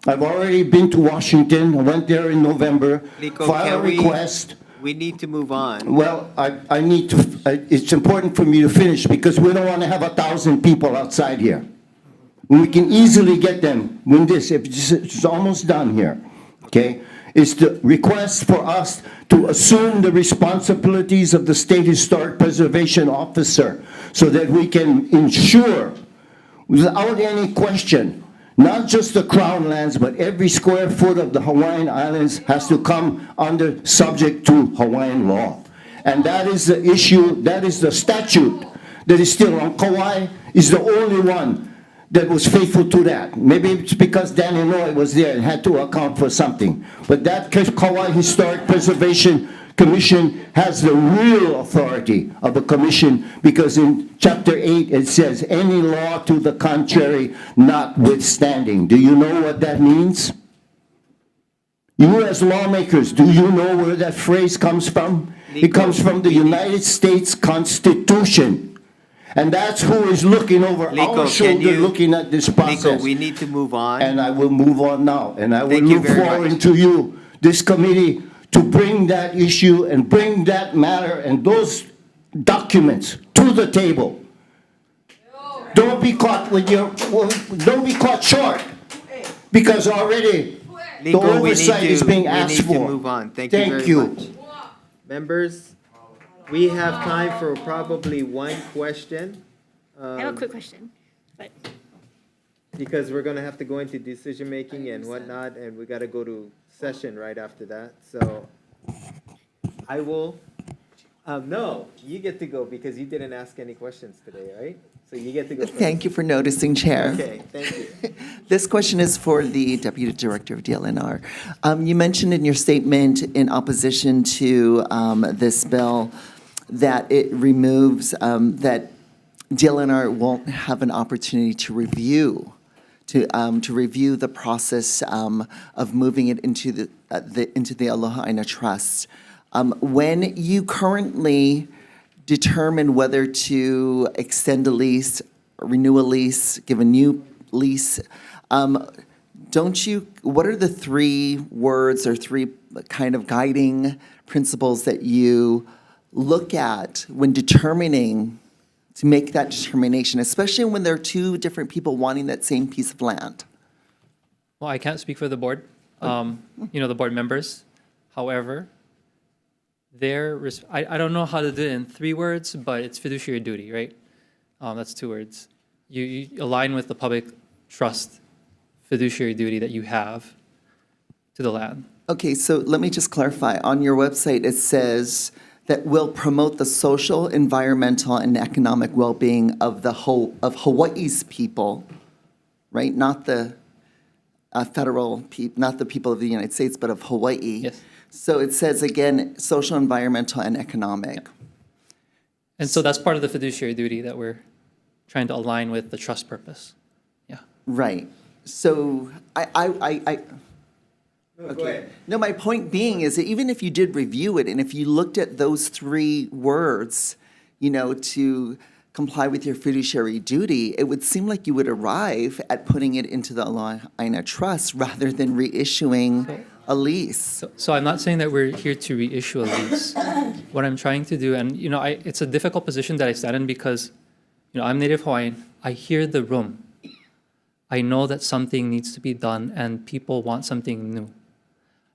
I've already been to Washington. I went there in November, filed a request. We need to move on. Well, I need to, it's important for me to finish because we don't want to have 1,000 people outside here. We can easily get them when it's almost done here, okay? It's the request for us to assume the responsibilities of the State Historic Preservation Officer so that we can ensure, without any question, not just the Crown lands, but every square foot of the Hawaiian Islands has to come under subject to Hawaiian law. And that is the issue, that is the statute that is still on. Kauai is the only one that was faithful to that. Maybe it's because Dan Inouye was there and had to account for something. But that Kauai Historic Preservation Commission has the real authority of a commission because in Chapter 8 it says, any law to the contrary notwithstanding. Do you know what that means? You as lawmakers, do you know where that phrase comes from? It comes from the United States Constitution. And that's who is looking over our shoulder looking at this process. Nico, we need to move on. And I will move on now. And I will look forward to you, this committee, to bring that issue and bring that matter and those documents to the table. Don't be caught with don't be caught short because already the oversight is being asked for. We need to move on. Thank you very much. Members, we have time for probably one question. I have a quick question, but because we're going to have to go into decision making and whatnot, and we got to go to session right after that. So I will, no, you get to go because you didn't ask any questions today, right? So you get to go first. Thank you for noticing, Chair. Okay, thank you. This question is for the Deputy Director of DLNR. You mentioned in your statement in opposition to this bill that it removes, that DLNR won't have an opportunity to review the process of moving it into the Aloha Aina Trust. When you currently determine whether to extend a lease, renew a lease, give a new lease, what are the 3 words or 3 kind of guiding principles that you look at when determining to make that determination, especially when there are 2 different people wanting that same piece of land? Well, I can't speak for the board, the board members. However, I don't know how to do it in 3 words, but it's fiduciary duty, right? That's 2 words. You align with the public trust fiduciary duty that you have to the land. Okay, so let me just clarify. On your website, it says that will promote the social, environmental, and economic well-being of Hawaii's people, right? Not the not the people of the United States, but of Hawaii. Yes. So it says again, social, environmental, and economic. Yeah. And so that's part of the fiduciary duty that we're trying to align with the trust purpose. Yeah. Right. So No, go ahead. No, my point being is that even if you did review it, and if you looked at those 3 words, to comply with your fiduciary duty, it would seem like you would arrive at putting it into the Aloha Aina Trust rather than reissuing a lease. So I'm not saying that we're here to reissue a lease. What I'm trying to do, and it's a difficult position that I stand in because, I'm Native Hawaiian. I hear the room. I know that something needs to be done and people want something new.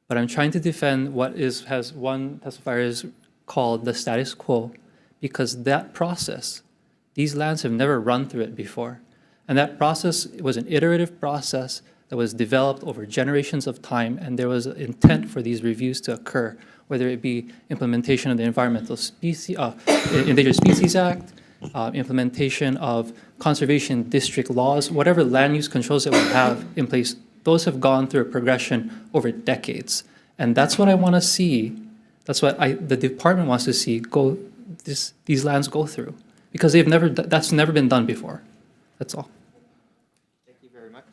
But I'm trying to defend what has one testifier is called the status quo, because that process, these lands have never run through it before. And that process was an iterative process that was developed over generations of time, and there was intent for these reviews to occur, whether it be implementation of the Endangered Species Act, implementation of conservation district laws, whatever land use controls that we have in place, those have gone through a progression over decades. And that's what I want to see. That's what the department wants to see these lands go through. Because that's never been done before. That's all. Thank you very much.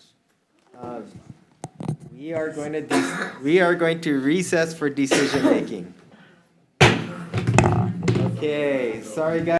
We are going to recess for decision making. Okay, sorry guys.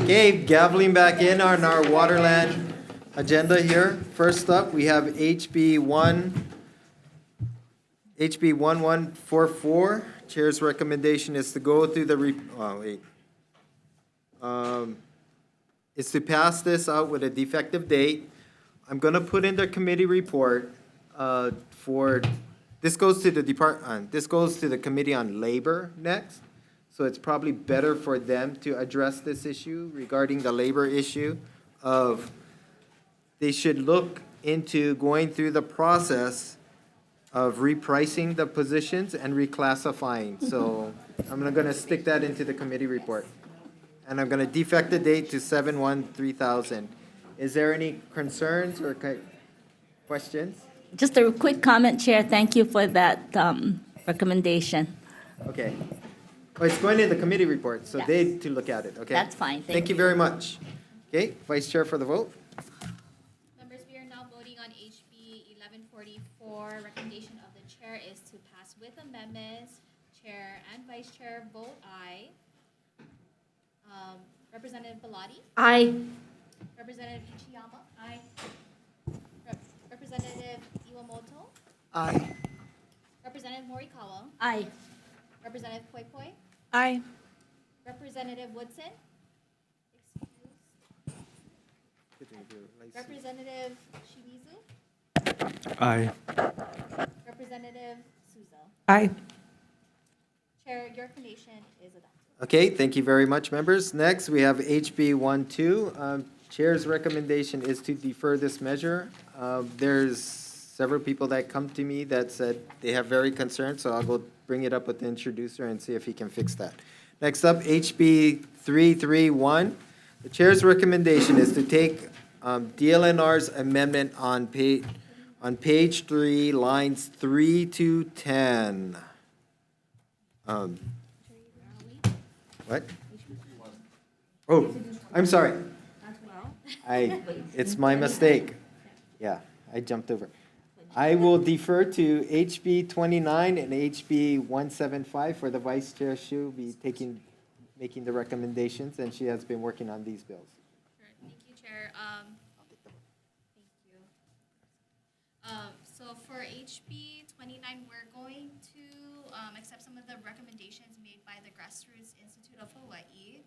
Okay, gaveling back in on our Waterland agenda here. First up, we have HB 1144. Chair's recommendation is to go through the, is to pass this out with a defective date. I'm gonna put in the committee report, this goes to the Committee on Labor next. So it's probably better for them to address this issue regarding the labor issue of, they should look into going through the process of repricing the positions and reclassifying. So I'm gonna stick that into the committee report. And I'm gonna defect the date to 7/1/3000. Is there any concerns or questions? Just a quick comment, Chair. Thank you for that recommendation. Okay. Oh, it's going in the committee report, so they to look at it, okay? That's fine. Thank you very much. Okay, Vice Chair for the vote. Members, we are now voting on HB 1144. Recommendation of the chair is to pass with amendments. Chair and Vice Chair vote aye. Representative Bellotti? Aye. Representative Ichiyama? Aye. Representative Iwamoto? Aye. Representative Morikawa? Aye. Representative Poi Poi? Aye. Representative Woodson? Representative Shimizu? Aye. Representative Souza? Aye. Chair, your recommendation is adopted. Okay, thank you very much, members. Next, we have HB 12. Chair's recommendation is to defer this measure. There's several people that come to me that said they have very concerns, so I'll go bring it up with the introducer and see if he can fix that. Next up, HB 331. The chair's recommendation is to take DLNR's amendment on page 3, lines 3 to 10. What? Oh, I'm sorry. It's my mistake. Yeah, I jumped over. I will defer to HB 29 and HB 175 for the Vice Chair. She'll be making the recommendations, and she has been working on these bills. Thank you, Chair. Thank you. So for HB 29, we're going to accept some of the recommendations made by the Grassroots Institute of Hawaii.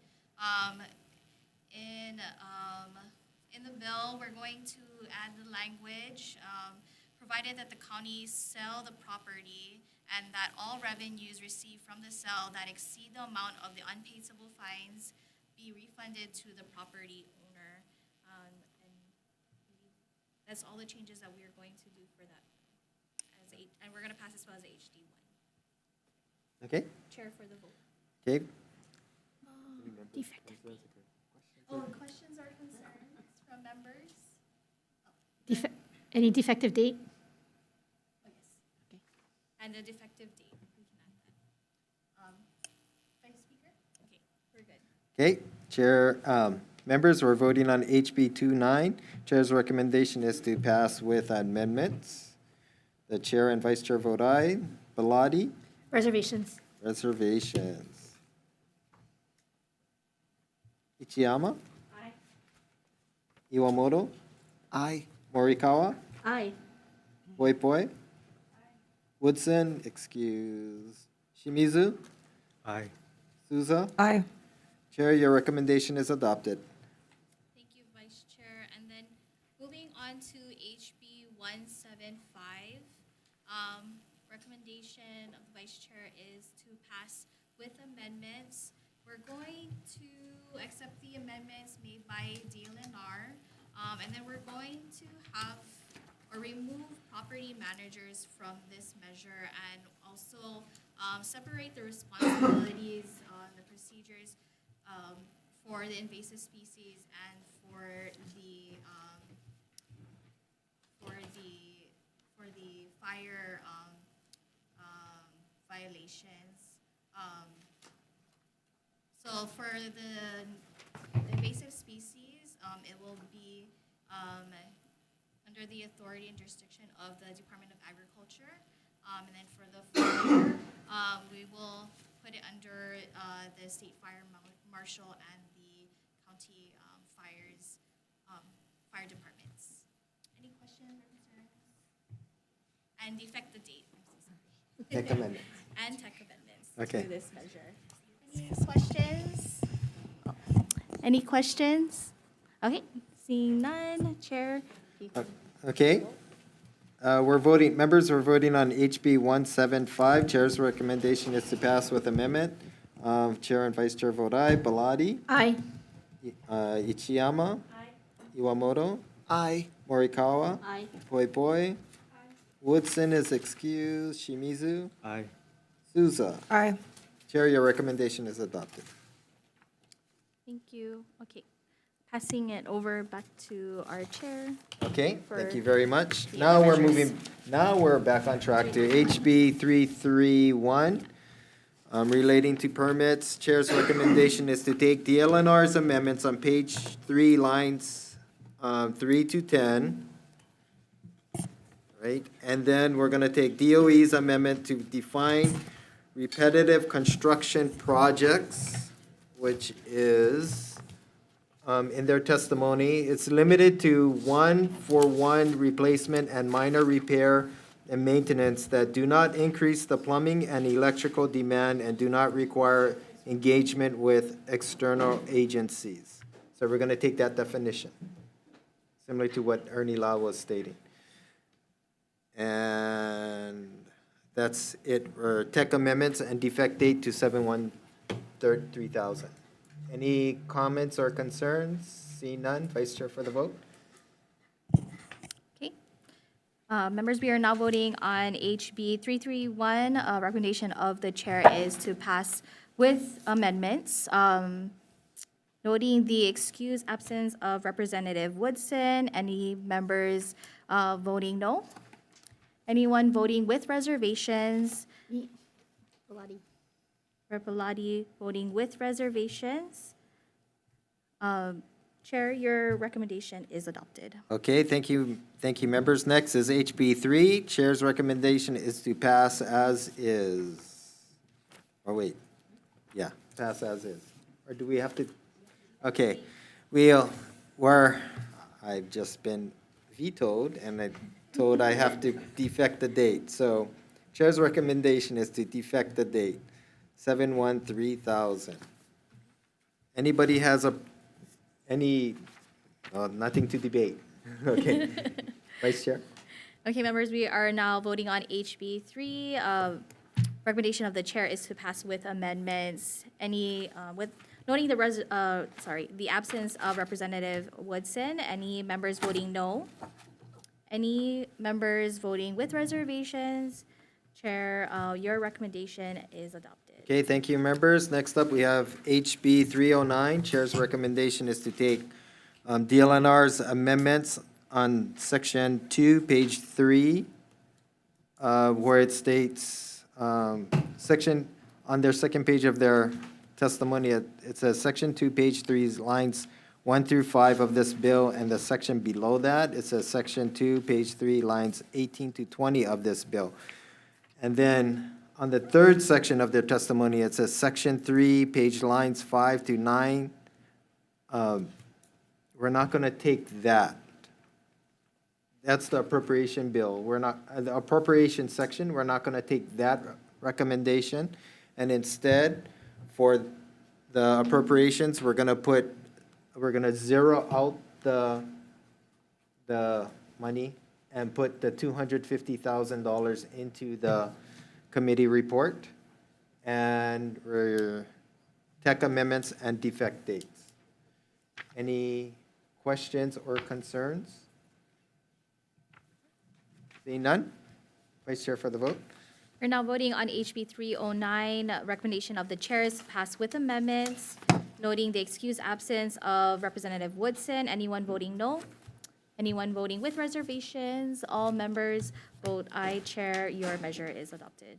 In the bill, we're going to add the language, provided that the county sell the property and that all revenues received from the sale that exceed the amount of the unpaid civil fines be refunded to the property owner. That's all the changes that we are going to do for that. And we're going to pass this bill as HD1. Okay? Chair for the vote. Okay. Defective. Oh, questions or concerns from members? Any defective date? Oh, yes. Okay. And the defective date, we can add that. Vice Speaker? Okay, we're good. Okay, Chair, members, we're voting on HB 29. Chair's recommendation is to pass with amendments. The Chair and Vice Chair vote aye. Bellotti? Reservations. Reservations. Ichiyama? Aye. Iwamoto? Aye. Morikawa? Aye. Poi Poi? Woodson, excuse. Shimizu? Aye. Souza? Aye. Chair, your recommendation is adopted. Thank you, Vice Chair. And then moving on to HB 175. Recommendation of the Vice Chair is to pass with amendments. We're going to accept the amendments made by DLNR, and then we're going to have or remove property managers from this measure and also separate the responsibilities, the procedures for the invasive species and for the fire violations. So for the invasive species, it will be under the authority and jurisdiction of the Department of Agriculture. And then for the fire, we will put it under the State Fire Marshal and the county fire departments. Any questions or concerns? And defect the date. I'm so sorry. Tech amendments. And tech amendments Okay. to this measure. Any questions? Any questions? Okay, seeing none, Chair. Okay. We're voting, members, we're voting on HB 175. Chair's recommendation is to pass with amendment. Chair and Vice Chair vote aye. Belatti? Aye. Ichiyama? Iwamoto? Aye. Morikawa? Aye. Poi Poi? Woodson is excused. Shimizu? Aye. Souza? Aye. Chair, your recommendation is adopted. Thank you. Okay, passing it over back to our chair. Okay, thank For you very much. the Now we're measures. now we're back on track to HB 331, relating to permits. Chair's recommendation is to take the LNR's amendments on page 3, lines 3 to 10, right? And then we're going to take DOE's amendment to define repetitive construction projects, which is, in their testimony, it's limited to 1-for-1 replacement and minor repair and maintenance that do not increase the plumbing and electrical demand and do not require engagement with external agencies. So we're going to take that definition, similar to what Ernie Lau was stating. And that's it for tech amendments and defect date to 7/1/3000. Any comments or concerns? See none. Vice Chair for the vote. Okay. Members, we are now voting on HB 331. Recommendation of the chair is to pass with amendments. Noting the excused absence of Representative Woodson. Any members voting no? Anyone voting with reservations? Belatti. Belatti voting with reservations. Chair, your recommendation is adopted. Okay, thank you, members. Next is HB 3. Chair's recommendation is to pass as is. Or wait, yeah, pass as is. Or do we have to? Okay, I've just been vetoed and I told I have to defect the date. So Chair's recommendation is to defect the date, 7/1/3000. Anybody has nothing to debate? Okay. Vice Chair? Okay, members, we are now voting on HB 3. Recommendation of the chair is to pass with amendments. Noting the absence of Representative Woodson. Any members voting no? Any members voting with reservations? Chair, your recommendation is adopted. Okay, thank you, members. Next up, we have HB 309. Chair's recommendation is to take DLNR's amendments on section 2, page 3, where it states, on their second page of their testimony, it says section 2, page 3, lines 1 through 5 of this bill, and the section below that, it says section 2, page 3, lines 18 to 20 of this bill. And then on the third section of their testimony, it says section 3, page lines 5 to 9. We're not going to take that. That's the appropriation bill. The appropriation section, we're not going to take that recommendation. And instead, for the appropriations, we're going to zero out the money and put the $250,000 into the committee report and tech amendments and defect dates. Any questions or concerns? Seeing none? Vice Chair for the vote. We're now voting on HB 309. Recommendation of the chair is to pass with amendments, noting the excused absence of Representative Woodson. Anyone voting no? Anyone voting with reservations? All members vote aye. Chair, your measure is adopted.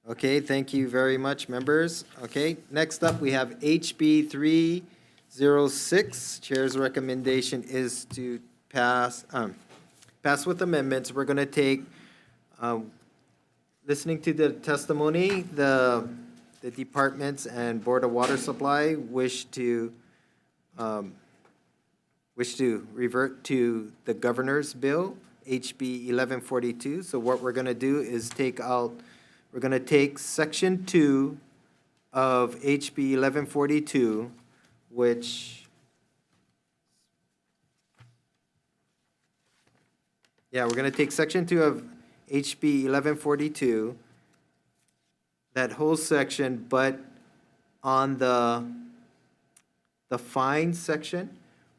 Okay, thank you very much, members. Okay, next up, we have HB 306. Chair's recommendation is to pass with amendments. We're going to take, listening to the testimony, the departments and Board of Water Supply wish to wish to revert to the governor's bill, HB 1142. So what we're going to do is we're going to take section 2 of HB 1142, which, we're going to take section 2 of HB 1142, that whole section, but on the fine section,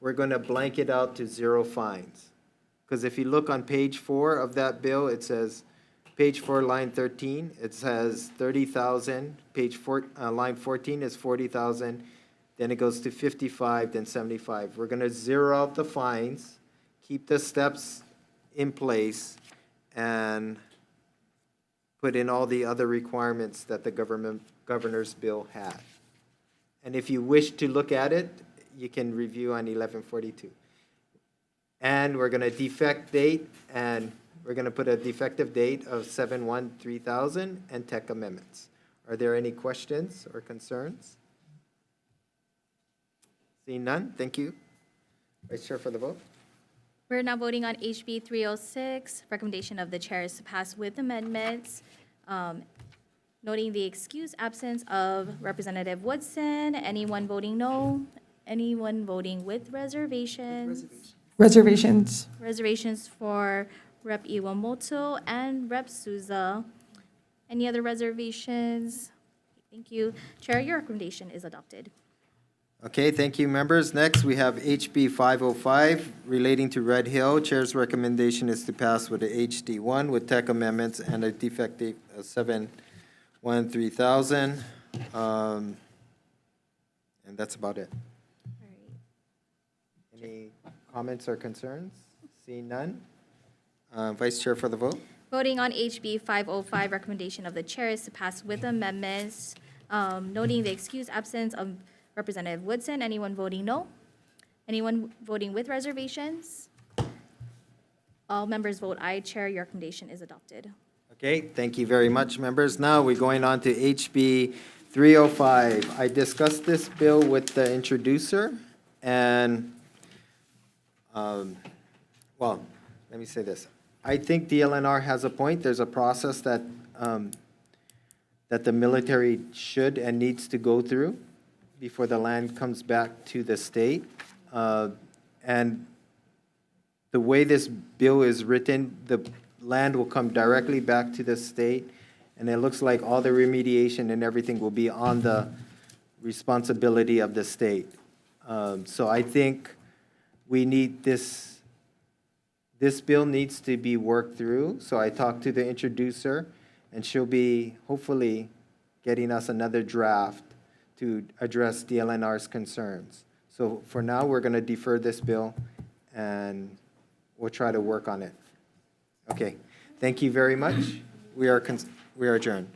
we're going to blank it out to 0 fines. Because if you look on page 4 of that bill, it says, page 4, line 13, it says 30,000. Page 4, line 14 is 40,000. Then it goes to 55, then 75. We're going to zero out the fines, keep the steps in place, and put in all the other requirements that the governor's bill had. And if you wish to look at it, you can review on 1142. And we're going to defect date, and we're going to put a defective date of 7/1/3000 and tech amendments. Are there any questions or concerns? Seeing none, thank you. Vice Chair for the vote. We're now voting on HB 306. Recommendation of the chair is to pass with amendments, noting the excused absence of Representative Woodson. Anyone voting no? Anyone voting with reservations? Reservations. Reservations for Rep. Iwamoto and Rep. Souza. Any other reservations? Thank you. Chair, your recommendation is adopted. Okay, thank you, members. Next, we have HB 505 relating to Red Hill. Chair's recommendation is to pass with a HD1 with tech amendments and a defective 7/1/3000. And that's about it. Any comments or concerns? Seeing none. Vice Chair for the vote. Voting on HB 505, recommendation of the chair is to pass with amendments, noting the excused absence of Representative Woodson. Anyone voting no? Anyone voting with reservations? All members vote aye. Chair, your recommendation is adopted. Okay, thank you very much, members. Now we're going on to HB 305. I discussed this bill with the introducer, and, well, let me say this. I think DLNR has a point. There's a process that the military should and needs to go through before the land comes back to the state. And the way this bill is written, the land will come directly back to the state, and it looks like all the remediation and everything will be on the responsibility of the state. So I think we need this bill needs to be worked through. So I talked to the introducer, and she'll be hopefully getting us another draft to address DLNR's concerns. So for now, we're going to defer this bill, and we'll try to work on it. Okay, thank you very much. We are adjourned.